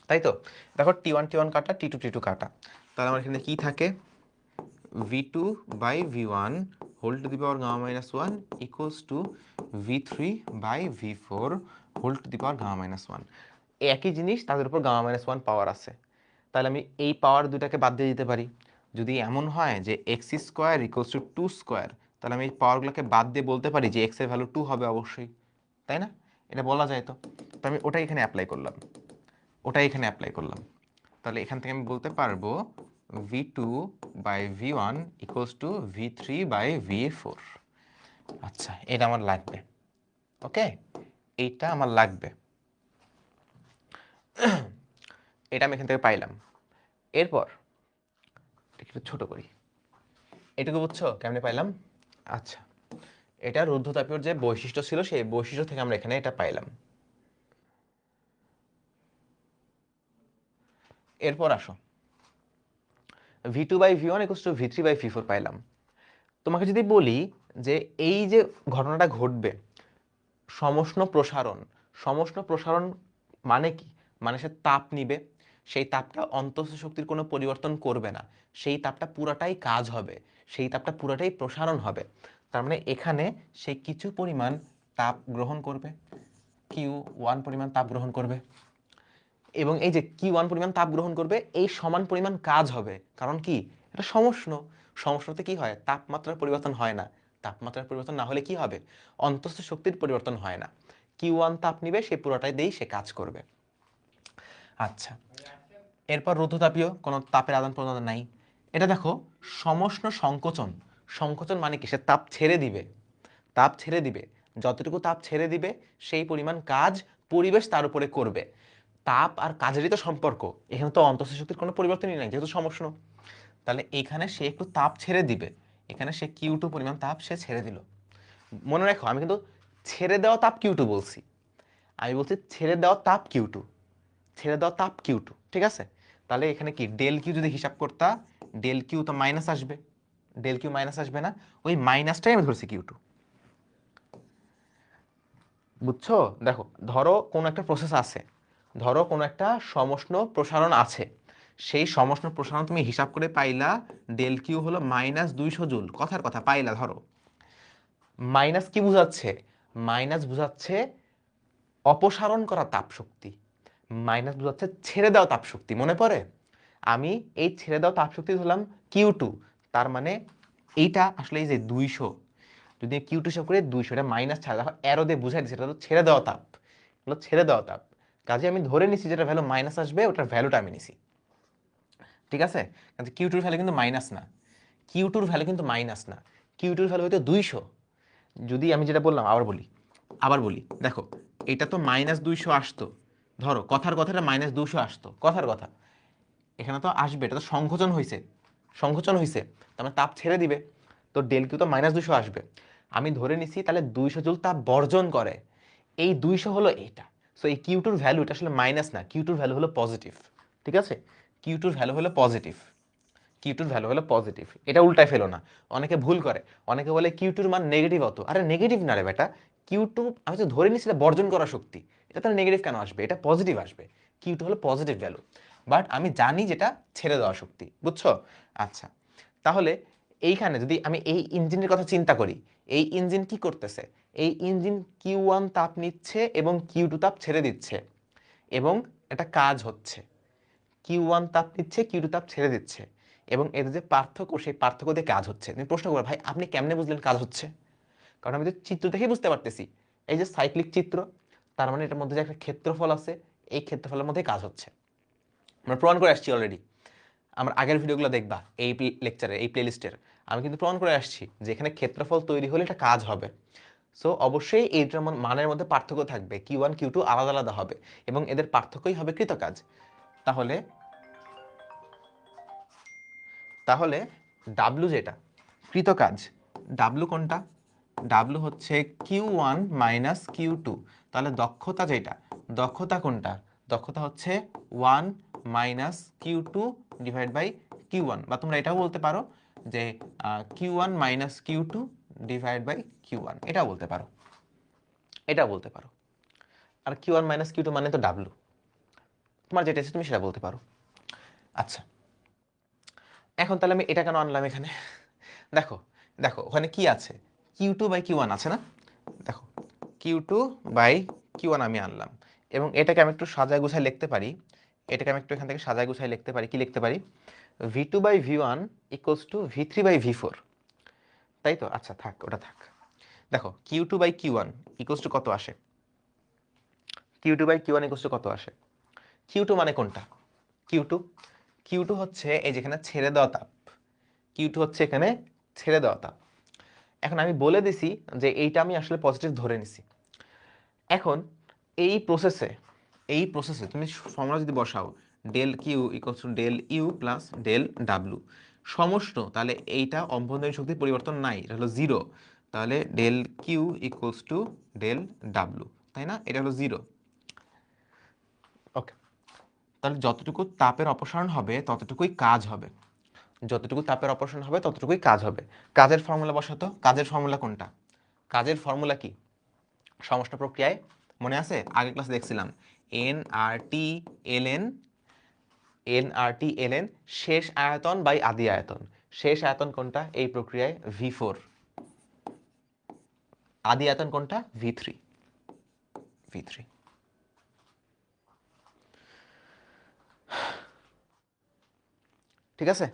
তাই তো? দেখো T1 T1 কাটা, T2 T2 কাটা। তাহলে আমার এখানে কি থাকে? V2 by V1 whole to the power gamma minus 1 equals to V3 by V4 whole to the power gamma minus 1। একই জিনিস, তাদের উপর গামা মাইনাস 1 পাওয়ার আছে। তাহলে আমি এই পাওয়ার দুটাকে বাদ দিয়ে দিতে পারি। যদি এমন হয় যে x square equals to 2 square, তাহলে আমি এই পাওয়ারগুলোকে বাদ দিয়ে বলতে পারি যে এক্স এর ভ্যালু 2 হবে অবশ্যই, তাই না? এটা বলা যায় তো। তো আমি ওটাই এখানে অ্যাপ্লাই করলাম, ওটাই এখানে অ্যাপ্লাই করলাম। তাহলে এখান থেকে আমি বলতে পারবো V2 by V1 equals to V3 by V4। আচ্ছা, এটা আমার লাগবে। ওকে, এইটা আমার লাগবে। এটা আমি এখান থেকে পাইলাম। এরপর একটু ছোট করি, এটুকু বুঝছো কেমনে পাইলাম? আচ্ছা, এটা রুদ্ধতাপীয় যে বৈশিষ্ট্য ছিল সেই বৈশিষ্ট্য থেকে আমরা এখানে এটা পাইলাম। এরপর আসো, V2 by V1 equals to V3 by V4 পাইলাম। তোমাকে যদি বলি যে এই যে ঘটনাটা ঘটবে, সমষ্ণ প্রসারণ, সমষ্ণ প্রসারণ মানে কি? মানে সে তাপ নিবে, সেই তাপটা অন্তঃস্থ শক্তির কোনো পরিবর্তন করবে না, সেই তাপটা পুরাটাই কাজ হবে, সেই তাপটা পুরাটাই প্রসারণ হবে। তার মানে এখানে সে কিছু পরিমাণ তাপ গ্রহণ করবে, Q1 পরিমাণ তাপ গ্রহণ করবে, এবং এই যে Q1 পরিমাণ তাপ গ্রহণ করবে এই সমান পরিমাণ কাজ হবে। কারণ কি? এটা সমষ্ণ, সমষ্ণতে কি হয়? তাপমাত্রার পরিবর্তন হয় না। তাপমাত্রার পরিবর্তন না হলে কি হবে? অন্তঃস্থ শক্তির পরিবর্তন হয় না। Q1 তাপ নিবে, সে পুরোটাই দিয়েই সে কাজ করবে। আচ্ছা, এরপর রুদ্ধতাপীয় কোনো তাপের আদান প্রদান নাই। এটা দেখো সমষ্ণ সংকোচন, সংকোচন মানে কি? সে তাপ ছেড়ে দিবে, তাপ ছেড়ে দিবে, যতটুকু তাপ ছেড়ে দিবে সেই পরিমাণ কাজ পরিবেশ তার উপরে করবে। তাপ আর কাজেরই তো সম্পর্ক, এখানে তো অন্তঃস্থ শক্তির কোনো পরিবর্তনই নাই যেহেতু সমষ্ণ। তাহলে এখানে সে একটু তাপ ছেড়ে দিবে, এখানে সে Q2 পরিমাণ তাপ সে ছেড়ে দিল। মনে রাখো আমি কিন্তু ছেড়ে দেওয়া তাপ Q2 বলছি, আমি বলছি ছেড়ে দেওয়া তাপ Q2, ছেড়ে দেওয়া তাপ Q2, ঠিক আছে? তাহলে এখানে কি ডেল কিউ যদি হিসাব করতা, ডেল কিউ তো মাইনাস আসবে, ডেল কিউ মাইনাস আসবে না, ওই মাইনাসটাই আমি ধরছি Q2। বুঝছো? দেখো ধরো কোনো একটা প্রসেস আছে, ধরো কোনো একটা সমষ্ণ প্রসারণ আছে, সেই সমষ্ণ প্রসারণ তুমি হিসাব করে পাইলা ডেল কিউ হলো -200 জুল, কথার কথা পাইলা। ধরো মাইনাস কি বুঝাচ্ছে? মাইনাস বুঝাচ্ছে অপসারণ করা তাপ শক্তি, মাইনাস বুঝাচ্ছে ছেড়ে দেওয়া তাপ শক্তি। মনে পড়ে? আমি এই ছেড়ে দেওয়া তাপ শক্তি ধরলাম Q2, তার মানে এইটা আসলে এই যে 200, যদি Q2 হিসাব করে 200, এটা মাইনাস ছাড়া, দেখো অ্যারো দিয়ে বুঝাই দিচ্ছে এটা হলো ছেড়ে দেওয়া তাপ, হলো ছেড়ে দেওয়া তাপ। কাজে আমি ধরে নিছি যেটা ভ্যালু মাইনাস আসবে ওটার ভ্যালুটা আমি নিছি, ঠিক আছে? কাজে Q2 এর ভ্যালু কিন্তু মাইনাস না, Q2 এর ভ্যালু কিন্তু মাইনাস না, Q2 এর ভ্যালু হয়তো 200, যদি আমি যেটা বললাম আবার বলি দেখো, এটা তো -200 আসতো, ধরো কথার কথাটা -200 আসতো, কথার কথা এখানে তো আসবে, এটা তো সংকোচন হয়েছে, তার মানে তাপ ছেড়ে দিবে, তো ডেল কিউ তো -200 আসবে। আমি ধরে নিছি তাহলে 200 জুল তাপ বর্জন করে, এই 200 হলো এইটা। সো এই কিউ টুর ভ্যালু, এটা আসলে মাইনাস না, কিউ টুর ভ্যালু হলো পজিটিভ। ঠিক আছে, কিউ টুর ভ্যালু হলো পজিটিভ, কিউ টুর ভ্যালু হলো পজিটিভ, এটা উল্টায় ফেলো না। অনেকে ভুল করে, অনেকে বলে কিউ টুর মান নেগেটিভ হতো, আরে নেগেটিভ না রে বেটা, কিউ টু আমি তো ধরে নিচ্ছি এটা বর্জন করা শক্তি, এটা তাহলে নেগেটিভ কেন আসবে, এটা পজিটিভ আসবে, কিউ টু হলো পজিটিভ ভ্যালু, বাট আমি জানি যেটা ছেড়ে দেওয়া শক্তি, বুঝছো? আচ্ছা, তাহলে এইখানে যদি আমি এই ইঞ্জিনের কথা চিন্তা করি, এই ইঞ্জিন কি করতেছে, এই ইঞ্জিন কিউ ওয়ান তাপ নিচ্ছে এবং কিউ টু তাপ ছেড়ে দিচ্ছে, এবং এটা কাজ হচ্ছে, কিউ ওয়ান তাপ নিচ্ছে, কিউ টু তাপ ছেড়ে দিচ্ছে, এবং এদের যে পার্থক্য, সেই পার্থক্য দিয়ে কাজ হচ্ছে। তুমি প্রশ্ন করো, ভাই আপনি কেমনে বুঝলেন কাজ হচ্ছে? কারণ আমি তো চিত্র দেখেই বুঝতে পারতেছি, এই যে সাইক্লিক চিত্র, তার মানে এটার মধ্যে যে একটা ক্ষেত্রফল আছে, এই ক্ষেত্রফলের মধ্যে কাজ হচ্ছে। আমরা প্রমাণ করে আসছি অলরেডি, আমার আগের ভিডিওগুলো দেখবা এই লেকচারে, এই প্লেলিস্টের, আমি কিন্তু প্রমাণ করে আসছি যে এখানে ক্ষেত্রফল তৈরি হলে এটা কাজ হবে। সো অবশ্যই এইটার মানের মধ্যে পার্থক্য থাকবে, কিউ ওয়ান কিউ টু আলাদা আলাদা হবে, এবং এদের পার্থক্যই হবে কৃতকাজ। তাহলে তাহলে ডাব্লু যেটা কৃতকাজ, ডাব্লু কোনটা, ডাব্লু হচ্ছে Q one minus Q two, তাহলে দক্ষতা যেটা, দক্ষতা কোনটা, দক্ষতা হচ্ছে one minus Q two divide by Q one, বা তোমরা এটাও বলতে পারো যে Q one minus Q two divide by Q one, এটাও বলতে পারো, এটাও বলতে পারো। আর Q one minus Q two মানে তো ডাব্লু, তোমার যেটা আছে তুমি সেটা বলতে পারো। আচ্ছা, এখন তাহলে আমি এটা কেন আনলাম এখানে? দেখো, দেখো ওখানে কি আছে, Q two by Q one আছে না, দেখো Q two by Q one আমি আনলাম, এবং এটাকে আমি একটু সাজায় গুছায় লিখতে পারি, এটাকে আমি একটু এখান থেকে সাজায় গুছায় লিখতে পারি, কি লিখতে পারি, V two by V one equals to V three by V four, তাই তো? আচ্ছা থাক, ওটা থাক। দেখো Q two by Q one equals to কত আসে, Q two by Q one equals to কত আসে, কিউ টু মানে কোনটা, কিউ টু, কিউ টু হচ্ছে এই যেখানে ছেড়ে দেওয়া তাপ, কিউ টু হচ্ছে এখানে ছেড়ে দেওয়া তাপ। এখন আমি বলে দিছি যে এইটা আমি আসলে পজিটিভ ধরে নিছি। এখন এই প্রসেসে, এই প্রসেসে তুমি ফর্মুলা যদি বসাও, del Q equals to del U plus del W সমষ্ণ, তাহলে এইটা অভ্যন্তরীণ শক্তির পরিবর্তন নাই, এটা হলো জিরো, তাহলে del Q equals to del W, তাই না? এটা হলো জিরো। ওকে, তাহলে যতটুকু তাপের অপসারণ হবে ততটুকুই কাজ হবে, যতটুকু তাপের অপসারণ হবে ততটুকুই কাজ হবে। কাজের ফর্মুলা বসাতো, কাজের ফর্মুলা কোনটা, কাজের ফর্মুলা কি, সমষ্ণ প্রক্রিয়ায় মনে আছে, আগের ক্লাসে দেখছিলাম, এন আর টি এল এন, এন আর টি এল এন শেষ আয়তন বাই আদি আয়তন, শেষ আয়তন কোনটা এই প্রক্রিয়ায়, ভি ফোর, আদি আয়তন কোনটা, ভি থ্রি, ভি থ্রি। ঠিক আছে,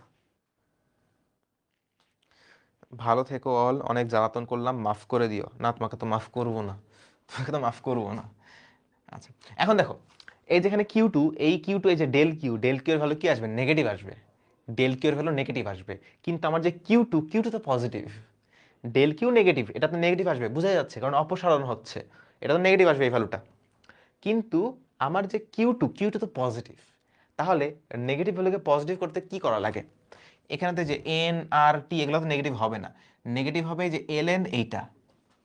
ভালো থেকো অল, অনেক জ্বালাতন করলাম, মাফ করে দিও। না তোমাকে তো মাফ করবো না, তোমাকে তো মাফ করবো না। আচ্ছা, এখন দেখো এই যেখানে কিউ টু, এই কিউ টু, এই যে ডেল কিউ, ডেল কিউ এর ভ্যালু কি আসবে, নেগেটিভ আসবে, ডেল কিউ এর ভ্যালু নেগেটিভ আসবে, কিন্তু আমার যে কিউ টু, কিউ টু তো পজিটিভ, ডেল কিউ নেগেটিভ, এটা তো নেগেটিভ আসবে, বোঝা যাচ্ছে, কারণ অপসারণ হচ্ছে, এটা তো নেগেটিভ আসবে এই ভ্যালুটা। কিন্তু আমার যে কিউ টু, কিউ টু তো পজিটিভ, তাহলে নেগেটিভ ভ্যালুকে পজিটিভ করতে কি করা লাগে, এখানেতে যে এন আর টি এগুলো তো নেগেটিভ হবে না, নেগেটিভ হবে এই যে এল এন, এইটা,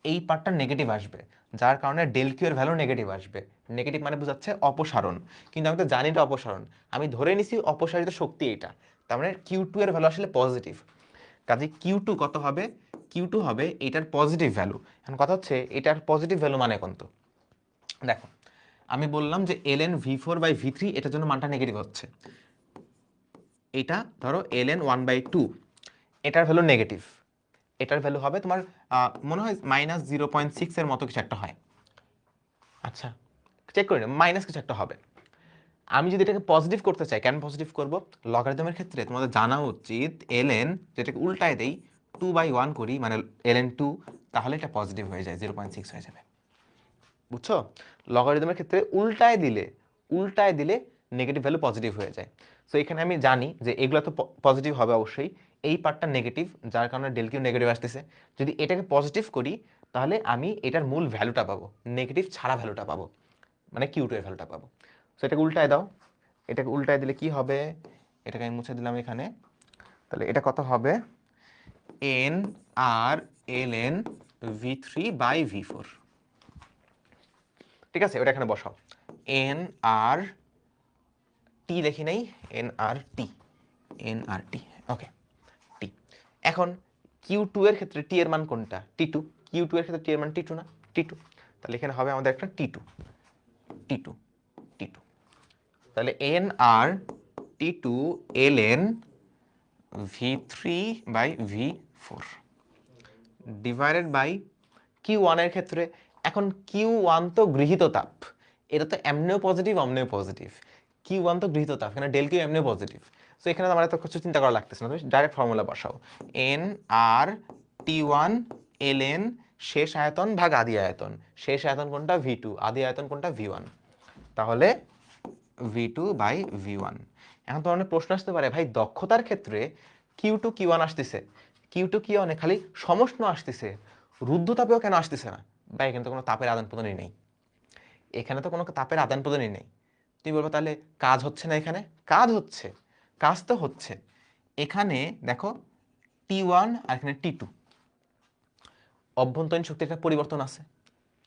এই পার্টটা নেগেটিভ আসবে, যার কারণে ডেল কিউ এর ভ্যালু নেগেটিভ আসবে। নেগেটিভ মানে বোঝাচ্ছে অপসারণ, কিন্তু আমি তো জানি এটা অপসারণ, আমি ধরে নিছি অপসারিত শক্তি এটা, তার মানে কিউ টু এর ভ্যালু আসলে পজিটিভ, কাজে কিউ টু কত হবে, কিউ টু হবে এটার পজিটিভ ভ্যালু। এখন কথা হচ্ছে এটার পজিটিভ ভ্যালু মানে কত, দেখো আমি বললাম যে L N V four by V three, এটার জন্য মানটা নেগেটিভ হচ্ছে, এটা ধরো L N one by two, এটার ভ্যালু নেগেটিভ, এটার ভ্যালু হবে তোমার মনে হয় -0.6 এর মতো কিছু একটা হয়। আচ্ছা চেক করে নিও, মাইনাস কিছু একটা হবে। আমি যদি এটাকে পজিটিভ করতে চাই, কেন পজিটিভ করব, লগারিদমের ক্ষেত্রে তোমাদের জানা উচিত এলএন যেটাকে উল্টায় দেই 2/1 করি, মানে এলএন 2, তাহলে এটা পজিটিভ হয়ে যায়, 0.6 হয়ে যাবে, বুঝছো? লগারিদমের ক্ষেত্রে উল্টায় দিলে নেগেটিভ ভ্যালু পজিটিভ হয়ে যায়। সো এখানে আমি জানি যে এগুলো তো পজিটিভ হবে অবশ্যই, এই পার্টটা নেগেটিভ, যার কারণে ডেল কিউ নেগেটিভ আসতেছে। যদি এটাকে পজিটিভ করি তাহলে আমি এটার মূল ভ্যালুটা পাবো, নেগেটিভ ছাড়া ভ্যালুটা পাবো, মানে Q2 এর ভ্যালুটা পাবো। সো এটাকে উল্টায় দাও, এটাকে উল্টায় দিলে কি হবে, এটাকে আমি মুছে দিলাম এখানে, তাহলে এটা কত হবে, এন আর এল এন V3/V4। ঠিক আছে, ওটা এখানে বসাও, এন আর টি লিখি নাই, এন আর টি, এন আর টি, ওকে টি। এখন Q2 এর ক্ষেত্রে টি এর মান কোনটা, T2, Q2 এর ক্ষেত্রে টি এর মান T2 না, T2, তাহলে এখানে হবে আমাদের একটা T2, T2, T2, তাহলে N R T2 ln V3/V4 divided by Q1 এর ক্ষেত্রে, এখন Q1 তো গৃহীত তাপ, এটা তো এমনিও পজিটিভ অমনিও পজিটিভ, Q1 তো গৃহীত তাপ, এখানে ডেল কিউ এমনিও পজিটিভ। সো এখানে আমার এত কিছু চিন্তা করা লাগতেছে না, তুমি ডাইরেক্ট ফর্মুলা বসাও, এন আর T1 ln শেষ আয়তন ভাগ আদি আয়তন, শেষ আয়তন কোনটা V2, আদি আয়তন কোনটা V1, তাহলে V2/V1। এখন তোমার অনেক প্রশ্ন আসতে পারে, ভাই দক্ষতার ক্ষেত্রে Q2 Q1 আসতেছে, Q2 Q1 খালি সমষ্ণ আসতেছে, রুদ্ধতাপেও কেন আসতেছে না? ভাই এখানে তো কোনো তাপের আদান প্রদানই নেই, এখানে তো কোনো তাপের আদান প্রদানই নেই। তুমি বলবো তাহলে কাজ হচ্ছে না, এখানে কাজ হচ্ছে, কাজ তো হচ্ছে। এখানে দেখো T1 আর এখানে T2, অভ্যন্তরীণ শক্তির একটা পরিবর্তন আছে।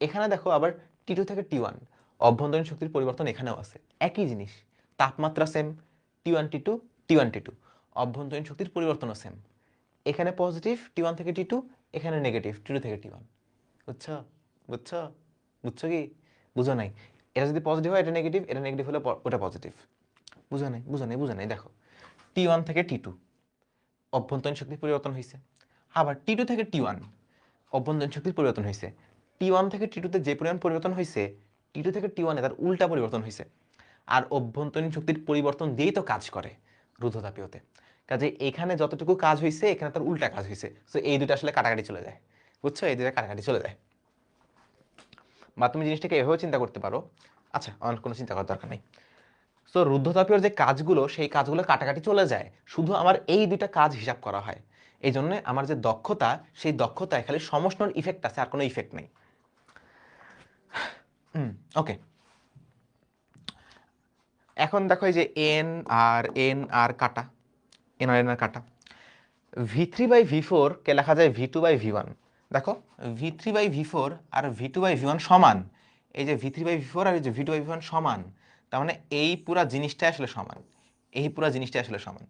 এখানে দেখো আবার T2 থেকে T1, অভ্যন্তরীণ শক্তির পরিবর্তন এখানেও আছে, একই জিনিস, তাপমাত্রা same, T1 T2, T1 T2, অভ্যন্তরীণ শক্তির পরিবর্তনও সেম। এখানে পজিটিভ T1 থেকে T2, এখানে নেগেটিভ T2 থেকে T1। বুঝছো, বুঝছো, বুঝছো কি বুঝো নাই? এটা যদি পজিটিভ হয় এটা নেগেটিভ, এটা নেগেটিভ হলে ওটা পজিটিভ। বুঝো নাই, বুঝো নাই, বুঝো নাই, দেখো T1 থেকে T2 অভ্যন্তরীণ শক্তির পরিবর্তন হয়েছে, আবার T2 থেকে T1 অভ্যন্তরীণ শক্তির পরিবর্তন হয়েছে। T1 থেকে T2 তে যে পরিমাণ পরিবর্তন হয়েছে, T2 থেকে T1 এ তার উল্টা পরিবর্তন হয়েছে। আর অভ্যন্তরীণ শক্তির পরিবর্তন দিয়েই তো কাজ করে রুদ্ধতাপীয়তে, কাজে এখানে যতটুকু কাজ হয়েছে এখানে তার উল্টা কাজ হয়েছে। সো এই দুটো আসলে কাটাকাটি চলে যায়, বুঝছো, এই দুটো কাটাকাটি চলে যায়। বা তুমি জিনিসটাকে এভাবে চিন্তা করতে পারো, আচ্ছা অন্য কোনো চিন্তা করার দরকার নেই। সো রুদ্ধতাপীয় যে কাজগুলো, সেই কাজগুলো কাটাকাটি চলে যায়, শুধু আমার এই দুইটা কাজ হিসাব করা হয়। এই জন্য আমার যে দক্ষতা, সেই দক্ষতায় খালি সমষ্ণর ইফেক্ট আছে, আর কোনো ইফেক্ট নেই। ওকে, এখন দেখো এই যে এন আর কাটা, এন আর কাটা, V3/V4 কে লেখা যায় V2/V1। দেখো V3/V4 আর V2/V1 সমান, এই যে V3/V4 আর এই যে V2/V1 সমান, তার মানে এই পুরা জিনিসটা আসলে সমান, এই পুরা জিনিসটা আসলে সমান।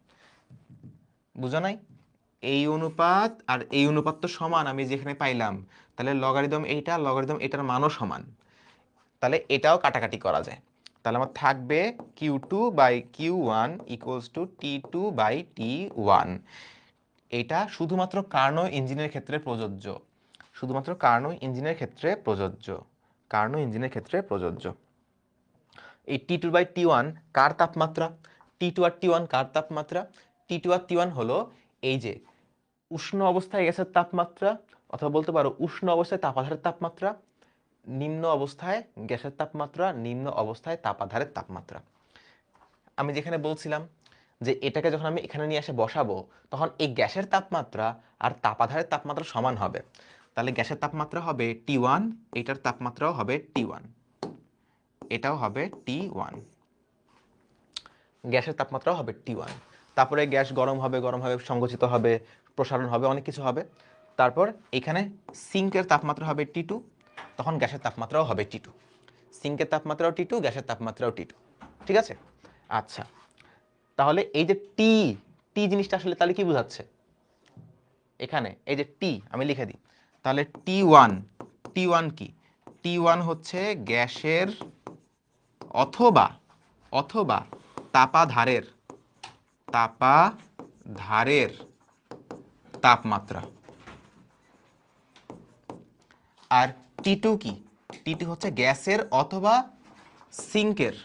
বুঝো নাই? এই অনুপাত আর এই অনুপাত তো সমান, আমি যেখানে পাইলাম, তাহলে লগারিদম এইটা লগারিদম এটার মানও সমান, তাহলে এটাও কাটাকাটি করা যায়। তাহলে আমার থাকবে Q2/Q1 ইকুয়ালস টু T2/T1। এটা শুধুমাত্র কার্নো ইঞ্জিনের ক্ষেত্রে প্রযোজ্য, শুধুমাত্র কার্নো ইঞ্জিনের ক্ষেত্রে প্রযোজ্য, কার্নো ইঞ্জিনের ক্ষেত্রে প্রযোজ্য। এই T2/T1 কার তাপমাত্রা, T2 আর T1 কার তাপমাত্রা, T2 আর T1 হলো এই যে উষ্ণ অবস্থায় গ্যাসের তাপমাত্রা, অথবা বলতে পারো উষ্ণ অবস্থায় তাপাধারের তাপমাত্রা, নিম্ন অবস্থায় গ্যাসের তাপমাত্রা, নিম্ন অবস্থায় তাপাধারের তাপমাত্রা। আমি যেখানে বলছিলাম যে এটাকে যখন আমি এখানে নিয়ে এসে বসাবো, তখন এই গ্যাসের তাপমাত্রা আর তাপাধারের তাপমাত্রা সমান হবে। তাহলে গ্যাসের তাপমাত্রা হবে T1, এটার তাপমাত্রাও হবে T1, এটাও হবে T1, গ্যাসের তাপমাত্রাও হবে T1। তারপরে গ্যাস গরম হবে, গরম হবে সংকুচিত হবে, প্রসারণ হবে, অনেক কিছু হবে। তারপর এখানে সিঙ্কের তাপমাত্রা হবে T2, তখন গ্যাসের তাপমাত্রাও হবে T2, সিঙ্কের তাপমাত্রাও T2, গ্যাসের তাপমাত্রাও T2। ঠিক আছে, আচ্ছা, তাহলে এই যে টি, টি জিনিসটা আসলে তাহলে কি বোঝাচ্ছে, এখানে এই যে টি আমি লিখে দিই, তাহলে T1, T1 কি, T1 হচ্ছে গ্যাসের অথবা অথবা তাপাধারের, তাপাধারের তাপমাত্রা। আর T2 কি, T2 হচ্ছে গ্যাসের অথবা সিঙ্কের,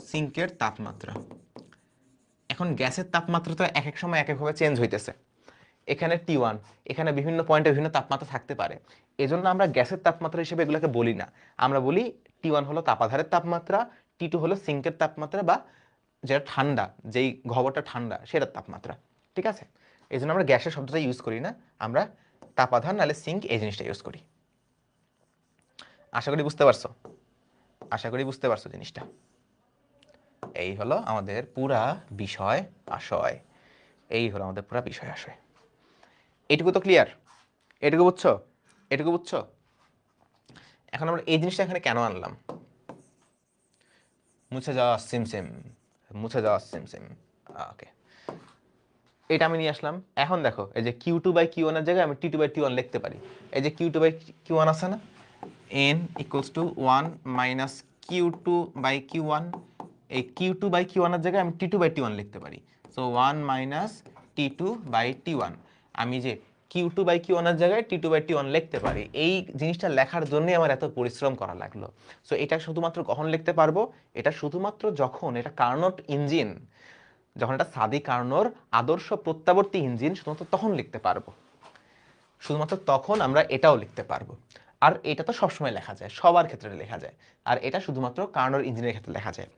সিঙ্কের তাপমাত্রা। এখন গ্যাসের তাপমাত্রা তো এক এক সময় এক একভাবে চেঞ্জ হইতেছে, এখানে T1, এখানে বিভিন্ন পয়েন্টে বিভিন্ন তাপমাত্রা থাকতে পারে, এজন্য আমরা গ্যাসের তাপমাত্রা হিসেবে এগুলোকে বলি না, আমরা বলি T1 হলো তাপাধারের তাপমাত্রা, T2 হলো সিঙ্কের তাপমাত্রা, বা যেটা ঠান্ডা, যেই ঘবরটা ঠান্ডা সেটার তাপমাত্রা। ঠিক আছে, এই জন্য আমরা গ্যাসের শব্দটা ইউজ করি না, আমরা তাপাধান নাহলে সিঙ্ক এই জিনিসটা ইউজ করি। আশা করি বুঝতে পারছো, আশা করি বুঝতে পারছো জিনিসটা। এই হলো আমাদের পুরা বিষয় আশয়, এই হলো আমাদের পুরা বিষয় আশয়। এটুকু তো ক্লিয়ার? এটুকু বুঝছো? এটুকু বুঝছো? এখন আমরা এই জিনিসটা এখানে কেন আনলাম? মুছে যাওয়া সিমসিম, মুছে যাওয়া সিমসিম। ওকে, এটা আমি নিয়ে আসলাম। এখন দেখো, এই যে Q2/Q1 এর জায়গায় আমি T2/T1 লিখতে পারি। এই যে Q2/Q1 আছে না, n = 1 - Q2/Q1। এই Q2/Q1 এর জায়গায় আমি T2/T1 লিখতে পারি। So 1 - T2/T1। আমি যে Q2/Q1 এর জায়গায় T2/T1 লিখতে পারি, এই জিনিসটা লেখার জন্যই আমার এত পরিশ্রম করা লাগলো। সো এটা শুধুমাত্র কখন লিখতে পারবো? এটা শুধুমাত্র যখন এটা কার্নোট ইঞ্জিন, যখন এটা সাদি কার্নোর আদর্শ প্রত্যাবর্তী ইঞ্জিন, শুধুমাত্র তখন লিখতে পারবো। শুধুমাত্র তখন আমরা এটাও লিখতে পারবো। আর এটা তো সবসময় লেখা যায়, সবার ক্ষেত্রে লেখা যায়। আর এটা শুধুমাত্র কার্নোর ইঞ্জিনের ক্ষেত্রে লেখা যায়।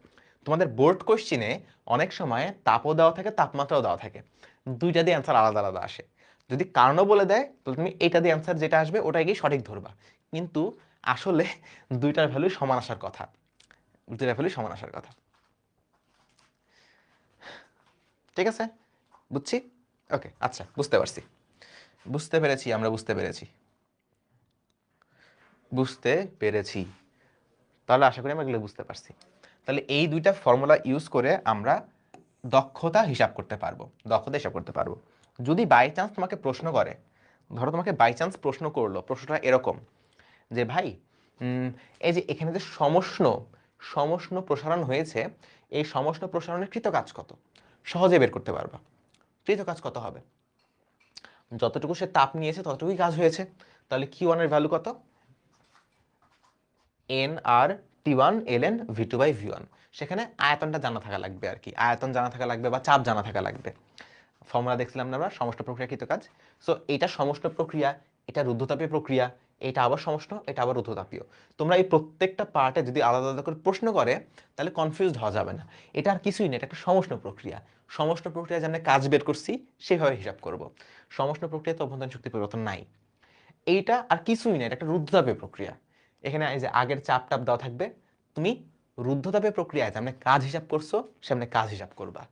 তোমাদের বোর্ড কোশ্চিনে অনেক সময় তাপও দেওয়া থাকে, তাপমাত্রাও দেওয়া থাকে, দুইটা দিয়ে অ্যান্সার আলাদা আলাদা আসে। যদি কার্নো বলে দেয় তাহলে তুমি এটা দিয়ে অ্যান্সার যেটা আসবে ওটাই গিয়ে সঠিক ধরবা, কিন্তু আসলে দুইটার ভ্যালু সমান আসার কথা, দুইটার ভ্যালু সমান আসার কথা। ঠিক আছে, বুঝছি। ওকে, আচ্ছা, বুঝতে পারছি, বুঝতে পেরেছি, আমরা বুঝতে পেরেছি, বুঝতে পেরেছি। তাহলে আশা করি আমরা এগুলো বুঝতে পারছি। তাহলে এই দুইটা ফর্মুলা ইউজ করে আমরা দক্ষতা হিসাব করতে পারবো, দক্ষতা হিসাব করতে পারবো। যদি বাই চান্স তোমাকে প্রশ্ন করে, ধরো তোমাকে বাই চান্স প্রশ্ন করলো, প্রশ্নটা এরকম যে ভাই, এই যে এখানে যে সমষ্ণ সমষ্ণ প্রসারণ হয়েছে, এই সমষ্ণ প্রসারণের কৃত কাজ কত? সহজে বের করতে পারবা। কৃত কাজ কত হবে? যতটুকু সে তাপ নিয়েছে ততটুকুই কাজ হয়েছে। তাহলে Q1 এর ভ্যালু কত? nRT1 ln V2/V1। সেখানে আয়তনটা জানা থাকা লাগবে আর কি, আয়তন জানা থাকা লাগবে বা চাপ জানা থাকা লাগবে। ফর্মুলা দেখছিলাম না আমরা, সমষ্ণ প্রক্রিয়াকৃত কাজ। সো এটা সমষ্ণ প্রক্রিয়া, এটা রুদ্ধতাপীয় প্রক্রিয়া, এটা আবার সমষ্ণ, এটা আবার রুদ্ধতাপীয়। তোমরা এই প্রত্যেকটা পার্টে যদি আলাদা আলাদা করে প্রশ্ন করে তাহলে কনফিউজড হওয়া যাবে না। এটা আর কিছুই না, এটা একটা সমষ্ণ প্রক্রিয়া। সমষ্ণ প্রক্রিয়া যেমন কাজ বের করছি সেভাবে হিসাব করব। সমষ্ণ প্রক্রিয়াতে অভ্যন্তরীণ শক্তি পরিবর্তন নাই। এইটা আর কিছুই না, এটা একটা রুদ্ধতাপীয় প্রক্রিয়া। এখানে এই যে আগের চাপ টাপ দেওয়া থাকবে, তুমি রুদ্ধতাপীয় প্রক্রিয়ায় যেমন কাজ হিসাব করছো সেমনি কাজ হিসাব করবা।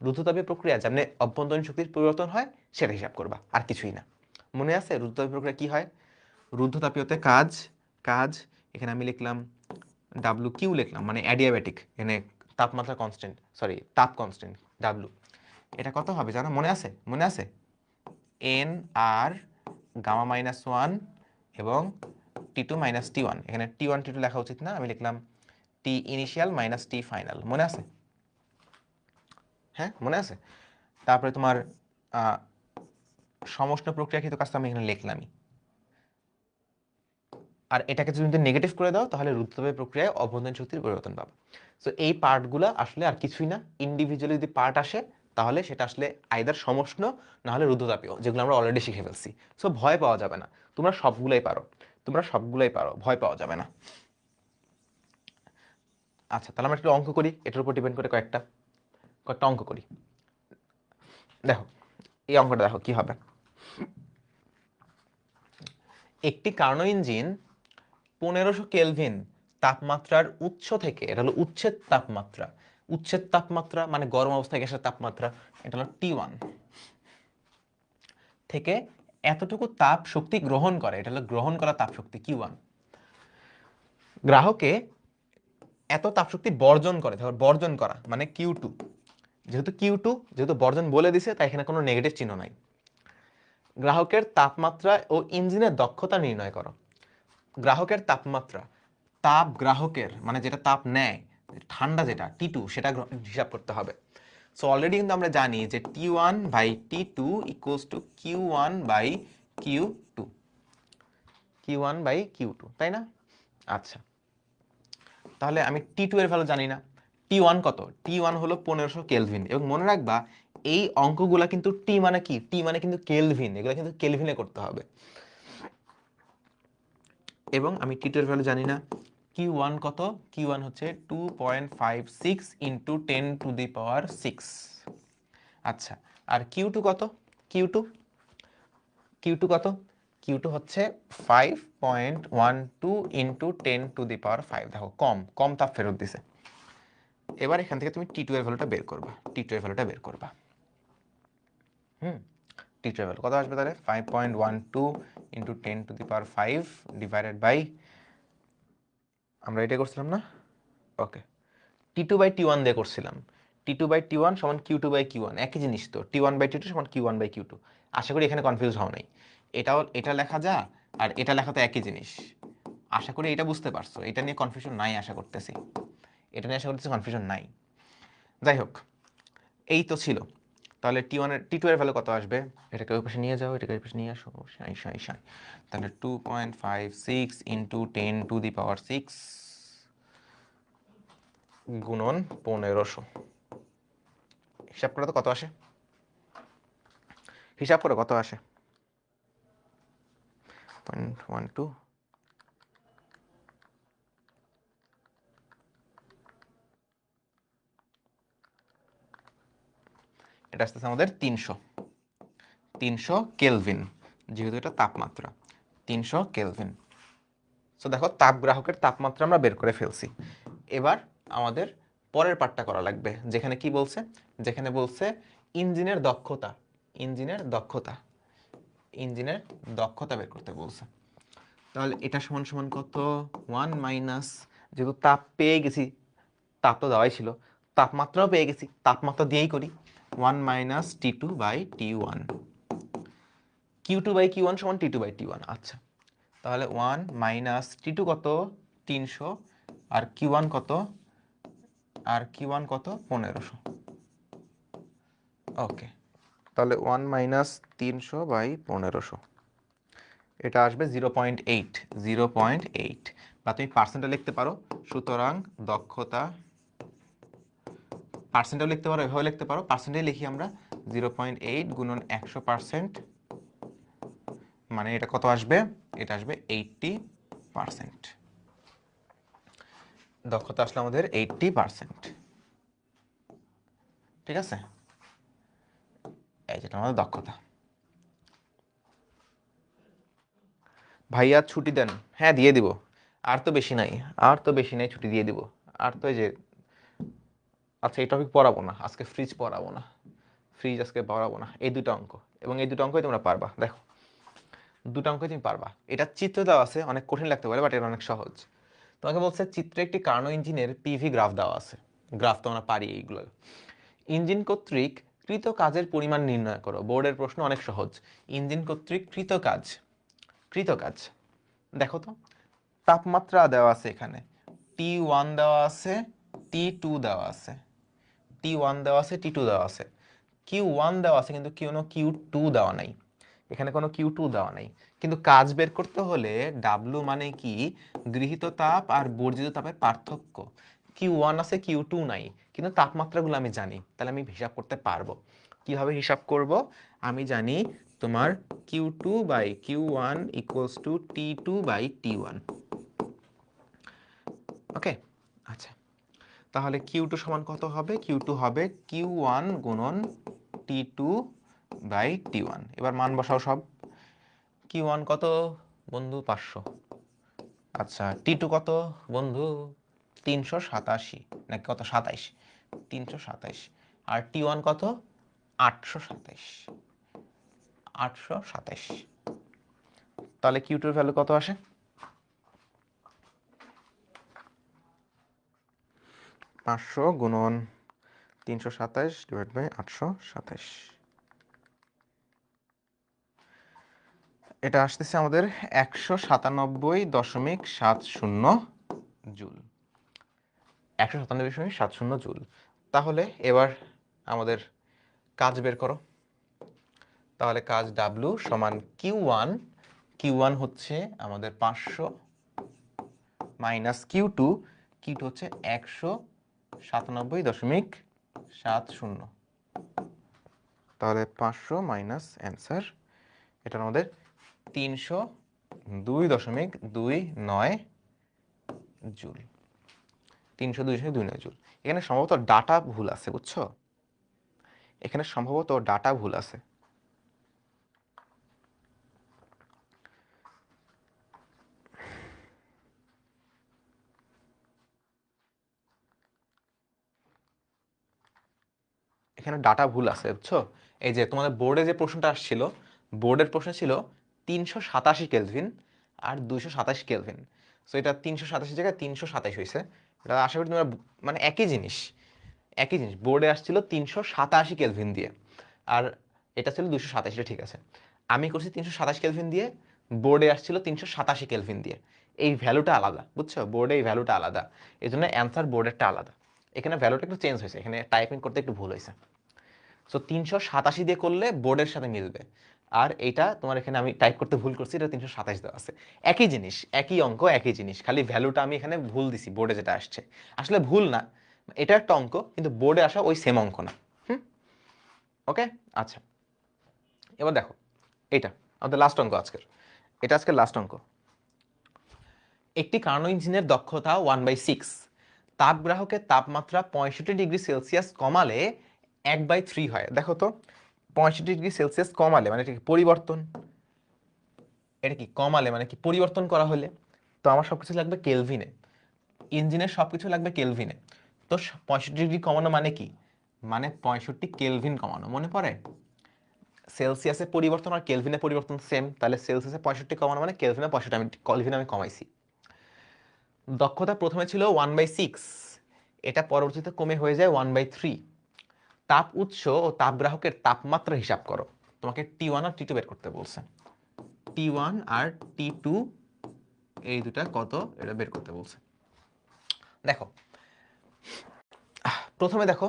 রুদ্ধতাপীয় প্রক্রিয়া যেমন অভ্যন্তরীণ শক্তির পরিবর্তন হয় সেটা হিসাব করবা, আর কিছুই না। মনে আছে রুদ্ধতাপীয় প্রক্রিয়া কি হয়? রুদ্ধতাপীয়তে কাজ, কাজ, এখানে আমি লিখলাম WQ লিখলাম, মানে অ্যাডিয়াব্যাটিক, এখানে তাপমাত্রা কনস্ট্যান্ট, সরি তাপ কনস্ট্যান্ট W। এটা কত হবে জানো? মনে আছে? মনে আছে? nR Γ-1 এবং T2 - T1। এখানে T1 T2 লেখা উচিত না, আমি লিখলাম T initial minus T final. মনে আছে? হ্যাঁ, মনে আছে? তারপরে তোমার সমষ্ণ প্রক্রিয়াকৃত কাজটা আমি এখানে লিখলামই। আর এটাকে যদি নেগেটিভ করে দাও তাহলে রুদ্ধতাপীয় প্রক্রিয়ায় অভ্যন্তরীণ শক্তির পরিবর্তন পাবে। সো এই পার্টগুলো আসলে আর কিছুই না, ইন্ডিভিজুয়ালি যদি পার্ট আসে তাহলে সেটা আসলে আইদার সমষ্ণ না হলে রুদ্ধতাপীয়, যেগুলো আমরা অলরেডি শিখে ফেলছি। সো ভয় পাওয়া যাবে না, তোমরা সবগুলাই পারো, তোমরা সবগুলাই পারো, ভয় পাওয়া যাবে না। আচ্ছা, তাহলে আমরা একটু অঙ্ক করি, এটার উপর ডিপেন্ড করে কয়েকটা কয়েকটা অঙ্ক করি। দেখো এই অঙ্কটা দেখো কি হবে। একটি কার্নো ইঞ্জিন 1500 কেলভিন তাপমাত্রার উৎস থেকে, এটা হলো উচ্ছেদ তাপমাত্রা, উচ্ছেদ তাপমাত্রা মানে গরম অবস্থায় গ্যাসের তাপমাত্রা, এটা হলো T1 থেকে এতটুকু তাপ শক্তি গ্রহণ করে, এটা হলো গ্রহণ করা তাপ শক্তি Q1। গ্রাহকে এত তাপ শক্তি বর্জন করে, ধর বর্জন করা মানে Q2। যেহেতু বর্জন বলে দিছে তাই এখানে কোনো নেগেটিভ চিহ্ন নাই। গ্রাহকের তাপমাত্রা ও ইঞ্জিনের দক্ষতা নির্ণয় করো। গ্রাহকের তাপমাত্রা, তাপ গ্রাহকের মানে যেটা তাপ নেয়, ঠান্ডা যেটা T2, সেটা হিসাব করতে হবে। সো অলরেডি কিন্তু আমরা জানি যে T1/T2 = Q1/Q2, Q1/Q2, তাই না? আচ্ছা, তাহলে আমি T2 এর ভ্যালু জানি না। T1 কত? T1 হলো 1500 কেলভিন। এবং মনে রাখবা এই অঙ্কগুলা কিন্তু T মানে কি? T মানে কিন্তু কেলভিন, এগুলো কিন্তু কেলভিনে করতে হবে। এবং আমি T2 এর ভ্যালু জানি না। Q1 কত? Q1 হচ্ছে 2.56 × 10⁶। আচ্ছা, আর Q2 কত? কিউ টু কত? কিউ টু হচ্ছে 5.12 ইন্টু 10⁵ দেখো কম কম তাপ ফেরত দিছে। এবার এখান থেকে তুমি টি টু এর ভ্যালুটা বের করবা, টি টু এর ভ্যালু কত আসবে তাহলে? 5.12 ইন্টু 10⁵ ডিভাইডেড বাই, আমরা এটা করছিলাম না? ওকে, T2/T1 দিয়ে করছিলাম। T2/T1 সমান Q2/Q1, একই জিনিস তো। T1/T2 সমান Q1/Q2। আশা করি এখানে কনফিউজ হও নাই। এটা লেখা যা আর এটা লেখা তো একই জিনিস। আশা করি এটা বুঝতে পারছো, এটা নিয়ে কনফিউশন নাই আশা করতেছি। কনফিউশন নাই। যাই হোক, এই তো ছিল। তাহলে T2 এর ভ্যালু কত আসবে? এটাকে ওই পাশে নিয়ে যাও, এটাকে ওই পাশে নিয়ে আসো। সাই। তাহলে 2.56 ইন্টু 10⁶ গুণন 1500। হিসাব করে তো কত আসে? হিসাব করে কত আসে? 0.12, এটা আসতেছে আমাদের 300 কেলভিন, যেহেতু এটা তাপমাত্রা 300 কেলভিন। সো দেখো তাপগ্রাহকের তাপমাত্রা আমরা বের করে ফেলছি। এবার আমাদের পরের পার্টটা করা লাগবে, যেখানে কি বলছে? যেখানে বলছে ইঞ্জিনের দক্ষতা, ইঞ্জিনের দক্ষতা বের করতে বলছে। তাহলে এটা সমান সমান কত? 1 মাইনাস, যেহেতু তাপ পেয়ে গেছি, তাপ তো দেওয়াই ছিল, তাপমাত্রাও পেয়ে গেছি, তাপমাত্রা দিয়েই করি। 1 মাইনাস T2/T1, Q2/Q1 সমান T2/T1। আচ্ছা, তাহলে 1 মাইনাস T2 কত? 300, আর Q1 কত? 1500। ওকে, তাহলে 1 মাইনাস 300/1500, এটা আসবে 0.8, বা তুমি পার্সেন্টে লিখতে পারো। সুতরাং দক্ষতা, পার্সেন্টেও লিখতে পারো, এভাবে লিখতে পারো। পার্সেন্টে লিখি আমরা 0.8 গুণন 100%, মানে এটা কত আসবে? এটা আসবে 80%। দক্ষতা আসলে আমাদের 80%। ঠিক আছে, এই যেটা আমাদের দক্ষতা। ভাইয়া ছুটি দেন? হ্যাঁ দিয়ে দিব, আর তো বেশি নাই, ছুটি দিয়ে দিব। আর তো এই যে, আচ্ছা এই টপিক পড়াবো না আজকে, ফ্রিজ আজকে পড়াবো না। এই দুটো অঙ্ক, এবং এই দুটো অঙ্কই তোমরা পারবা। দেখো দুটো অঙ্কই তুমি পারবা। এটা চিত্র দেওয়া আছে, অনেক কঠিন লাগতে পারে, বাট এটা অনেক সহজ। তোমাকে বলছে চিত্রে একটি কার্নো ইঞ্জিনের পিভি গ্রাফ দেওয়া আছে। গ্রাফ তো আমরা পারি এইগুলো। ইঞ্জিন কর্তৃক কৃত কাজের পরিমাণ নির্ণয় করো। বোর্ডের প্রশ্ন অনেক সহজ। ইঞ্জিন কর্তৃক কৃত কাজ দেখো তো, তাপমাত্রা দেওয়া আছে এখানে, T1 দেওয়া আছে, T2 দেওয়া আছে, T1 দেওয়া আছে, T2 দেওয়া আছে, Q1 দেওয়া আছে, কিন্তু কোনো Q2 দেওয়া নাই। এখানে কোনো Q2 দেওয়া নাই। কিন্তু কাজ বের করতে হলে W মানে কি? গৃহীত তাপ আর বর্জিত তাপের পার্থক্য। Q1 আছে, Q2 নাই, কিন্তু তাপমাত্রাগুলো আমি জানি, তাহলে আমি হিসাব করতে পারবো। কিভাবে হিসাব করব? আমি জানি তোমার Q2/Q1 ইকুয়ালস টু T2/T1। ওকে, আচ্ছা, তাহলে Q2 সমান কত হবে? Q2 হবে Q1 গুণন T2/T1। এবার মান বসাও সব। Q1 কত বন্ধু? 500। আচ্ছা, T2 কত বন্ধু? 387, নাকি কত? 27, 327। আর T1 কত? 827, 827। তাহলে Q2 এর ভ্যালু কত আসে? 500 গুণন 327 ডিভাইড বাই 827। এটা আসতেছে আমাদের 197.70 জুল। 197.70 জুল। তাহলে এবার আমাদের কাজ বের করো। তাহলে কাজ W সমান Q1 হচ্ছে আমাদের 500 মাইনাস Q2 হচ্ছে 197.70। তাহলে 500 মাইনাস অ্যান্সার, এটা আমাদের 302.29 জুল। 302.29 জুল। এখানে সম্ভবত ডাটা ভুল আছে, বুঝছো? এখানে সম্ভবত ডাটা ভুল আছে। এখানে ডাটা ভুল আছে বুঝছো। এই যে তোমাদের বোর্ডে যে প্রশ্নটা আসছিল, বোর্ডের প্রশ্ন ছিল 387 কেলভিন আর 227 কেলভিন। সো এটা 387 জায়গায় 327 হয়েছে। এটা আশা করি তোমরা মানে একই জিনিস, একই জিনিস। বোর্ডে আসছিল 387 কেলভিন দিয়ে, আর এটা ছিল 227, ঠিক আছে। আমি করছি 327 কেলভিন দিয়ে, বোর্ডে আসছিল 387 কেলভিন দিয়ে। এই ভ্যালুটা আলাদা বুঝছো, বোর্ডে এই ভ্যালুটা আলাদা, এই জন্য অ্যান্সার বোর্ডেরটা আলাদা। এখানে ভ্যালুটা একটু চেঞ্জ হয়েছে, এখানে টাইপিং করতে একটু ভুল হয়েছে। সো 387 দিয়ে করলে বোর্ডের সাথে মিলবে, আর এইটা তোমার এখানে আমি টাইপ করতে ভুল করছি, এটা 327 দেওয়া আছে। একই জিনিস, একই অঙ্ক, একই জিনিস, খালি ভ্যালুটা আমি এখানে ভুল দিছি, বোর্ডে যেটা আসছে আসলে ভুল না। এটা একটা অঙ্ক, কিন্তু বোর্ডে আসা ওই সেম অঙ্ক না। ওকে, আচ্ছা। এবার দেখো, এটা আমাদের লাস্ট অঙ্ক আজকের, এটা আজকের লাস্ট অঙ্ক। একটি কার্নো ইঞ্জিনের দক্ষতা 1/6, তাপগ্রাহকের তাপমাত্রা 65°C কমালে 1/3 হয়। দেখো তো, 65°C কমালে মানে এটা কি পরিবর্তন, এটা কি কমালে মানে কি পরিবর্তন করা হলে, তো আমার সবকিছু লাগবে কেলভিনে, ইঞ্জিনের সবকিছু লাগবে কেলভিনে। তো 65° কমানো মানে কি, মানে 65 কেলভিন কমানো। মনে পড়ে সেলসিয়াসে পরিবর্তন আর কেলভিনে পরিবর্তন সেম, তাহলে সেলসিয়াসে 65 কমানো মানে কেলভিনে 65, আমি কেলভিনে আমি কমাইছি। দক্ষতা প্রথমে ছিল 1/6, এটা পরবর্তীতে কমে হয়ে যায় 1/3। তাপ উৎস ও তাপগ্রাহকের তাপমাত্রা হিসাব করো। তোমাকে T1 আর T2 বের করতে বলছে। T1 আর T2 এই দুটা কত এটা বের করতে বলছে। দেখো প্রথমে দেখো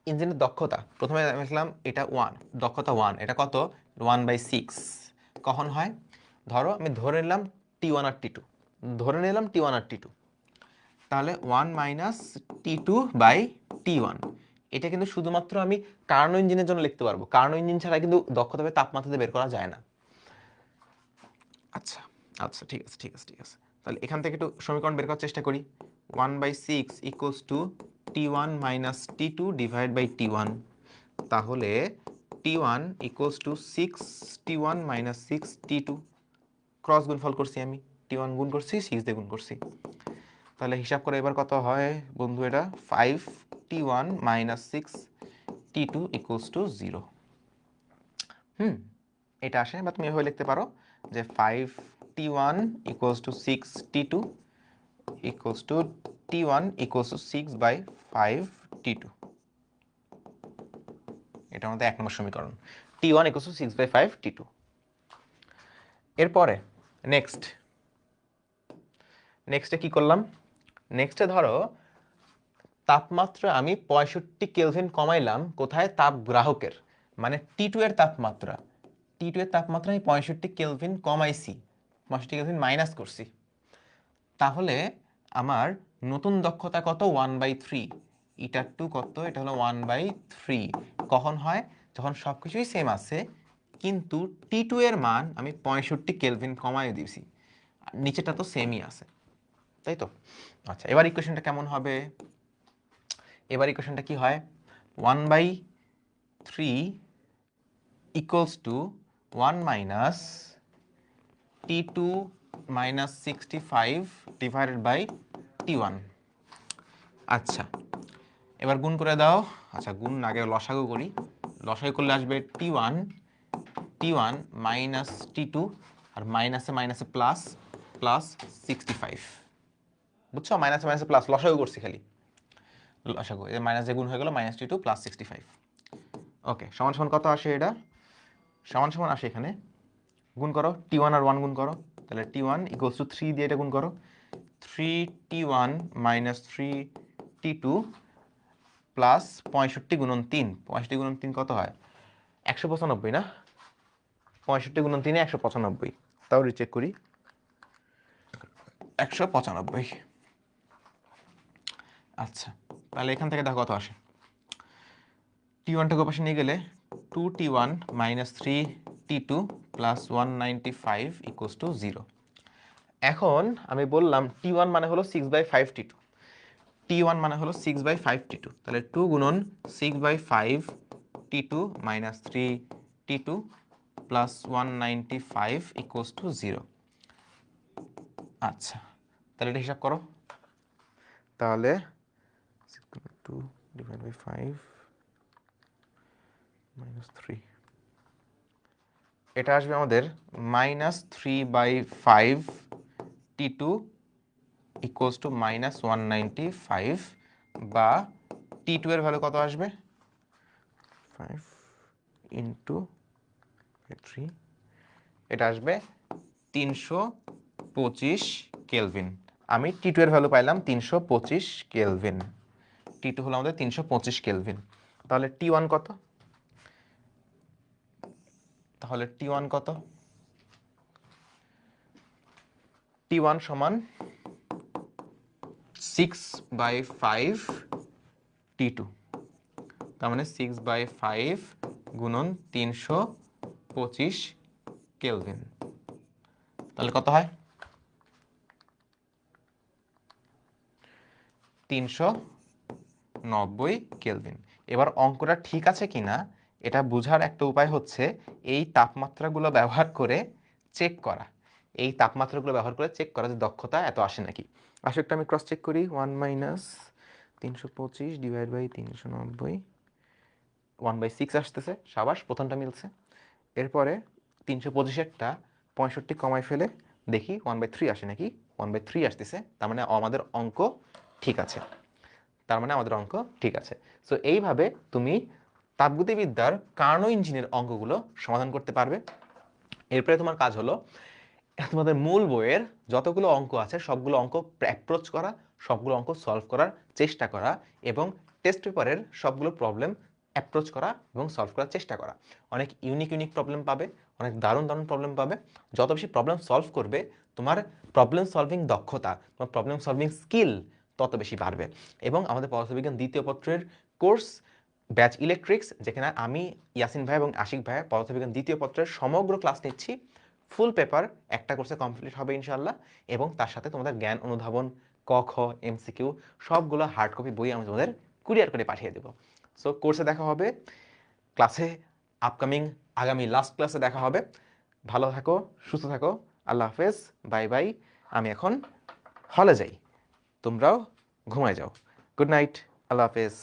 ইঞ্জিনের দক্ষতা, প্রথমে লিখলাম এটা 1, দক্ষতা 1, এটা কত 1/6 কখন হয়, ধরো আমি ধরে নিলাম T1 আর T2, ধরে নিলাম T1 আর T2, তাহলে 1 মাইনাস T2/T1। এটা কিন্তু শুধুমাত্র আমি কার্নো ইঞ্জিনের জন্য লিখতে পারবো, কার্নো ইঞ্জিন ছাড়া কিন্তু দক্ষতা তাপমাত্রা বের করা যায় না। আচ্ছা আচ্ছা, ঠিক আছে ঠিক আছে ঠিক আছে, তাহলে এখান থেকে একটু সমীকরণ বের করার চেষ্টা করি। 1/6 equals to T1 minus T2 divide by T1, তাহলে T1 equals to 6 T1 minus 6 T2, cross গুণফল করছি আমি, T1 গুণ করছি 6 দিয়ে গুণ করছি, তাহলে হিসাব করে এবার কত হয় বন্ধু, এটা 5 T1 minus 6 T2 equals to 0। এটা আসে, বা তুমি এভাবে লিখতে পারো যে 5 T1 equals to 6 T2 equals to T1 equals to 6/5 T2। এটা আমাদের 1 নম্বর সমীকরণ, T1 ইকুয়ালস টু 6/5 T2। এরপরে নেক্সটে কি করলাম, নেক্সটে ধরো তাপমাত্রা আমি 65 কেলভিন কমাইলাম, কোথায়, তাপ গ্রাহকের, মানে T2 এর তাপমাত্রা, T2 এর তাপমাত্রা আমি 65 কেলভিন কমাইছি, 65 কেলভিন মাইনাস করছি, তাহলে আমার নতুন দক্ষতা কত 1/3, এটার টু কত, এটা হলো 1/3। কখন হয়, যখন সবকিছুই সেম আছে কিন্তু T2 এর মান আমি 65 কেলভিন কমাই দিয়েছি, নিচেটা তো সেমই আছে, তাই তো। আচ্ছা, এবার ইকুয়েশনটা কেমন হবে, এবার ইকুয়েশনটা কি হয়, 1/3 equals to 1 minus T2 minus 65 divided by T1। আচ্ছা, এবার গুণ করে দাও। আচ্ছা, গুণ আগে লসাগু করি, লসাগু করলে আসবে T1 মাইনাস T2, আর মাইনাসে মাইনাসে প্লাস, প্লাস 65, বুঝছো, মাইনাসে মাইনাসে প্লাস, লসাগু করছি খালি, লসাগু এই মাইনাস যে গুণ হয়ে গেল -T2 প্লাস 65। ওকে, সমান সমান কত আসে, এটা সমান সমান আসে, এখানে গুণ করো T1 আর 1 গুণ করো, তাহলে T1 ইকুয়ালস টু 3 দিয়ে এটা গুণ করো, 3T1 মাইনাস 3T2 প্লাস 65 গুণন 3, 65 গুণন 3 কত হয় 195 না, 65 গুণন 3 195, তাও রিচেক করি 195। আচ্ছা, তাহলে এখান থেকে দেখো কত আসে, T1 টাকে পাশে নিয়ে গেলে 2T1 minus 3T2 plus 195 equals to 0। এখন আমি বললাম T1 মানে হলো 6/5 T2, T1 মানে হলো 6/5 T2, তাহলে 2 গুণন 6/5 T2 minus 3T2 plus 195 equals to 0। আচ্ছা, তাহলে এটা হিসাব করো, তাহলে 2 ডিভাইড বাই 5 -3, এটা আসবে আমাদের -3/5 T2 ইকুয়ালস টু -195, বা T2 এর ভ্যালু কত আসবে 5 ইন্টু 3, এটা আসবে 325 কেলভিন। আমি T2 এর ভ্যালু পাইলাম 325 কেলভিন। T2 হলো আমাদের 325 কেলভিন। তাহলে T1 কত? তাহলে T1 কত? T1 সমান 6/5 T2, তার মানে 6/5 গুণন 325 কেলভিন। তাহলে কত হয়? 390 কেলভিন। এবার অঙ্কটা ঠিক আছে কিনা এটা বোঝার একটা উপায় হচ্ছে এই তাপমাত্রাগুলো ব্যবহার করে চেক করা। এই তাপমাত্রাগুলো ব্যবহার করে চেক করা যে দক্ষতা এত আসে নাকি। আসলে একটা আমি ক্রস চেক করি, 1 - 325 ডিভাইড বাই 390, 1/6 আসতেছে, সাবাস, প্রথমটা মিলছে। এরপরে 325-এরটা 65 কমাই ফেলে দেখি 1/3 আসে নাকি, 1/3 আসতেছে, তার মানে আমাদের অঙ্ক ঠিক আছে। সো এইভাবে তুমি তাপগতিবিদ্যার কার্নো ইঞ্জিনের অঙ্কগুলো সমাধান করতে পারবে। এরপরে তোমার কাজ হলো তোমাদের মূল বইয়ের যতগুলো অঙ্ক আছে সবগুলো অঙ্ক অ্যাপ্রোচ করা, সবগুলো অঙ্ক সলভ করার চেষ্টা করা, এবং টেস্ট পেপারের সবগুলো প্রবলেম অ্যাপ্রোচ করা এবং সলভ করার চেষ্টা করা। অনেক ইউনিক প্রবলেম পাবে, অনেক দারুণ প্রবলেম পাবে। যত বেশি প্রবলেম সলভ করবে তোমার প্রবলেম সলভিং দক্ষতা, তোমার প্রবলেম সলভিং স্কিল তত বেশি বাড়বে। এবং আমাদের পদার্থবিজ্ঞান দ্বিতীয় পত্রের কোর্স ব্যাচ ইলেকট্রিক্স, যেখানে আমি ইয়াসিন ভাই এবং আশিক ভাই পদার্থবিজ্ঞান দ্বিতীয় পত্রের সমগ্র ক্লাস নিচ্ছি, ফুল পেপার একটা কোর্সে কমপ্লিট হবে ইনশাল্লাহ। এবং তার সাথে তোমাদের জ্ঞান অনুধাবন, ক খ, এমসিকিউ সবগুলো হার্ড কপি বই আমি তোমাদের কুরিয়ার করে পাঠিয়ে দেবো। সো কোর্সে দেখা হবে, ক্লাসে আগামী লাস্ট ক্লাসে দেখা হবে। ভালো থাকো, সুস্থ থাকো, আল্লাহ হাফেজ, বাই বাই। আমি এখন হলে যাই, তোমরাও ঘুমায় যাও। গুড নাইট, আল্লাহ হাফেজ।